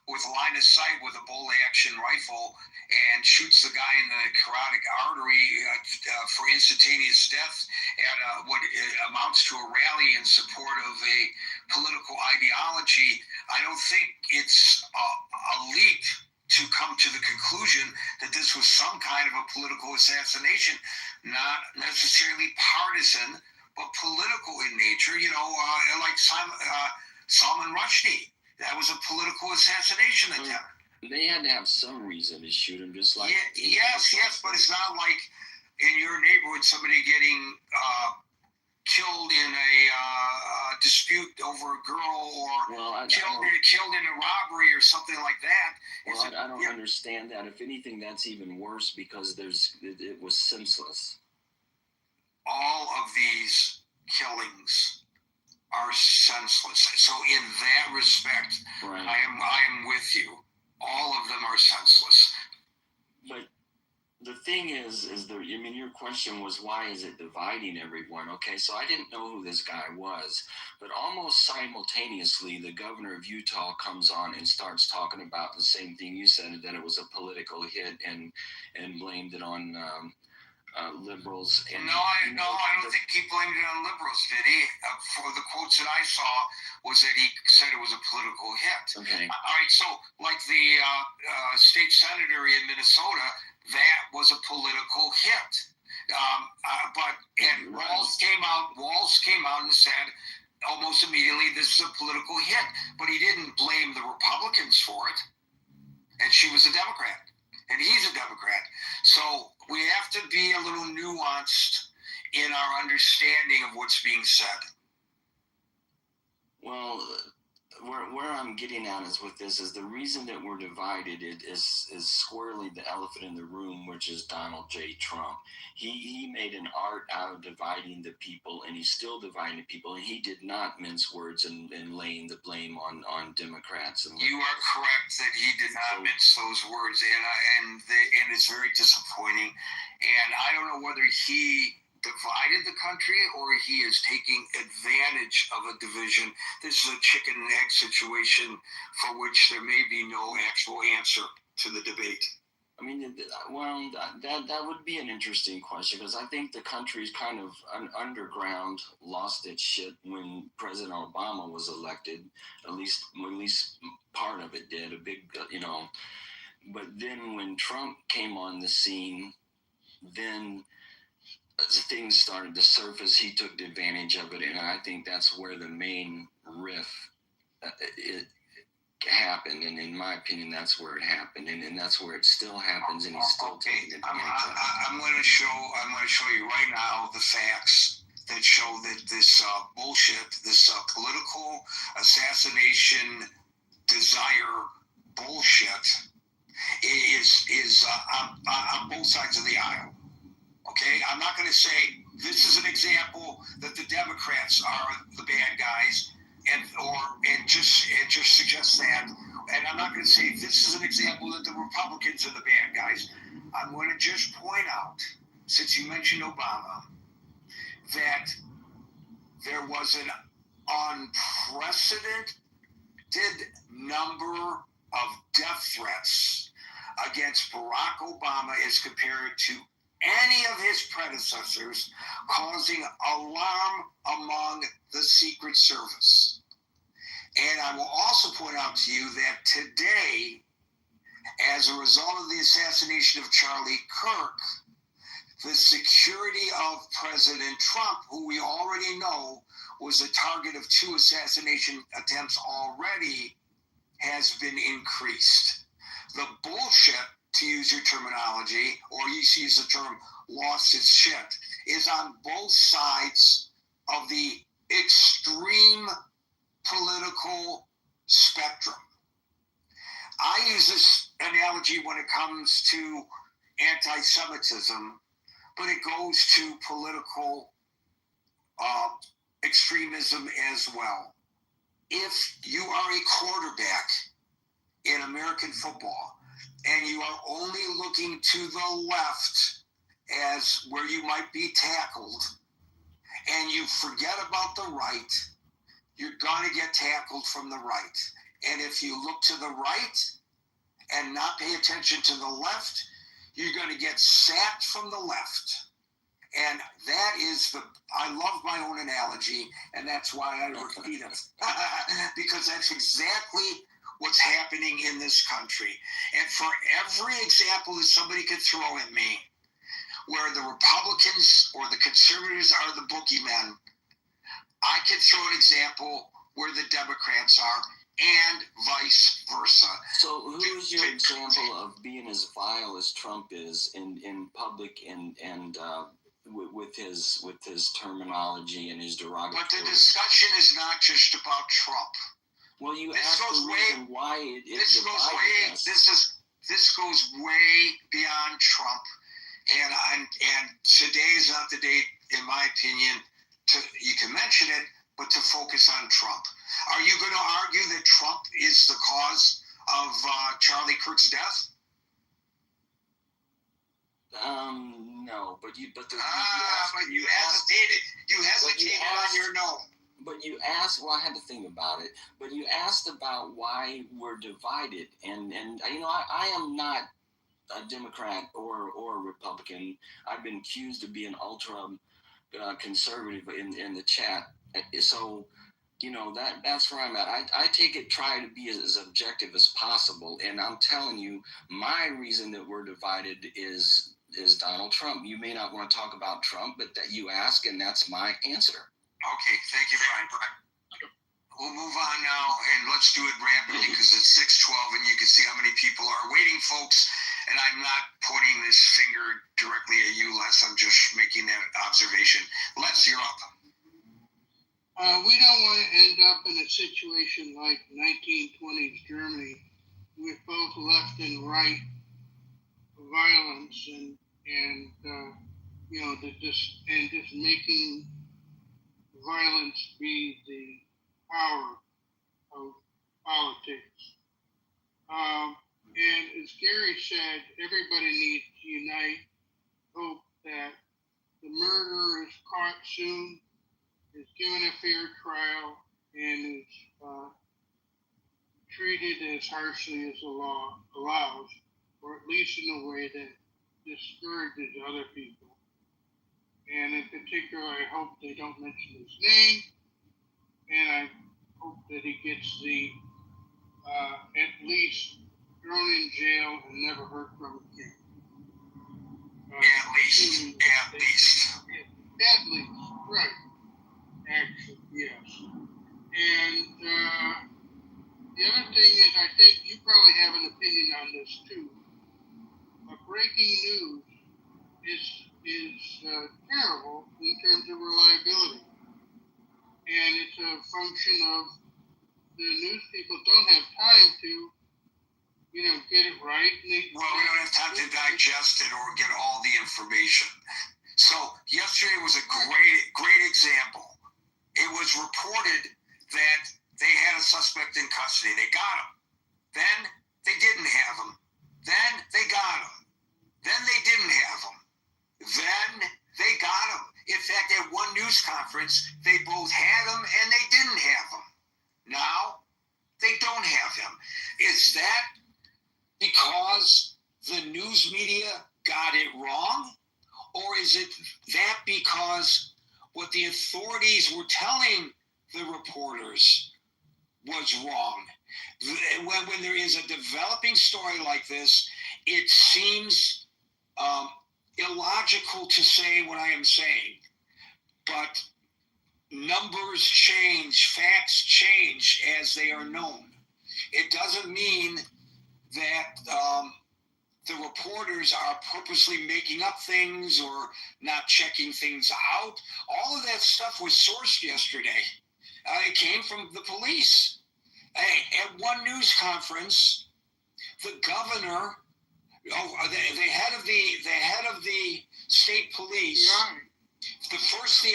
with line of sight with a bolt action rifle and shoots the guy in the carotid artery for instantaneous death at what amounts to a rally in support of a political ideology, I don't think it's a leap to come to the conclusion that this was some kind of a political assassination, not necessarily partisan, but political in nature, like Salman Rushdie. That was a political assassination attempt. They had to have some reason to shoot him, just like... Yes, but it's not like in your neighborhood somebody getting killed in a dispute over a girl, or killed in a robbery or something like that. Well, I don't understand that. If anything, that's even worse, because it was senseless. All of these killings are senseless. So in that respect, right. I am with you. All of them are senseless. But the thing is your question was, why is it dividing everyone? Okay, so I didn't know who this guy was, but almost simultaneously, the governor of Utah comes on and starts talking about the same thing you said, that it was a political hit, and blamed it on liberals. And, No, I don't think he blamed it on liberals, did he? For the quotes that I saw, was that he said it was a political hit. Okay. All right, so like the state senator in Minnesota, that was a political hit. Walz came out and said almost immediately, this is a political hit, but he didn't blame the Republicans for it. And she was a Democrat, and he's a Democrat. So we have to be a little nuanced in our understanding of what's being said. Well, where I'm getting at is with this is the reason that we're divided is squarely the elephant in the room, which is Donald J. Trump. He made an art out of dividing the people, and he's still dividing people, and he did not mince words and laying the blame on Democrats. And you are correct that he did not mince those words, and it's very disappointing. And I don't know whether he divided the country or he is taking advantage of a division. This is a chicken and egg situation for which there may be no actual answer to the debate. I mean, well, that would be an interesting question, because I think the country's kind of underground lost its shit when President Obama was elected. At least part of it did. A big, But then when Trump came on the scene, then as things started to surface, he took advantage of it, and I think that's where the main riff happened. And in my opinion, that's where it happened, and that's where it still happens, and he's still taking advantage of it. I'm going to show you right now the facts that show that this bullshit, this political assassination desire bullshit, is on both sides of the aisle. Okay, I'm not going to say this is an example that the Democrats are the bad guys, and just suggest that. And I'm not going to say this is an example that the Republicans are the bad guys. I'm going to just point out, since you mentioned Obama, that there was an unprecedented number of death threats against Barack Obama as compared to any of his predecessors, causing alarm among the Secret Service. And I will also point out to you that today, as a result of the assassination of Charlie Kirk, the security of President Trump, who we already know was a target of 2 assassination attempts already, has been increased. The bullshit, to use your terminology, or you use the term lost its shit, is on both sides of the extreme political spectrum. I use this analogy when it comes to anti-Semitism, but it goes to political extremism as well. If you are a quarterback in American football and you are only looking to the left as where you might be tackled, and you forget about the right, you're going to get tackled from the right. And if you look to the right and not pay attention to the left, you're going to get sacked from the left. And that is I love my own analogy, and that's why I repeat it. Because that's exactly what's happening in this country. And for every example that somebody could throw at me, where the Republicans or the conservatives are the boogeymen, I could throw an example where the Democrats are, and vice versa. So who's your example of being as vile as Trump is in public and with his terminology and his derogatory? But the discussion is not just about Trump. Well, you asked the reason why it divided us. This goes way beyond Trump, and today is not the day, in my opinion, you can mention it, but to focus on Trump. Are you going to argue that Trump is the cause of Charlie Kirk's death? No, but you hesitated on your no. But you asked. Well, I had to think about it. But you asked about why we're divided, and I am not a Democrat or a Republican. I've been accused of being ultra conservative in the chat. So, that's where I'm at. I try to be as objective as possible, and I'm telling you, my reason that we're divided is Donald Trump. You may not want to talk about Trump, but that you ask, and that's my answer. Okay, thank you, Brian. We'll move on now, and let's do it rapidly because it's 6:12, and you can see how many people are waiting, folks. And I'm not pointing this finger directly at you, Les. I'm just making that observation. Les, you're up. We don't want to end up in a situation like 1920s Germany with both left and right violence and just making violence be the power of politics. And as Gary said, everybody needs to unite, hope that the murderer is caught soon, is given a fair trial, and is treated as harshly as the law allows, or at least in a way that discourages other people. And in particular, I hope they don't mention his name, and I hope that he gets at least thrown in jail and never heard from again. At least, right. Actually, yes. And the other thing is, I think you probably have an opinion on this too. Breaking news is terrible in terms of reliability. And it's a function of the news people don't have time to get it right. Well, we don't have time to digest it or get all the information. So yesterday was a great example. It was reported that they had a suspect in custody. They got him. Then they didn't have him. Then they got him. Then they didn't have him. Then they got him. In fact, at one news conference, they both had him and they didn't have him. Now, they don't have him. Is that because the news media got it wrong? Or is it that because what the authorities were telling the reporters was wrong? When there is a developing story like this, it seems illogical to say what I am saying. But numbers change, facts change as they are known. It doesn't mean that the reporters are purposely making up things or not checking things out. All of that stuff was sourced yesterday. It came from the police. At one news conference, the governor, the head of the state police, the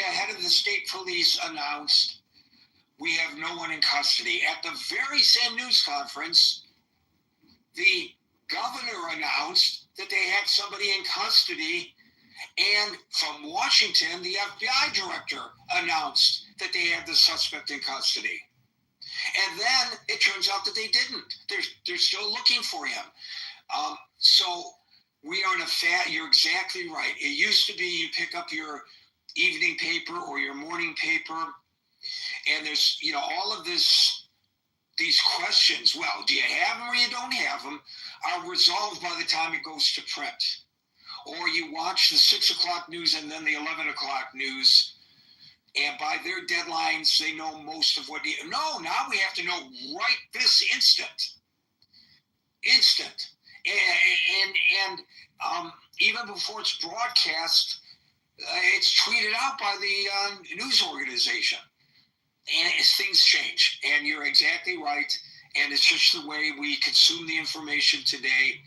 head of the state police announced, we have no one in custody. At the very same news conference, the governor announced that they had somebody in custody, and from Washington, the FBI director announced that they had the suspect in custody. And then it turns out that they didn't. They're still looking for him. So we are in a you're exactly right. It used to be you pick up your evening paper or your morning paper, and there's, all of these questions. Well, do you have them or you don't have them? Are resolved by the time it goes to print. Or you watch the 6 o'clock news and then the 11 o'clock news, and by their deadlines, they know most of what no, now we have to know right this instant. And even before it's broadcast, it's tweeted out by the news organization. And things change, and you're exactly right. And it's just the way we consume the information today.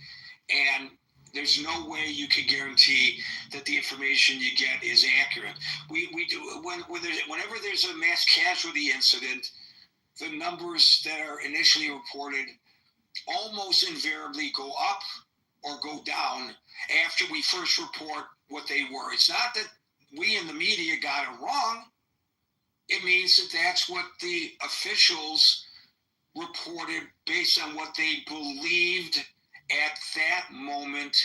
And there's no way you can guarantee that the information you get is accurate. We do whenever there's a mass casualty incident, the numbers that are initially reported almost invariably go up or go down after we first report what they were. It's not that we in the media got it wrong. It means that that's what the officials reported based on what they believed at that moment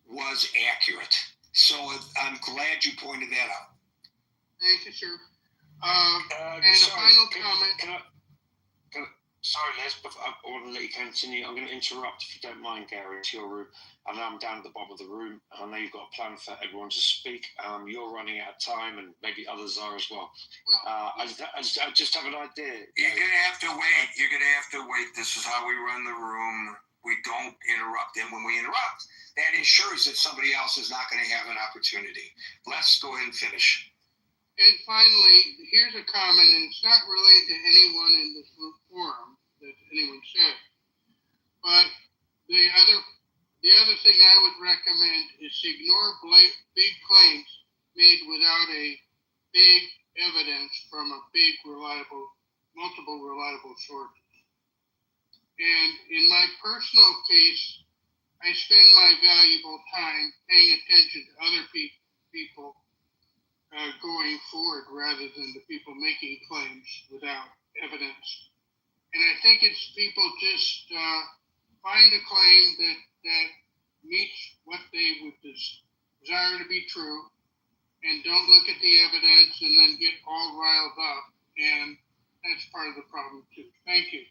was accurate. So I'm glad you pointed that out. Thank you, sir. And a final comment. Sorry, Les, but I want to let you continue. I'm going to interrupt, if you don't mind, Gary, to your room. I know I'm down at the bottom of the room. I know you've got a plan for everyone to speak. You're running out of time, and maybe others are as well. I just have an idea. You're going to have to wait. You're going to have to wait. This is how we run the room. We don't interrupt. And when we interrupt, that ensures that somebody else is not going to have an opportunity. Let's go ahead and finish. And finally, here's a comment, and it's not related to anyone in this forum that anyone said, but the other thing I would recommend is to ignore big claims made without a big evidence from a multiple reliable sources. And in my personal case, I spend my valuable time paying attention to other people going forward rather than the people making claims without evidence. And I think it's people just find a claim that meets what they would desire to be true and don't look at the evidence and then get all riled up. And that's part of the problem too. Thank you.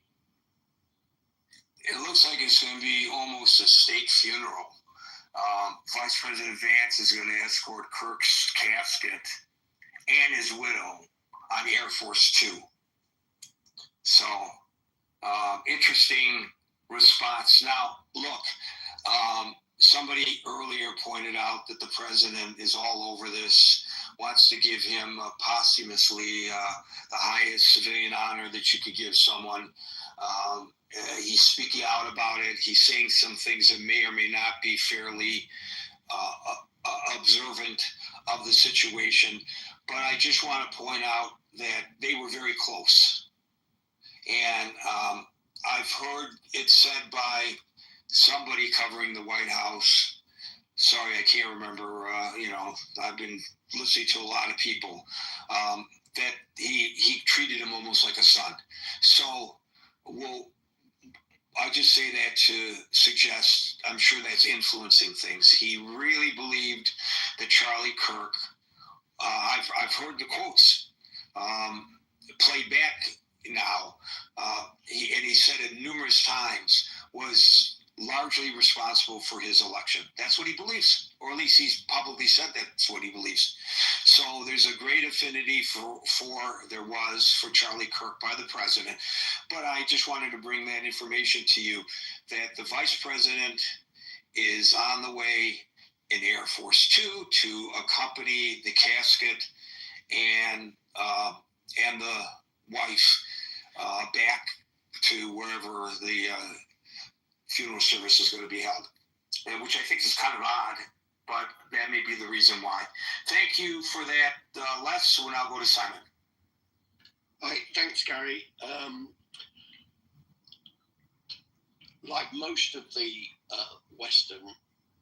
It looks like it's going to be almost a state funeral. Vice President Vance is going to escort Kirk's casket and his widow on Air Force Two. So, interesting response. Now, look, somebody earlier pointed out that the president is all over this, wants to give him posthumously the highest civilian honor that you could give someone. He's speaking out about it. He's saying some things that may or may not be fairly observant of the situation. But I just want to point out that they were very close. And I've heard it said by somebody covering the White House. Sorry, I can't remember. I've been listening to a lot of people. That he treated him almost like a son. So, I just say that to suggest, I'm sure that's influencing things. He really believed that Charlie Kirk, I've heard the quotes played back now, and he said it numerous times, was largely responsible for his election. That's what he believes, or at least he's publicly said that's what he believes. So there's a great affinity for Charlie Kirk by the president. But I just wanted to bring that information to you, that the vice president is on the way in Air Force Two to accompany the casket and the wife back to wherever the funeral service is going to be held, and which I think is kind of odd, but that may be the reason why. Thank you for that, Les. So we'll now go to Simon. Hi, thanks, Gary. Like most of the Western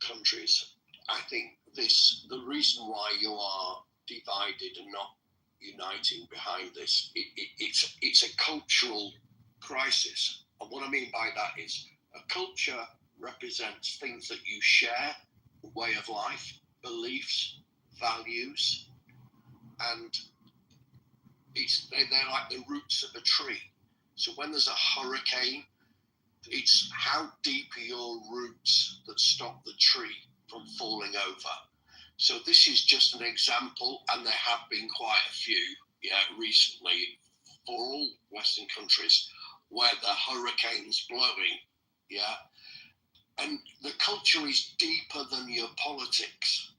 countries, I think the reason why you are divided and not uniting behind this, it's a cultural crisis. And what I mean by that is a culture represents things that you share, way of life, beliefs, values, and they're like the roots of a tree. So when there's a hurricane, it's how deep are your roots that stop the tree from falling over. So this is just an example, and there have been quite a few, recently for all Western countries where the hurricane's blowing, and the culture is deeper than your politics.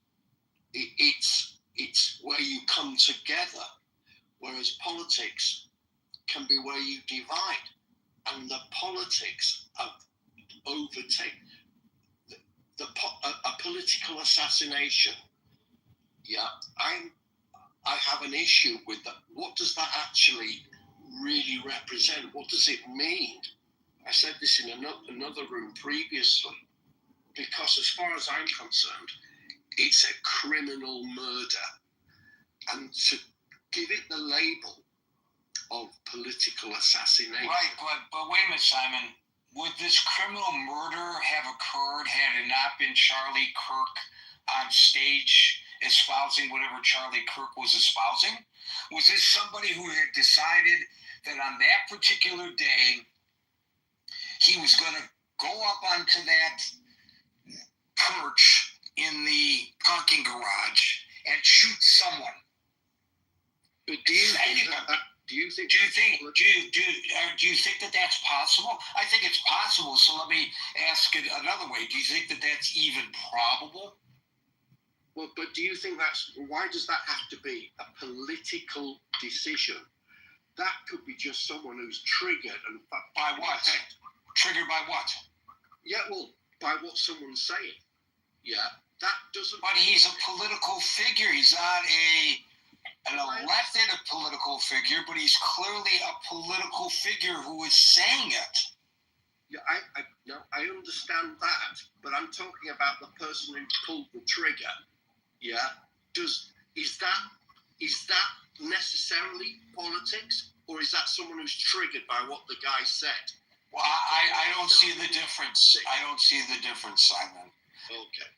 It's where you come together, whereas politics can be where you divide, and the politics have overtaken a political assassination. I have an issue with that. What does that actually really represent? What does it mean? I said this in another room previously, because as far as I'm concerned, it's a criminal murder. And to give it the label of political assassination. Right, but wait a minute, Simon. Would this criminal murder have occurred had it not been Charlie Kirk on stage espousing whatever Charlie Kirk was espousing? Was this somebody who had decided that on that particular day he was going to go up onto that perch in the parking garage and shoot someone? But do you think that that's possible? I think it's possible. So let me ask it another way. Do you think that that's even probable? Well, but do you think why does that have to be a political decision? That could be just someone who's triggered and by what? Triggered by what? Yeah, well, by what someone's saying. Yeah, that doesn't. But he's a political figure. He's not an elected political figure, but he's clearly a political figure who is saying it. Yeah, I understand that, but I'm talking about the person who pulled the trigger. Yeah, is that necessarily politics, or is that someone who's triggered by what the guy said? Well, I don't see the difference. I don't see the difference, Simon. Okay.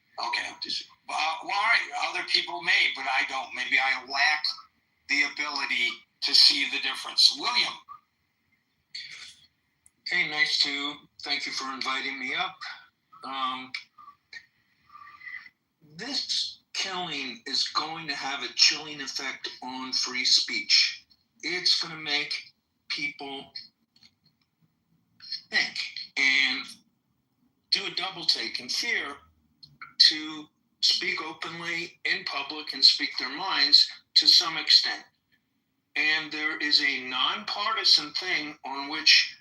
Well, all right. Other people may, but I don't. Maybe I lack the ability to see the difference. William. Hey, thank you for inviting me up. This killing is going to have a chilling effect on free speech. It's going to make people think and do a double take in fear to speak openly in public and speak their minds to some extent. And there is a nonpartisan thing on which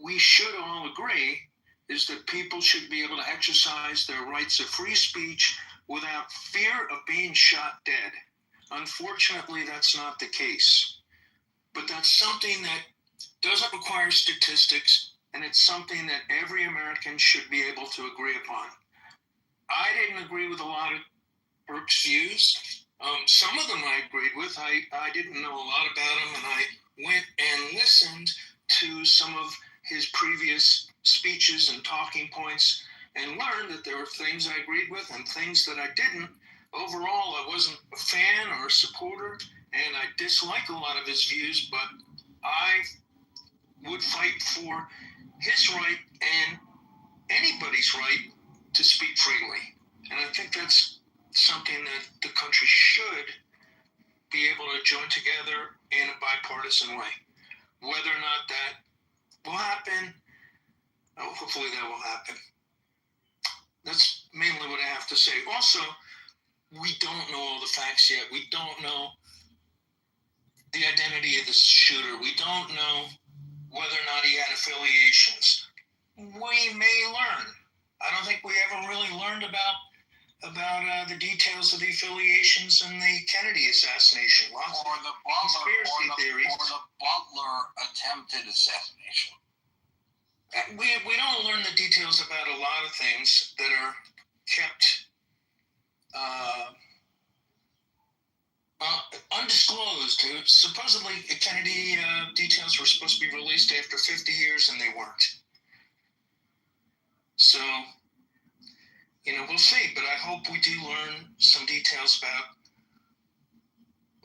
we should all agree is that people should be able to exercise their rights of free speech without fear of being shot dead. Unfortunately, that's not the case. But that's something that doesn't require statistics, and it's something that every American should be able to agree upon. I didn't agree with a lot of Burke's views. Some of them I agreed with. I didn't know a lot about him, and I went and listened to some of his previous speeches and talking points and learned that there were things I agreed with and things that I didn't. Overall, I wasn't a fan or a supporter, and I dislike a lot of his views, but I would fight for his right and anybody's right to speak freely. And I think that's something that the country should be able to join together in a bipartisan way. Whether or not that will happen, hopefully that will happen. That's mainly what I have to say. Also, we don't know all the facts yet. We don't know the identity of the shooter. We don't know whether or not he had affiliations. We may learn. I don't think we ever really learned about the details of the affiliations in the Kennedy assassination. Lots or the Butler attempted assassination. We don't learn the details about a lot of things that are kept undisclosed. Supposedly, Kennedy details were supposed to be released after 50 years, and they weren't. So, we'll see. But I hope we do learn some details about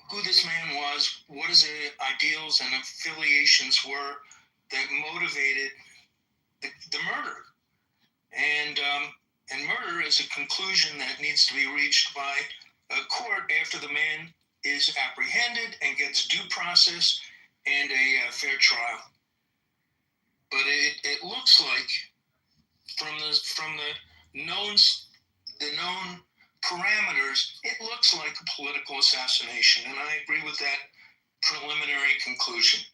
who this man was, what his ideals and affiliations were that motivated the murder. And murder is a conclusion that needs to be reached by a court after the man is apprehended and gets due process and a fair trial. But it looks like from the known parameters, it looks like a political assassination, and I agree with that preliminary conclusion.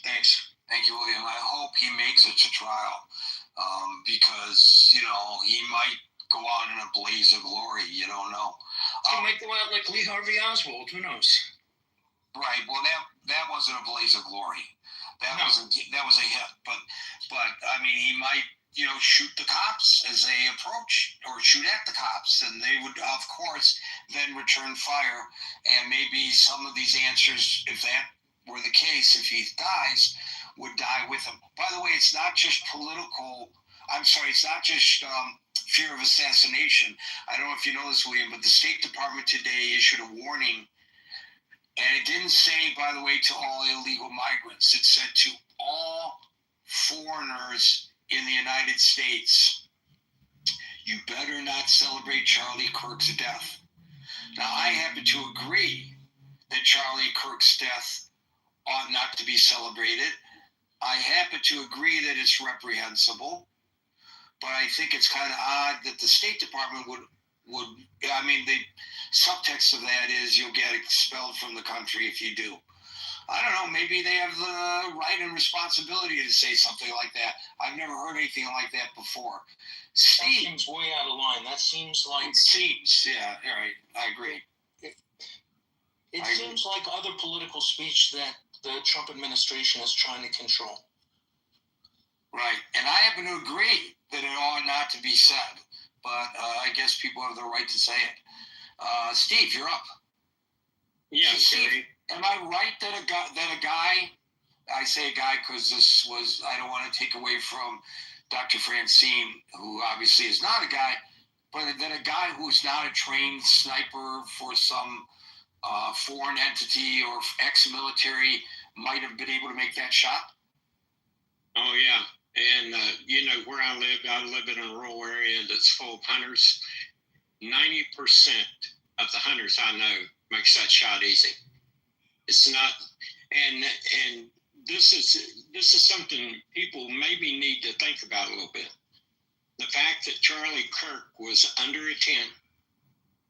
Thanks. Thank you, William. I hope he makes it to trial, because, he might go out in a blaze of glory. You don't know. He might go out like Lee Harvey Oswald. Who knows? Right. Well, that wasn't a blaze of glory. That was a hit. But I mean, he might, shoot the cops as they approach, or shoot at the cops, and they would, of course, then return fire. And maybe some of these answers, if that were the case, if he dies, would die with him. By the way, it's not just it's not just fear of assassination. I don't know if you know this, William, but the State Department today issued a warning, and it didn't say, by the way, to all illegal migrants. It said to all foreigners in the United States, you better not celebrate Charlie Kirk's death. Now, I happen to agree that Charlie Kirk's death ought not to be celebrated. I happen to agree that it's reprehensible, but I think it's kind of odd that the State Department would the subtext of that is you'll get expelled from the country if you do. I don't know, maybe they have the right and responsibility to say something like that. I've never heard anything like that before. Steve, that seems way out of line. That seems like... Yeah, all right, I agree. It seems like other political speech that the Trump administration is trying to control. Right, and I happen to agree that it ought not to be said, but I guess people have the right to say it. Steve, you're up. Yeah, Steve, am I right that a guy, I say a guy because I don't want to take away from Dr. Francine, who obviously is not a guy, but that a guy who's not a trained sniper for some foreign entity or ex-military might have been able to make that shot? Oh, yeah. And, where I live in a rural area that's full of hunters. 90% of the hunters I know makes that shot easy. It's not, and this is something people maybe need to think about a little bit. The fact that Charlie Kirk was under a tent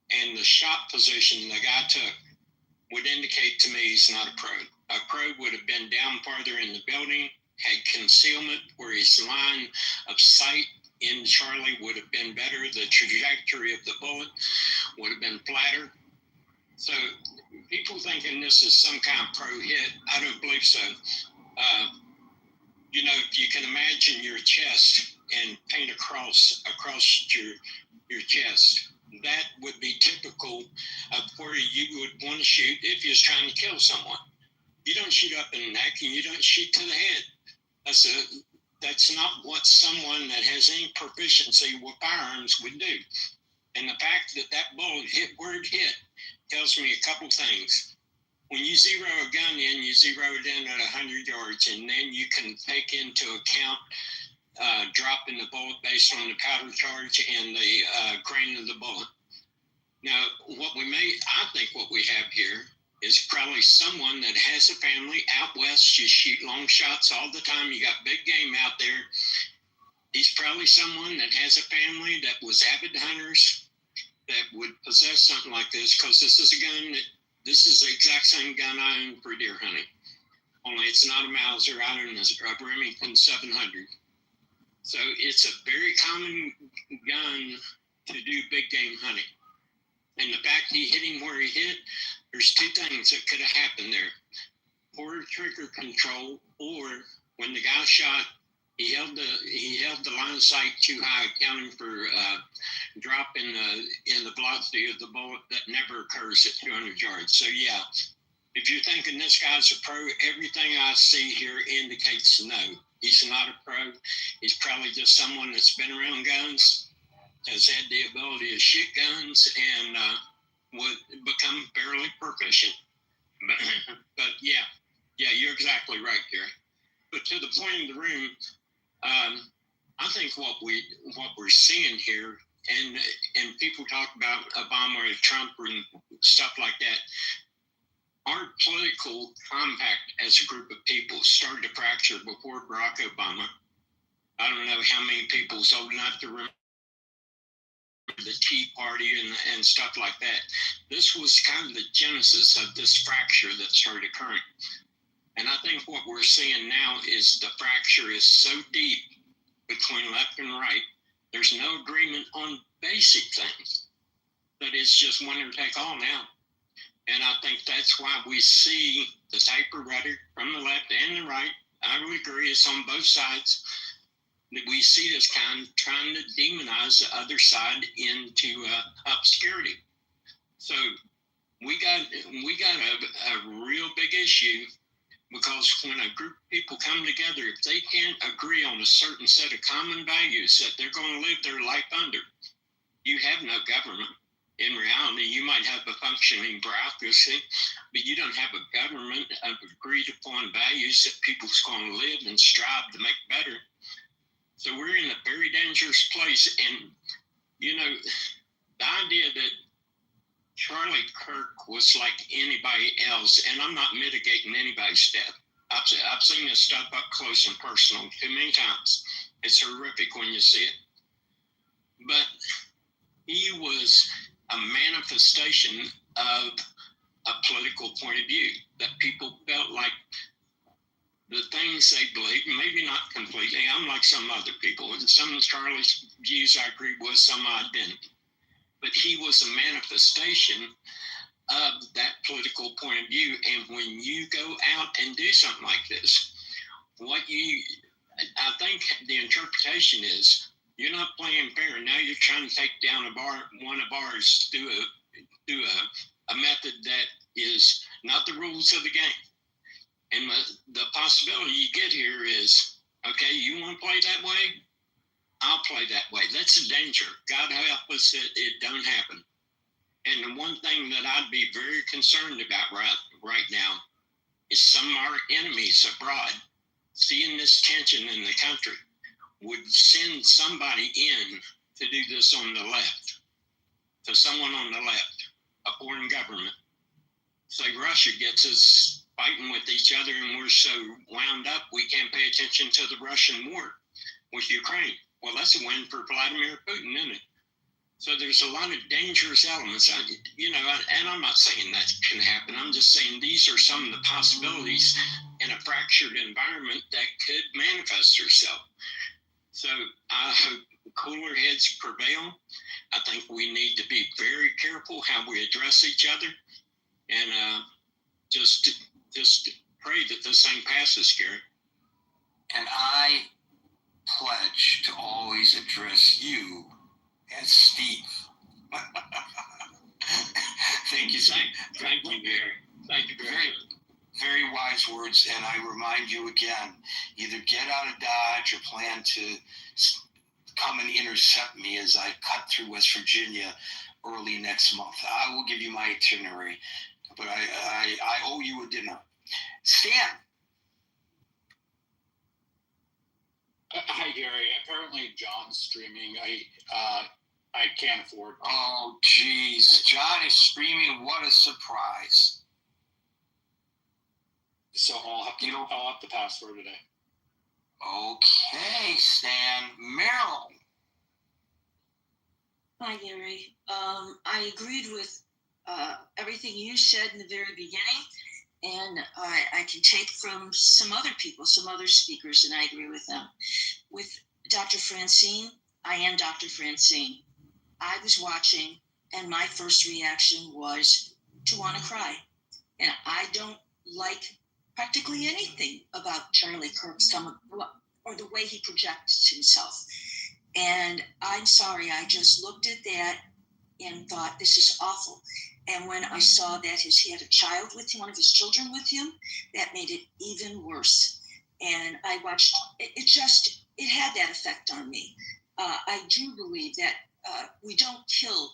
and the shot position the guy took would indicate to me he's not a pro. A pro would have been down farther in the building had concealment where his line of sight in Charlie would have been better. The trajectory of the bullet would have been flatter. So people thinking this is some kind of pro hit, I don't believe so. If you can imagine your chest and paint across your chest, that would be typical of where you would want to shoot if you was trying to kill someone. You don't shoot up in the neck and you don't shoot to the head. That's not what someone that has any proficiency with firearms would do. And the fact that bullet hit where it hit tells me a couple things. When you zero a gun in, you zero it in at 100 yards, and then you can take into account dropping the bullet based on the powder charge and the grain of the bullet. Now, I think what we have here is probably someone that has a family out west. You shoot long shots all the time. You got big game out there. He's probably someone that has a family that was avid hunters that would possess something like this, because this is the exact same gun I own for deer hunting. Only it's not a Mauser. I own a Remington 700. So it's a very common gun to do big game hunting. And the fact he hit him where he hit, there's two things that could have happened there. Poor trigger control, or when the guy shot, he held the line of sight too high, accounting for drop in the velocity of the bullet that never occurs at 200 yards. So yeah, if you're thinking this guy's a pro, everything I see here indicates no. He's not a pro. He's probably just someone that's been around guns, has had the ability to shoot guns, and would become fairly proficient. But yeah, you're exactly right, Gary. But to the point of the room, I think what we're seeing here, and people talk about Obama or Trump and stuff like that. Our political compact as a group of people started to fracture before Barack Obama. I don't know how many people's old enough to remember the Tea Party and stuff like that. This was kind of the genesis of this fracture that started occurring. And I think what we're seeing now is the fracture is so deep between left and right. There's no agreement on basic things. That it's just winner take all now. And I think that's why we see the type of rhetoric from the left and the right. I would agree it's on both sides. That we see this kind of trying to demonize the other side into obscurity. So we got a real big issue, because when a group of people come together, if they can't agree on a certain set of common values that they're going to live their life under, you have no government. In reality, you might have a functioning bureaucracy, but you don't have a government of agreed upon values that people's going to live and strive to make better. So we're in a very dangerous place. And, the idea that Charlie Kirk was like anybody else, and I'm not mitigating anybody's death. I've seen this stuff up close and personal too many times. It's horrific when you see it. But he was a manifestation of a political point of view, that people felt like the things they believe, maybe not completely. I'm like some other people. Some of Charlie's views I agree with, some I didn't. But he was a manifestation of that political point of view. And when you go out and do something like this, I think the interpretation is, you're not playing fair. Now you're trying to take down one of ours through a method that is not the rules of the game. And the possibility you get here is, okay, you want to play that way? I'll play that way. That's a danger. God help us that it don't happen. And the one thing that I'd be very concerned about right now is some of our enemies abroad, seeing this tension in the country, would send somebody in to do this on the left, to someone on the left, a foreign government. Say Russia gets us fighting with each other and we're so wound up we can't pay attention to the Russian war with Ukraine. Well, that's a win for Vladimir Putin, isn't it? So there's a lot of dangerous elements, and I'm not saying that can happen. I'm just saying these are some of the possibilities in a fractured environment that could manifest themselves. So I hope cooler heads prevail. I think we need to be very careful how we address each other, and just pray that this thing passes, Gary. And I pledge to always address you as Steve. Thank you, Sam. Thank you, Gary. Thank you very much. Very wise words, and I remind you again, either get out of Dodge or plan to come and intercept me as I cut through West Virginia early next month. I will give you my itinerary, but I owe you a dinner. Stan. Hi, Gary. Apparently John's streaming. I can't afford. Oh, geez. John is streaming. What a surprise. So I'll have the password today. Okay, Stan. Meryl. Hi, Gary. I agreed with everything you said in the very beginning, and I can take from some other people, some other speakers, and I agree with them. With Dr. Francine, I am Dr. Francine. I was watching, and my first reaction was to want to cry. And I don't like practically anything about Charlie Kirk, or the way he projects himself. And I'm sorry, I just looked at that and thought, this is awful. And when I saw that he had a child with him, one of his children with him, that made it even worse. And I watched, it had that effect on me. I do believe that we don't kill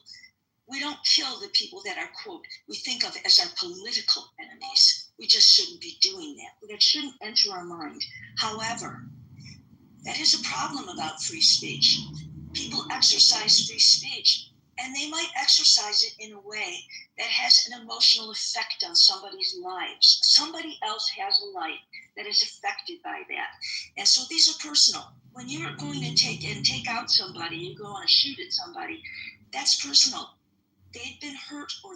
the people that are, quote, we think of as our political enemies. We just shouldn't be doing that. That shouldn't enter our mind. However, that is a problem about free speech. People exercise free speech, and they might exercise it in a way that has an emotional effect on somebody's lives. Somebody else has a life that is affected by that. And so these are personal. When you're going to take out somebody, you go on a shoot at somebody, that's personal. They've been hurt, or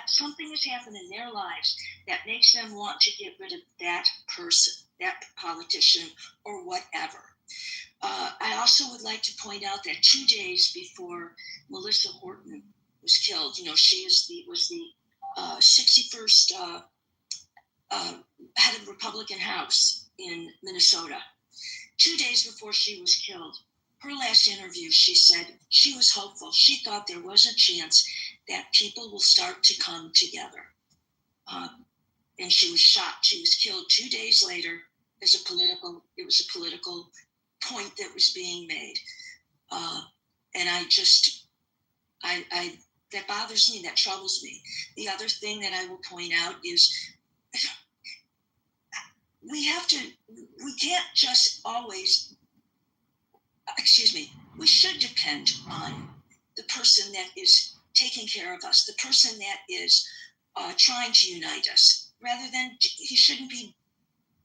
something has happened in their lives that makes them want to get rid of that person, that politician, or whatever. I also would like to point out that 2 days before Melissa Horton was killed, she was the 61st head of the Republican House in Minnesota. 2 days before she was killed, her last interview, she said she was hopeful. She thought there was a chance that people will start to come together. And she was shot. She was killed 2 days later. It was a political point that was being made. And that bothers me, that troubles me. The other thing that I will point out is we can't just always, we should depend on the person that is taking care of us, the person that is trying to unite us, rather than he shouldn't be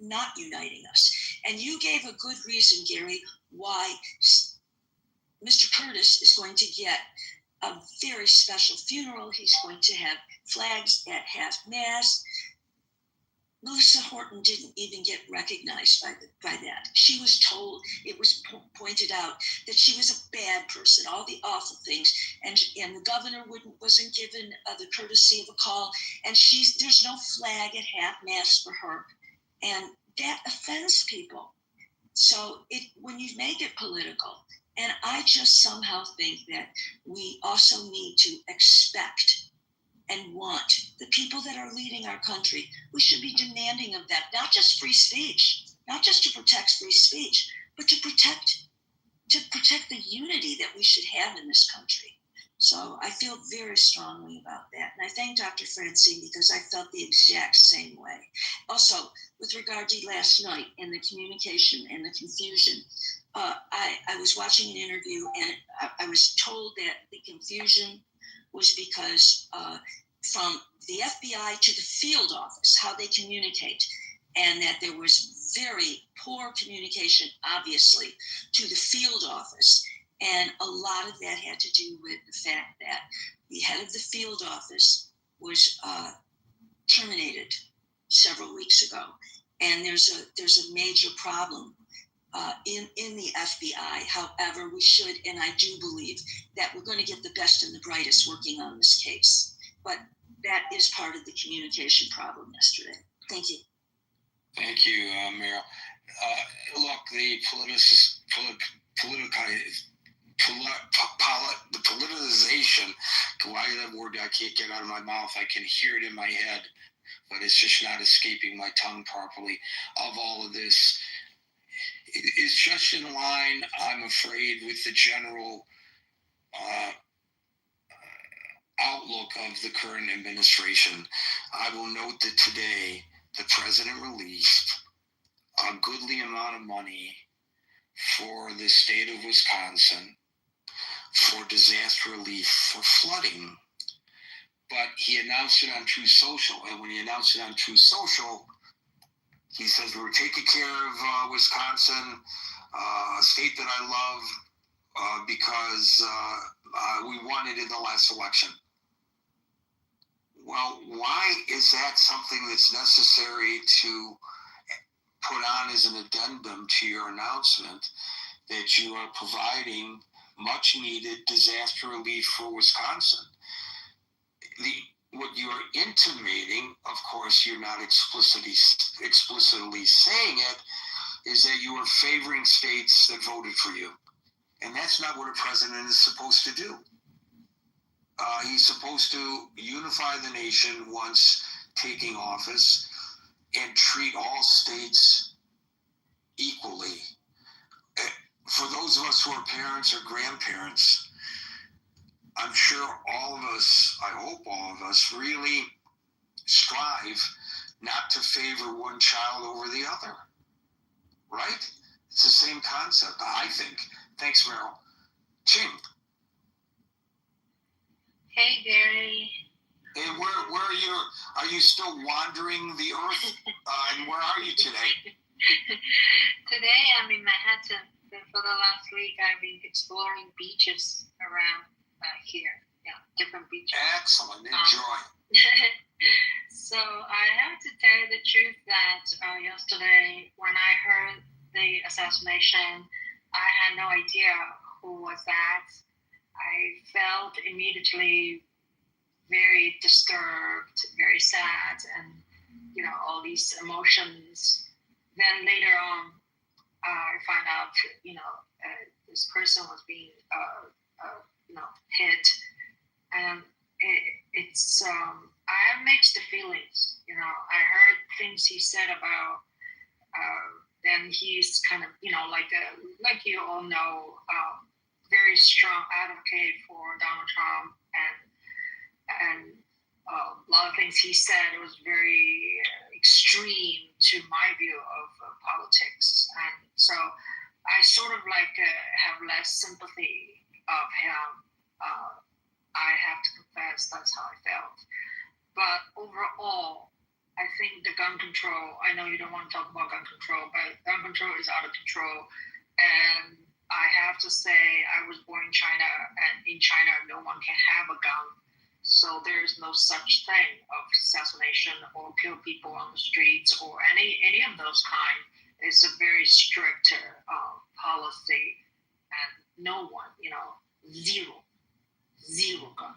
not uniting us. And you gave a good reason, Gary, why Mr. Curtis is going to get a very special funeral. He's going to have flags at half-mast. Melissa Horton didn't even get recognized by that. She was told, it was pointed out that she was a bad person, all the awful things, and the governor wasn't given the courtesy of a call, and there's no flag at half-mast for her, and that offends people. So when you make it political, and I just somehow think that we also need to expect and want the people that are leading our country, we should be demanding of that, not just free speech, not just to protect free speech, but to protect the unity that we should have in this country. So I feel very strongly about that. And I thank Dr. Francine because I felt the exact same way. Also, with regard to last night and the communication and the confusion, I was watching an interview and I was told that the confusion was because from the FBI to the field office, how they communicate, and that there was very poor communication, obviously, to the field office. And a lot of that had to do with the fact that the head of the field office was terminated several weeks ago. And there's a major problem in the FBI. However, we should, and I do believe that we're going to get the best and the brightest working on this case. But that is part of the communication problem yesterday. Thank you. Thank you, Meryl. Look, the politicization, why that word I can't get out of my mouth, I can hear it in my head, but it's just not escaping my tongue properly, of all of this. It's just in line, I'm afraid, with the general outlook of the current administration. I will note that today the president released a goodly amount of money for the state of Wisconsin for disaster relief for flooding. But he announced it on True Social, and when he announced it on True Social, he says, we're taking care of Wisconsin, a state that I love, because we won it in the last election. Well, why is that something that's necessary to put on as an addendum to your announcement that you are providing much needed disaster relief for Wisconsin? What you're intimating, of course, you're not explicitly saying it, is that you are favoring states that voted for you. And that's not what a president is supposed to do. He's supposed to unify the nation once taking office and treat all states equally. For those of us who are parents or grandparents, I'm sure all of us, I hope all of us, really strive not to favor one child over the other, right? It's the same concept, I think. Thanks, Meryl. Ching. Hey, Gary. Hey, where are you? Are you still wandering the earth? And where are you today? Today I'm in Manhattan. For the last week, I've been exploring beaches around here. Yeah, different beaches. Excellent. Enjoy. So I have to tell you the truth that yesterday, when I heard the assassination, I had no idea who was that. I felt immediately very disturbed, very sad, and all these emotions. Then later on, I find out this person was being hit, and it's I have mixed feelings. I heard things he said about. Then he's kind of like you all know. Very strong advocate for Donald Trump, and a lot of things he said was very extreme to my view of politics, and so I sort of have less sympathy of him. I have to confess that's how I felt. But overall, I think the gun control, I know you don't want to talk about gun control, but gun control is out of control. And I have to say, I was born in China, and in China, no one can have a gun. So there's no such thing of assassination or kill people on the streets or any of those kind. It's a very strict policy, and no one, zero gun.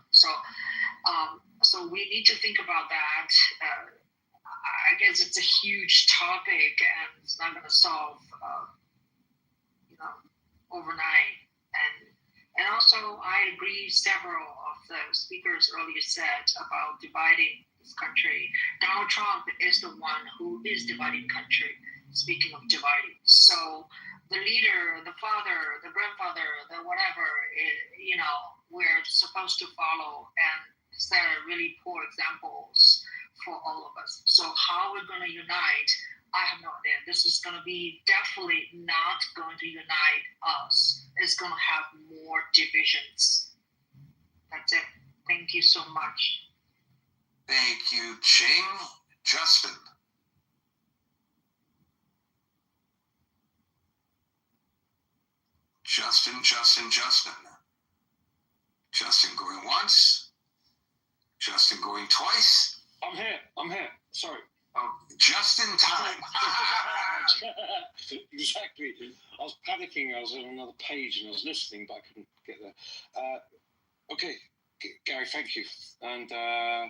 So we need to think about that. I guess it's a huge topic, and it's not going to solve, overnight. And also, I agree several of the speakers earlier said about dividing this country. Donald Trump is the one who is dividing the country, speaking of dividing. So the leader, the father, the grandfather, the whatever, we're supposed to follow and set really poor examples for all of us. So how we're going to unite, I have no idea. This is going to be definitely not going to unite us. It's going to have more divisions. That's it. Thank you so much. Thank you, Ching. Justin. Justin. Justin going once. Justin going twice. I'm here. Sorry. Oh, just in time. Exactly. I was panicking. I was on another page and I was listening, but I couldn't get there. Okay, Gary, thank you. And I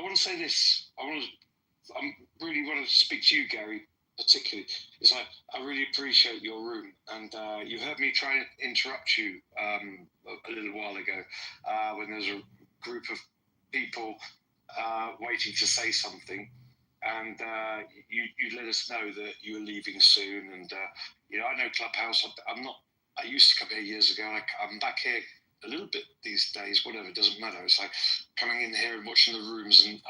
want to say this. I really want to speak to you, Gary, particularly. It's like I really appreciate your room, and you heard me try to interrupt you a little while ago when there's a group of people waiting to say something, and you let us know that you were leaving soon. And I know Clubhouse. I used to come here years ago. I'm back here a little bit these days. Whatever, doesn't matter. It's like coming in here and watching the rooms, and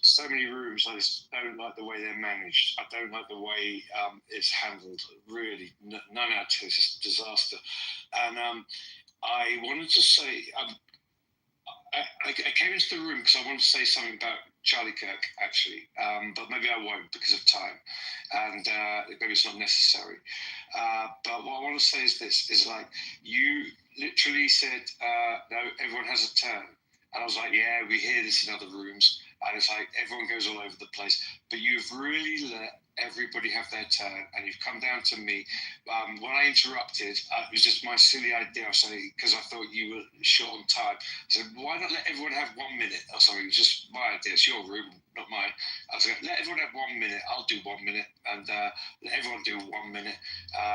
so many rooms. I just don't like the way they're managed. I don't like the way it's handled. Really, 9 out of 10 is just a disaster. And I wanted to say. I came into the room because I wanted to say something about Charlie Kirk, actually, but maybe I won't because of time, and maybe it's not necessary. But what I want to say is this, is like, you literally said, no, everyone has a turn. And I was like, yeah, we hear this in other rooms, and it's like, everyone goes all over the place, but you've really let everybody have their turn, and you've come down to me. When I interrupted, it was just my silly idea, because I thought you were short on time. So why not let everyone have 1 minute or something? It was just my idea. It's your room, not mine. I was like, let everyone have 1 minute. I'll do 1 minute, and let everyone do 1 minute,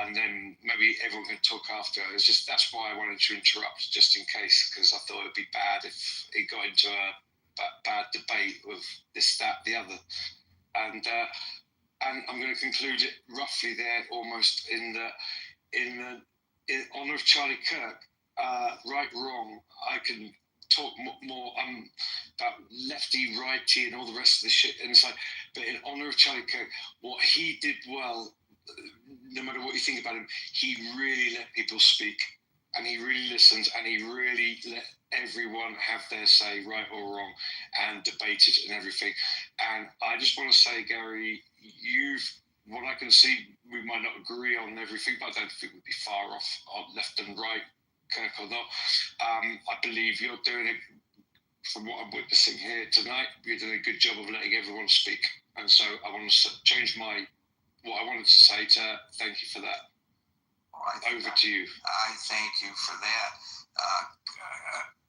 and then maybe everyone can talk after. It's just, that's why I wanted to interrupt, just in case, because I thought it'd be bad if it got into a bad debate with this, that, the other, and I'm going to conclude it roughly there, almost in honour of Charlie Kirk. Right, wrong, I can talk more about lefty, righty, and all the rest of the shit. And it's like, but in honour of Charlie Kirk, what he did well, no matter what you think about him, he really let people speak, and he really listened, and he really let everyone have their say, right or wrong, and debated and everything. And I just want to say, Gary, what I can see, we might not agree on everything, but I don't think we'd be far off on left and right, Kirk or not. I believe you're doing it, from what I'm witnessing here tonight, you're doing a good job of letting everyone speak. And so I want to change what I wanted to say to thank you for that. Over to you. I thank you for that.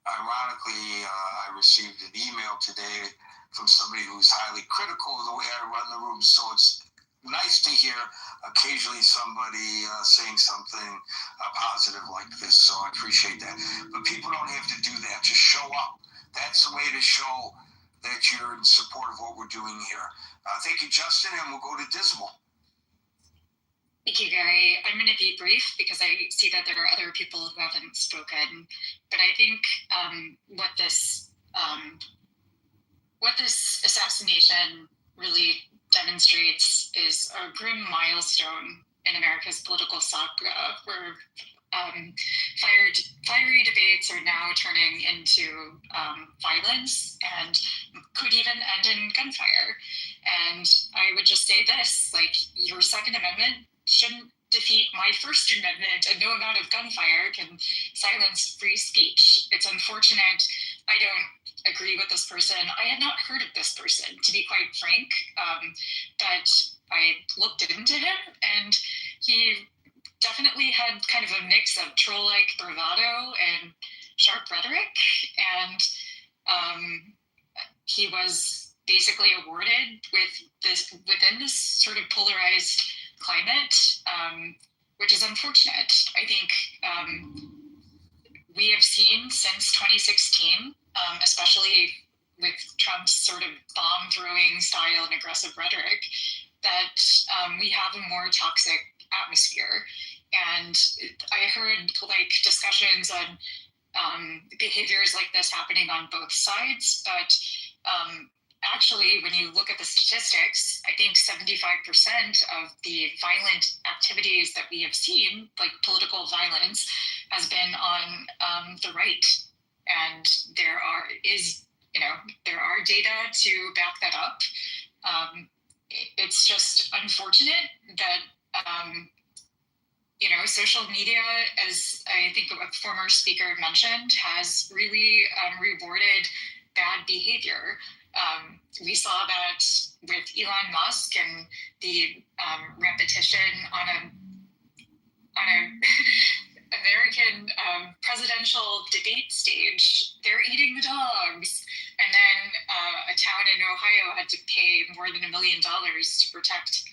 Ironically, I received an email today from somebody who's highly critical of the way I run the room. So it's nice to hear occasionally somebody saying something positive like this. So I appreciate that. But people don't have to do that. Just show up. That's the way to show that you're in support of what we're doing here. Thank you, Justin, and we'll go to Dismal. Thank you, Gary. I'm going to be brief because I see that there are other people who haven't spoken. But I think what this assassination really demonstrates is a grim milestone in America's political saga, where fiery debates are now turning into violence and could even end in gunfire. And I would just say this, like, your Second Amendment shouldn't defeat my First Amendment, and no amount of gunfire can silence free speech. It's unfortunate. I don't agree with this person. I had not heard of this person, to be quite frank, but I looked into him, and he definitely had kind of a mix of troll-like bravado and sharp rhetoric, and he was basically awarded within this sort of polarized climate, which is unfortunate. I think we have seen since 2016, especially with Trump's sort of bomb-throwing style and aggressive rhetoric, that we have a more toxic atmosphere. And I heard discussions on behaviors like this happening on both sides, but actually, when you look at the statistics, I think 75% of the violent activities that we have seen, like political violence, has been on the right. And there are data to back that up. it's just unfortunate that social media, as I think a former speaker mentioned, has really rewarded bad behavior. We saw that with Elon Musk and the repetition on a American presidential debate stage. They're eating the dogs. And then a town in Ohio had to pay more than $1 million to protect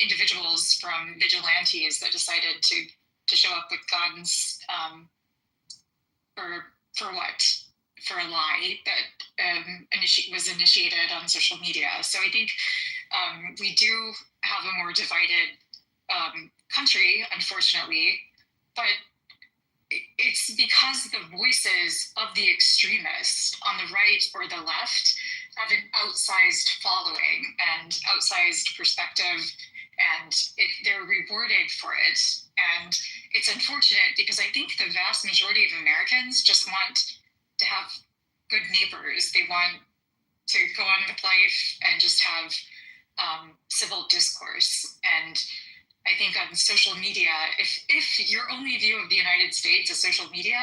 individuals from vigilantes that decided to show up with guns for what? For a lie that was initiated on social media. So I think we do have a more divided country, unfortunately, but it's because the voices of the extremists on the right or the left have an outsized following and outsized perspective, and they're rewarded for it. And it's unfortunate because I think the vast majority of Americans just want to have good neighbors. They want to go on with life and just have civil discourse. And I think on social media, if your only view of the United States is social media,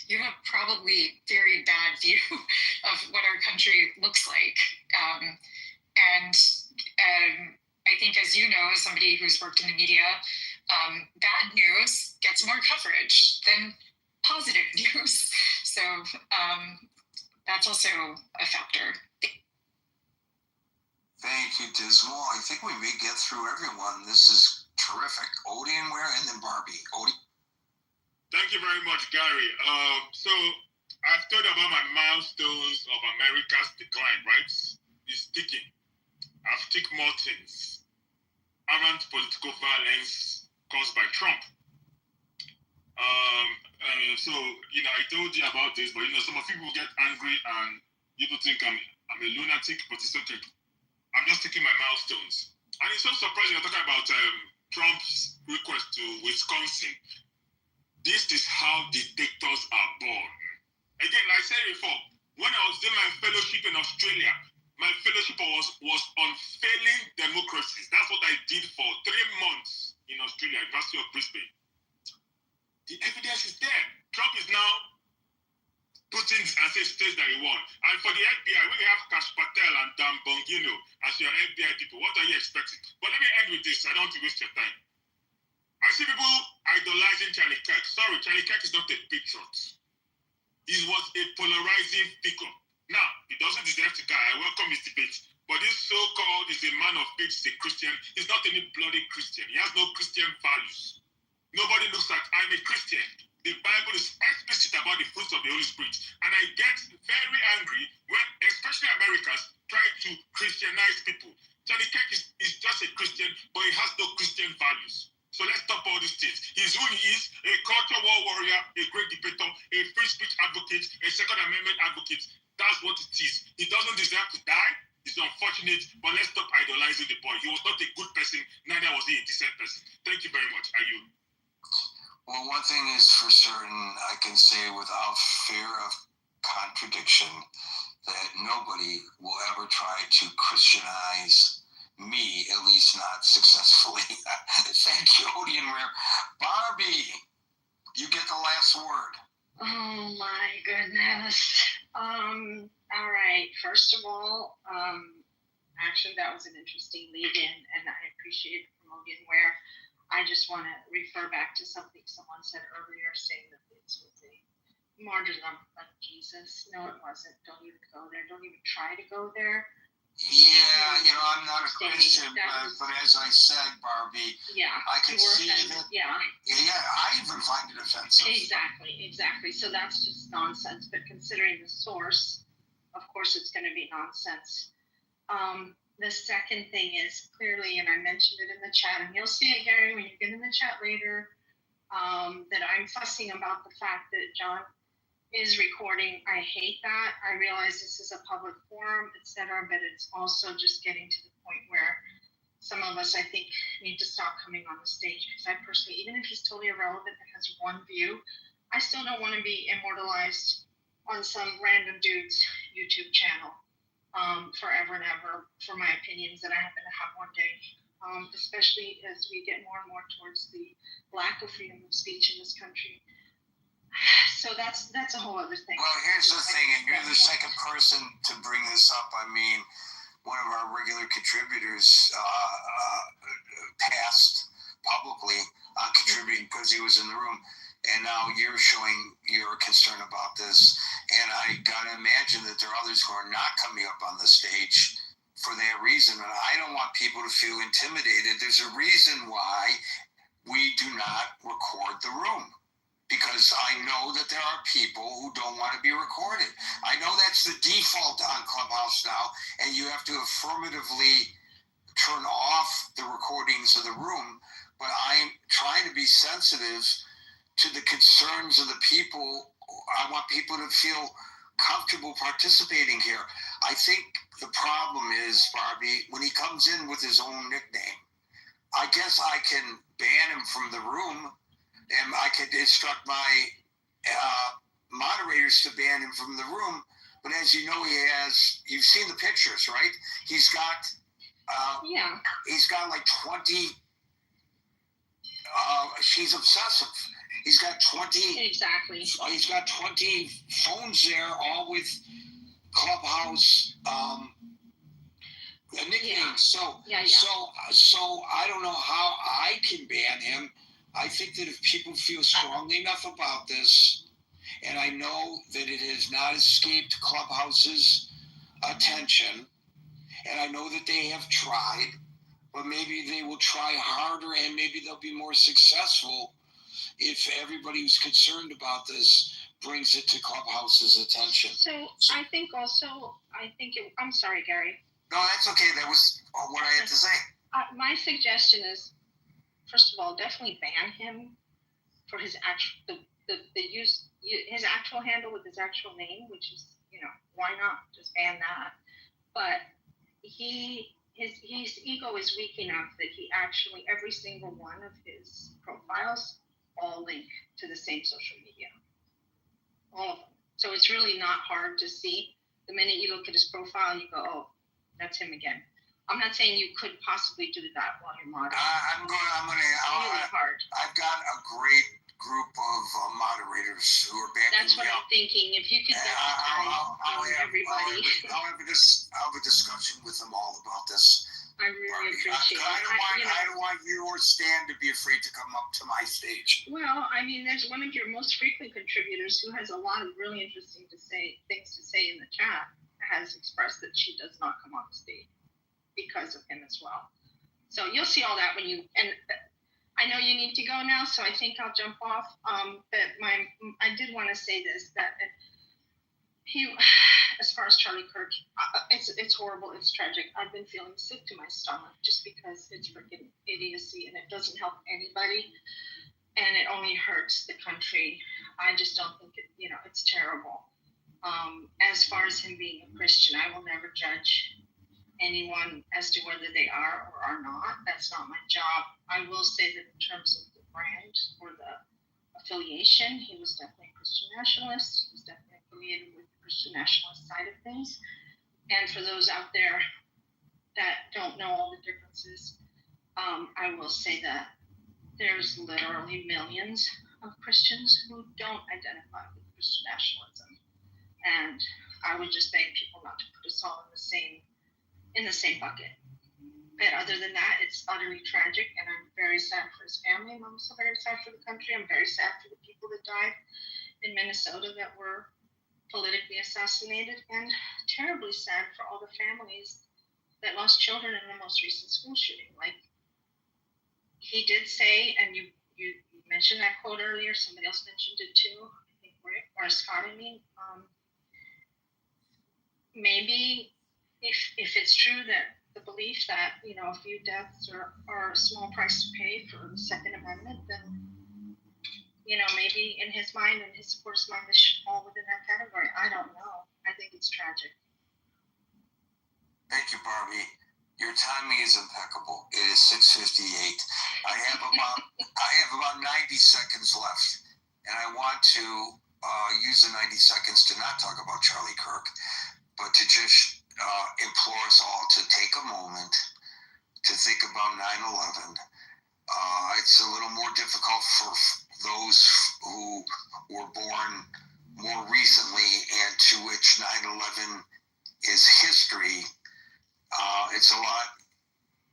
you have probably very bad view of what our country looks like. And I think, as you know, as somebody who's worked in the media, bad news gets more coverage than positive news. So that's also a factor. Thank you, Dismal. I think we may get through everyone. This is terrific. Odie and where, and then Barbie. Odie. Thank you very much, Gary. So I've told about my milestones of America's decline, right? It's ticking. I've ticked more things. Armed political violence caused by Trump. So, I told you about this, but, some of people get angry and people think I'm a lunatic, but it's okay. I'm just taking my milestones. And it's so surprising you're talking about Trump's request to Wisconsin. This is how dictators are born. Again, like I said before, when I was doing my fellowship in Australia, my fellowship was on failing democracies. That's what I did for 3 months in Australia, University of Brisbane. The evidence is there. Trump is now putting and say states that he won. And for the FBI, when you have Kash Patel and Dan Bongino as your FBI people, what are you expecting? But let me end with this. I don't want to waste your time. I see people idolizing Charlie Kirk. Sorry, Charlie Kirk is not a patriot. He was a polarizing figure. Now, he doesn't deserve to die. I welcome his debate. But this so-called is a man of faith, is a Christian. He's not any bloody Christian. He has no Christian values. Nobody looks at, I'm a Christian. The Bible is explicit about the fruits of the Holy Spirit. And I get very angry when, especially Americans, try to Christianize people. Charlie Kirk is just a Christian, but he has no Christian values. So let's stop all these things. He's who he is, a culture war warrior, a great debater, a free speech advocate, a Second Amendment advocate. That's what it is. He doesn't deserve to die. It's unfortunate, but let's stop idolizing the boy. He was not a good person, neither was he a decent person. Thank you very much. Are you? Well, one thing is for certain, I can say without fear of contradiction that nobody will ever try to Christianize me, at least not successfully. Thank you, Odie and Rare. Barbie, you get the last word. Oh my goodness. All right. First of all, actually that was an interesting lead-in, and I appreciate it from Odie and Ware. I just want to refer back to something someone said earlier, saying that this was a martyrdom of Jesus. No, it wasn't. Don't even go there. Don't even try to go there. Yeah, I'm not a Christian, but as I said, Barbie, I can see that. Yeah, I even find it offensive. Exactly. So that's just nonsense. But considering the source, of course, it's going to be nonsense. The second thing is clearly, and I mentioned it in the chat, and you'll see it, Gary, when you get in the chat later, that I'm fussing about the fact that John is recording. I hate that. I realize this is a public forum, etc., but it's also just getting to the point where some of us, I think, need to stop coming on the stage, because I personally, even if he's totally irrelevant and has one view, I still don't want to be immortalized on some random dude's YouTube channel. forever and ever for my opinions that I happen to have one day, especially as we get more and more towards the lack of freedom of speech in this country. So that's a whole other thing. Well, here's the thing, and you're the second person to bring this up. I mean, one of our regular contributors passed publicly on contributing because he was in the room. And now you're showing your concern about this. And I got to imagine that there are others who are not coming up on the stage for that reason. And I don't want people to feel intimidated. There's a reason why we do not record the room. Because I know that there are people who don't want to be recorded. I know that's the default on Clubhouse now. And you have to affirmatively turn off the recordings of the room. But I'm trying to be sensitive to the concerns of the people. I want people to feel comfortable participating here. I think the problem is, Barbie, when he comes in with his own nickname, I guess I can ban him from the room, and I could instruct my moderators to ban him from the room. But as you know, you've seen the pictures, right? He's got, he's got like 20, she's obsessive. He's got 20. Exactly. He's got 20 phones there, all with Clubhouse nicknames. Yeah. So I don't know how I can ban him. I think that if people feel strongly enough about this, and I know that it has not escaped Clubhouse's attention, and I know that they have tried, but maybe they will try harder, and maybe they'll be more successful if everybody who's concerned about this brings it to Clubhouse's attention. So I think I'm sorry, Gary. No, that's okay. That was what I had to say. My suggestion is, first of all, definitely ban him for his actual his actual handle with his actual name, which is, why not just ban that? But his ego is weak enough that he actually, every single one of his profiles all link to the same social media, all of them. So it's really not hard to see. The minute you look at his profile, you go, oh, that's him again. I'm not saying you could possibly do that while you're moderating. Really hard. I've got a great group of moderators who are backing That's what I'm thinking. If you could everybody. I'll have a discussion with them all about this. I really appreciate it. I don't want you or Stan to be afraid to come up to my stage. Well, I mean, there's one of your most frequent contributors who has a lot of really interesting things to say in the chat, has expressed that she does not come on stage because of him as well. So you'll see all that when you, and I know you need to go now, so I think I'll jump off. But I did want to say this, that he, as far as Charlie Kirk, it's horrible, it's tragic. I've been feeling sick to my stomach just because it's freaking idiocy and it doesn't help anybody and it only hurts the country. I just don't think it's terrible. As far as him being a Christian, I will never judge anyone as to whether they are or are not. That's not my job. I will say that in terms of the brand or the affiliation, he was definitely a Christian nationalist. He was definitely affiliated with the Christian nationalist side of things. And for those out there that don't know all the differences, I will say that there's literally millions of Christians who don't identify with Christian nationalism. And I would just beg people not to put us all in the same bucket. But other than that, it's utterly tragic, and I'm very sad for his family. I'm also very sad for the country. I'm very sad for the people that died in Minnesota that were politically assassinated, and terribly sad for all the families that lost children in the most recent school shooting. Like he did say, and you mentioned that quote earlier, somebody else mentioned it too, I think, or Scott, maybe if it's true that the belief that, a few deaths are a small price to pay for the Second Amendment, then, maybe in his mind and his supporters' mind, this should fall within that category. I don't know. I think it's tragic. Thank you, Barbie. Your timing is impeccable. It is 6:58. I have about 90 seconds left, and I want to use the 90 seconds to not talk about Charlie Kirk, but to just implore us all to take a moment to think about 9/11. It's a little more difficult for those who were born more recently and to which 9/11 is history. It's a lot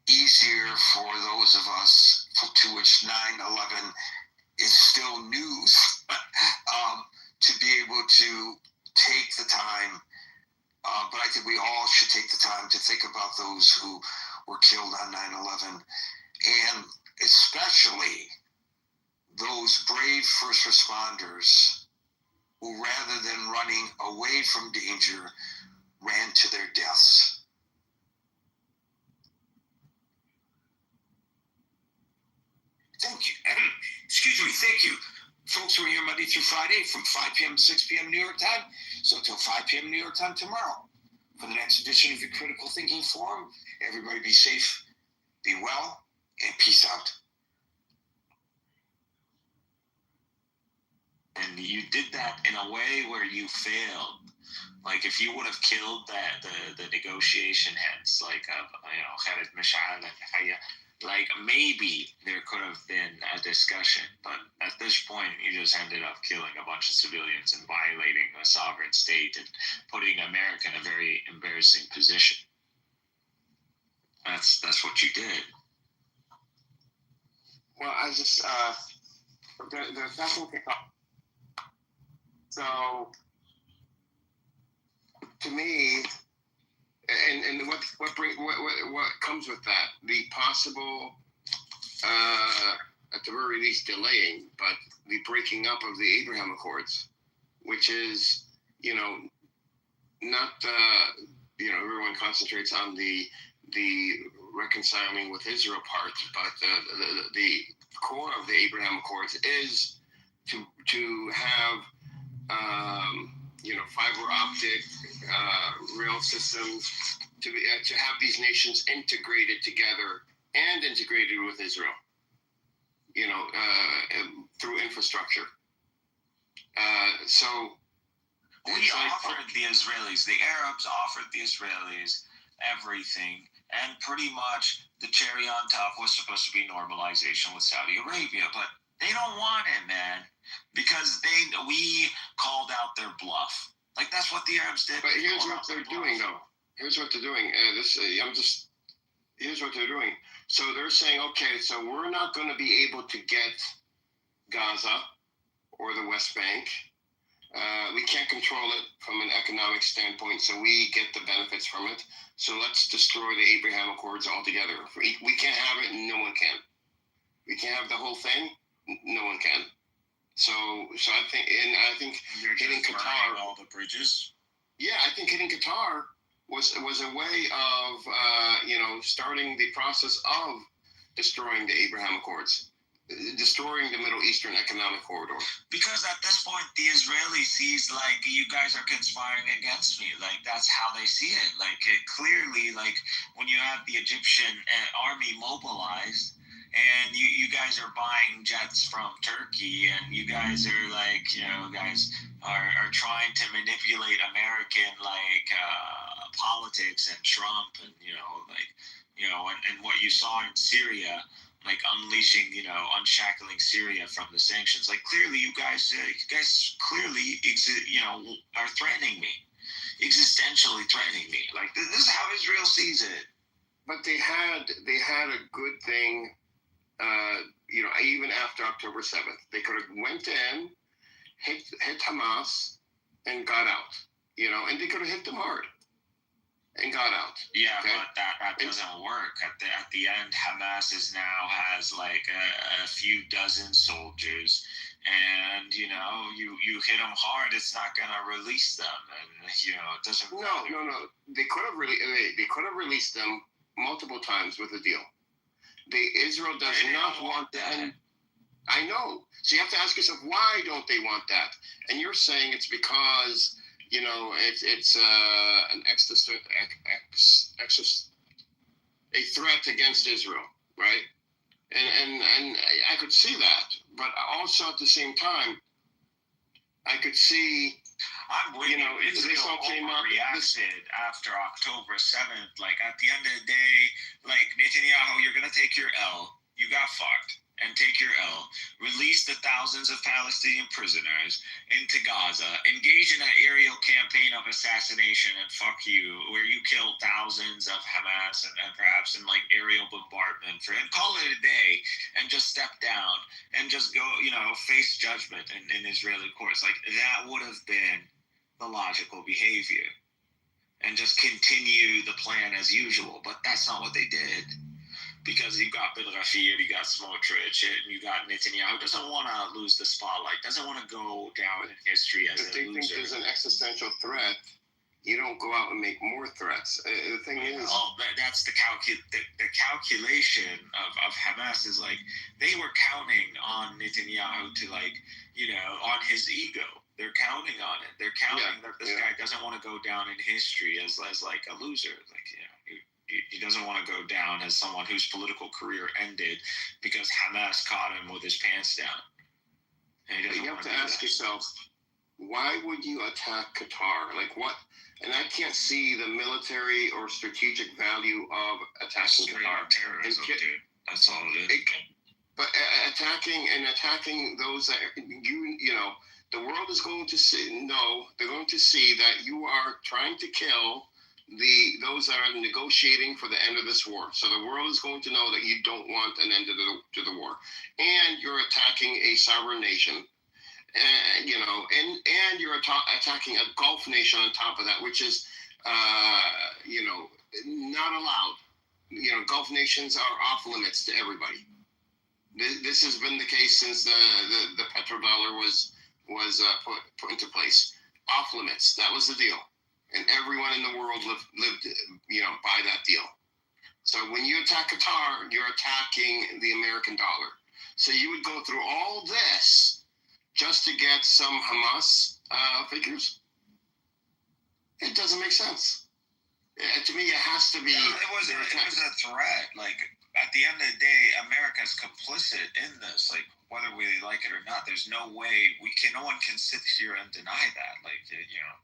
easier for those of us to which 9/11 is still news to be able to take the time. But I think we all should take the time to think about those who were killed on 9/11, and especially those brave first responders who, rather than running away from danger, ran to their deaths. Thank you. Excuse me. Thank you. Folks, we're here Monday through Friday from 5 p.m. to 6 p.m. New York time. So until 5 p.m. New York time tomorrow for the next edition of the Critical Thinking Forum. Everybody be safe, be well, and peace out. And you did that in a way where you failed. Like if you would have killed the negotiation heads, like Khaled Mishal and Haya, like maybe there could have been a discussion, but at this point you just ended up killing a bunch of civilians and violating a sovereign state and putting America in a very embarrassing position. That's what you did. Well, I just there's nothing. So to me, and what comes with that, the possible at the very least delaying, but the breaking up of the Abraham Accords, which is not everyone concentrates on the reconciling with Israel part, but the core of the Abraham Accords is to have fiber optic rail systems, to have these nations integrated together and integrated with Israel, through infrastructure. So we offered the Israelis, the Arabs offered the Israelis everything, and pretty much the cherry on top was supposed to be normalization with Saudi Arabia, but they don't want it, man, because we called out their bluff. Like that's what the Arabs did. But here's what they're doing, though. Here's what they're doing. Here's what they're doing. So they're saying, okay, so we're not going to be able to get Gaza or the West Bank. We can't control it from an economic standpoint, so we get the benefits from it. So let's destroy the Abraham Accords altogether. We can't have it, and no one can. We can't have the whole thing. No one can. So I think hitting Qatar, all the bridges. Yeah, I think hitting Qatar was a way of starting the process of destroying the Abraham Accords, destroying the Middle Eastern Economic Corridor. Because at this point, the Israeli sees like you guys are conspiring against me. Like that's how they see it. Like it clearly, like when you have the Egyptian army mobilized. And you guys are buying jets from Turkey, and you guys are like, guys are trying to manipulate American politics and Trump, and and what you saw in Syria, like unleashing, unshackling Syria from the sanctions. Like clearly, you guys clearly are threatening me, existentially threatening me. Like this is how Israel sees it. But they had a good thing. Even after October 7th, they could have went in, hit Hamas, and got out. And they could have hit them hard and got out. Yeah, okay? But that doesn't work. At the end, Hamas has like a few dozen soldiers, and you hit them hard, it's not gonna release them, and it doesn't. No. They could have released them multiple times with a deal. Israel does not want that. I know. So you have to ask yourself, why don't they want that? And you're saying it's because it's an a threat against Israel, right? And I could see that, but also at the same time, I could see I'm with you. Israel overreacted after October 7th. Like, at the end of the day, like, Netanyahu, you're going to take your L. You got fucked. And take your L. Release the thousands of Palestinian prisoners into Gaza. Engage in an aerial campaign of assassination and fuck you, where you kill thousands of Hamas and perhaps in, like, aerial bombardment. And call it a day and just step down and just go, face judgment in Israeli courts. Like, that would have been the logical behavior. And just continue the plan as usual. But that's not what they did. Because you got Ben Rafir, you got Smotrich, and you got Netanyahu, who doesn't want to lose the spotlight, doesn't want to go down in history as a loser. If they think there's an existential threat, you don't go out and make more threats. The thing is... Oh, that's the calculation of Hamas is like, they were counting on Netanyahu to, like, on his ego. They're counting on it. They're counting that this guy doesn't want to go down in history as like a loser. Like, he doesn't want to go down as someone whose political career ended because Hamas caught him with his pants down. And you have to ask yourself, why would you attack Qatar? Like, what? And I can't see the military or strategic value of attacking Qatar. Terrorism, dude. That's all it is. But attacking those that the world is going to see. No, they're going to see that you are trying to kill those that are negotiating for the end of this war. So the world is going to know that you don't want an end to the war, and you're attacking a sovereign nation, and and you're attacking a Gulf nation on top of that, which is not allowed. Gulf nations are off limits to everybody. This has been the case since the petrodollar was put into place. Off limits. That was the deal. And everyone in the world lived by that deal. So when you attack Qatar, you're attacking the American dollar. So you would go through all this just to get some Hamas figures? It doesn't make sense. To me, it has to be... It was a threat. Like, at the end of the day, America's complicit in this. Like, whether we like it or not, there's no way no one can sit here and deny that. Like,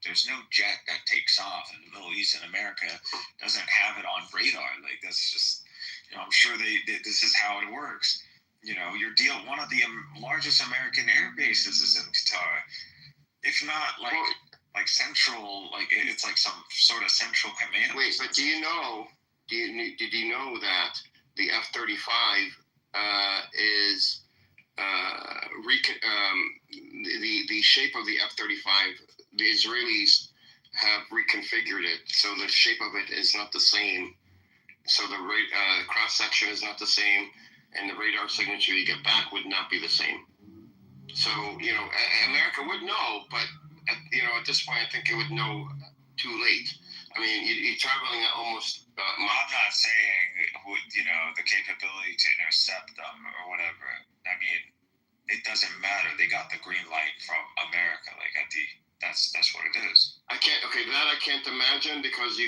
there's no jet that takes off in the Middle East, and America doesn't have it on radar. Like, that's just, I'm sure this is how it works. One of the largest American air bases is in Qatar. If not, like central, like it's like some sort of central command. Wait, but did you know that the F-35 is the shape of the F-35? The Israelis have reconfigured it, so the shape of it is not the same. So the cross section is not the same, and the radar signature you get back would not be the same. So America would know, but at this point, I think it would know too late. I mean, you're traveling at almost... I'm not saying, the capability to intercept them or whatever. I mean, it doesn't matter. They got the green light from America. Like, that's what it is. I can't imagine, because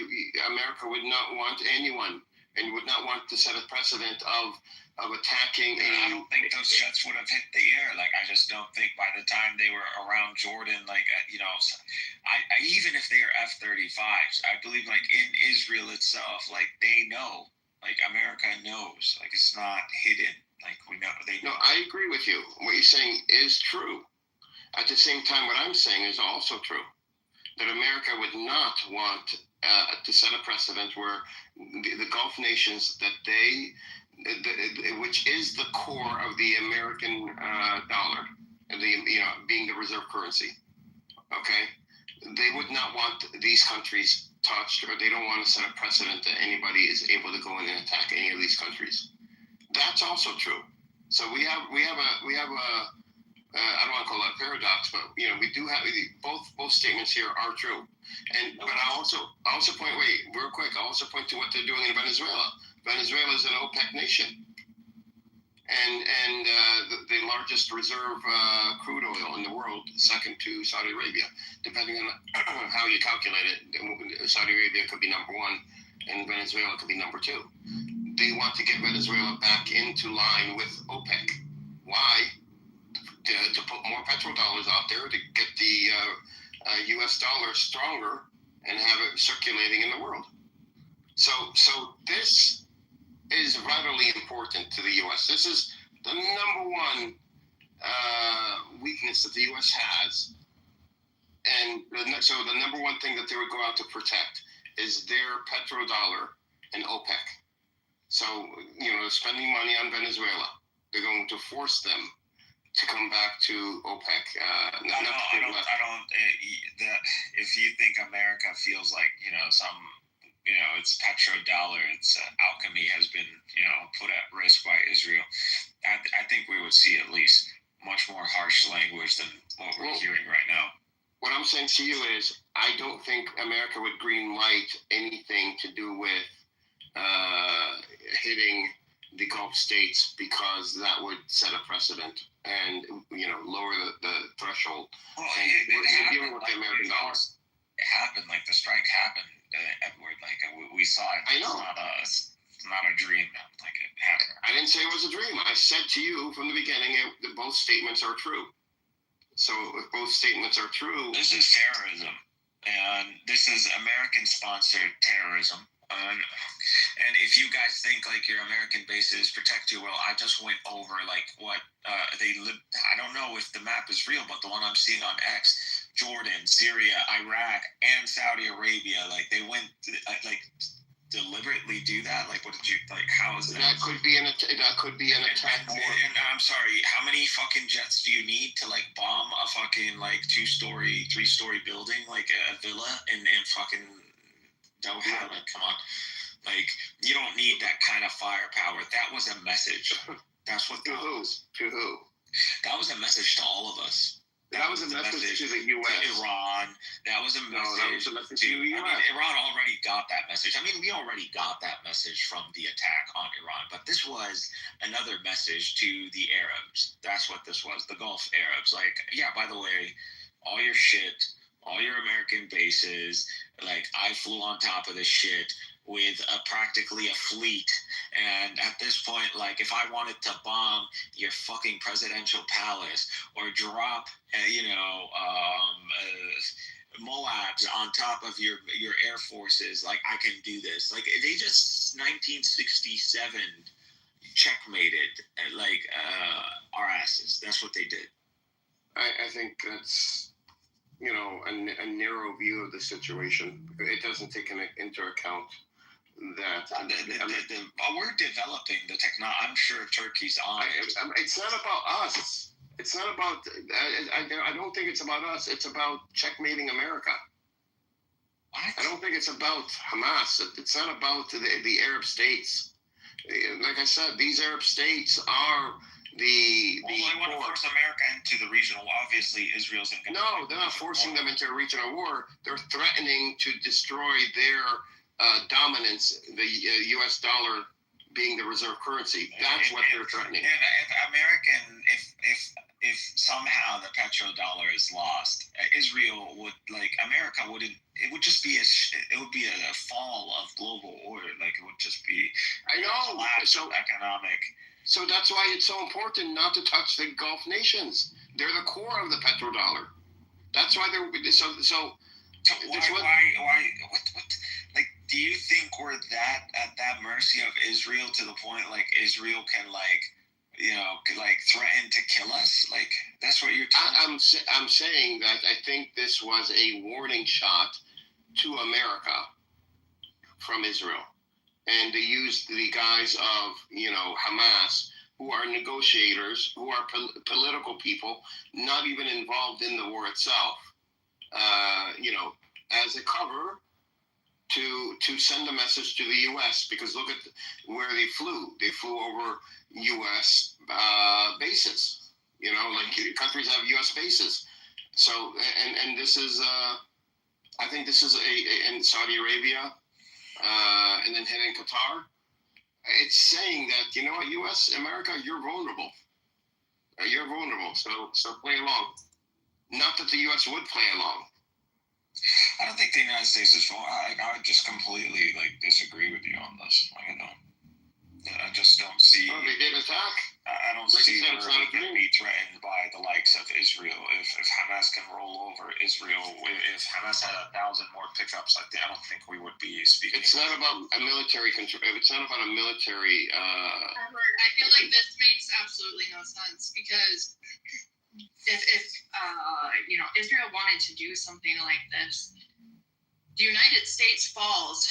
America would not want anyone, and would not want to set a precedent of attacking. I don't think those jets would have hit the air. Like, I just don't think by the time they were around Jordan, like, even if they are F-35s, I believe, like, in Israel itself, like, they know, like, America knows, like, it's not hidden. Like, we know, they know. No, I agree with you. What you're saying is true. At the same time, what I'm saying is also true. That America would not want to set a precedent where the Gulf nations, which is the core of the American dollar, being the reserve currency, okay? They would not want these countries touched, or they don't want to set a precedent that anybody is able to go in and attack any of these countries. That's also true. So we have a I don't want to call it a paradox, but we do have both statements here are true. But I also point to what they're doing in Venezuela. Venezuela is an OPEC nation, and the largest reserve crude oil in the world, second to Saudi Arabia. Depending on how you calculate it, Saudi Arabia could be number one, and Venezuela could be number two. They want to get Venezuela back into line with OPEC. Why? To put more petrodollars out there to get the U.S. dollar stronger and have it circulating in the world. So this is vitally important to the U.S. This is the number one weakness that the U.S. has, and so the number one thing that they would go out to protect is their petrodollar and OPEC. So, spending money on Venezuela, they're going to force them to come back to OPEC. If you think America feels like, its petrodollar, its alchemy has been, put at risk by Israel, I think we would see at least much more harsh language than what we're hearing right now. What I'm saying to you is, I don't think America would green light anything to do with hitting the Gulf states, because that would set a precedent and lower the threshold. Well, we're dealing with the American dollar. It happened, like the strike happened, Edward. Like we saw it. I know. It's not a dream. Like it happened. I didn't say it was a dream. I said to you from the beginning that both statements are true. So if both statements are true, this is terrorism, and this is American-sponsored terrorism. And if you guys think like your American bases protect you, well, I just went over like what they live. I don't know if the map is real, but the one I'm seeing on X, Jordan, Syria, Iraq, and Saudi Arabia, like they went like deliberately do that. Like, what did you like? How is that? That could be an attack. And I'm sorry, how many fucking jets do you need to like bomb a fucking like 2-story, 3-story building, like a villa in fucking Doha? Like, come on. Like, you don't need that kind of firepower. That was a message. That's what that was. To who? That was a message to all of us. That was a message to the U.S. To Iran. That was a message. No, that was a message to the U.S. I mean, Iran already got that message. I mean, we already got that message from the attack on Iran. But this was another message to the Arabs. That's what this was. The Gulf Arabs. Like, yeah, by the way, all your shit, all your American bases, like, I flew on top of this shit with practically a fleet, and at this point, like, if I wanted to bomb your fucking presidential palace or drop, Moabs on top of your air forces, like, I can do this. Like, they just 1967 checkmated like our asses. That's what they did. I think that's a narrow view of the situation. It doesn't take into account that we're developing the technology. I'm sure Turkey's on it. It's not about us. It's not about. I don't think it's about us. It's about checkmating America. What? I don't think it's about Hamas. It's not about the Arab states. Like I said, these Arab states are the. Well, they want to force America into the regional. Obviously, Israel's in. No, they're not forcing them into a regional war. They're threatening to destroy their dominance, the U.S. dollar being the reserve currency. That's what they're threatening. And if somehow the petrodollar is lost, Israel would, like, America wouldn't. It would just be it would be a fall of global order. Like, it would just be. I know. Collapse of economic. So that's why it's so important not to touch the Gulf nations. They're the core of the petrodollar. That's why they're so. Why? What? Like, do you think we're that at that mercy of Israel to the point like Israel can threaten to kill us? Like, that's what you're telling me. I'm saying that I think this was a warning shot to America from Israel, and they used the guise of Hamas, who are negotiators, who are political people, not even involved in the war itself. As a cover to send a message to the U.S. because look at where they flew. They flew over U.S. Bases. Like countries have U.S. bases. So and this is I think this is in Saudi Arabia and then heading Qatar. It's saying that U.S. America, you're vulnerable. You're vulnerable. So play along. Not that the U.S. would play along. I don't think the United States is wrong. I would just completely disagree with you on this. I just don't see. Oh, they did attack. I don't see where we can be threatened by the likes of Israel. If Hamas can roll over Israel Hamas had 1,000 more pickups, I don't think we would be speaking. It's not about a military control. It's not about a military. Edward, I feel like this makes absolutely no sense because if Israel wanted to do something like this, the United States falls,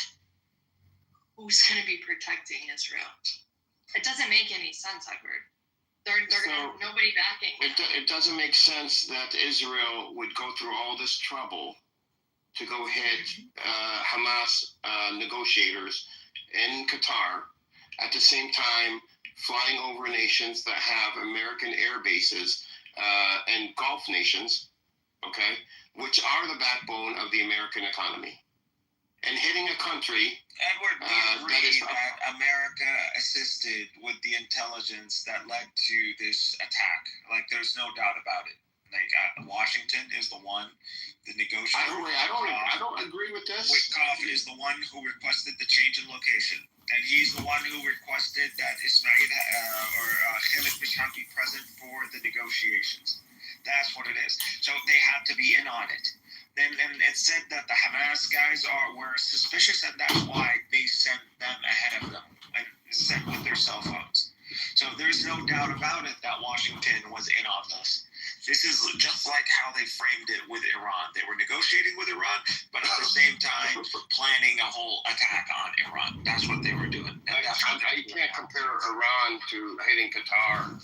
who's going to be protecting Israel? It doesn't make any sense, Edward. They're going to have nobody backing. It doesn't make sense that Israel would go through all this trouble to go hit Hamas negotiators in Qatar, at the same time flying over nations that have American air bases and Gulf nations, okay, which are the backbone of the American economy, and hitting a country. Edward, we agree that America assisted with the intelligence that led to this attack. Like, there's no doubt about it. Like, Washington is the one, the negotiator. I don't agree with this. Witkoff is the one who requested the change in location. And he's the one who requested that Ismail or Khalid Mishal be present for the negotiations. That's what it is. So they had to be in on it. Then it said that the Hamas guys were suspicious, and that's why they sent them ahead of them and sent with their cell phones. So there's no doubt about it that Washington was in on this. This is just like how they framed it with Iran. They were negotiating with Iran, but at the same time planning a whole attack on Iran. That's what they were doing. You can't compare Iran to hitting Qatar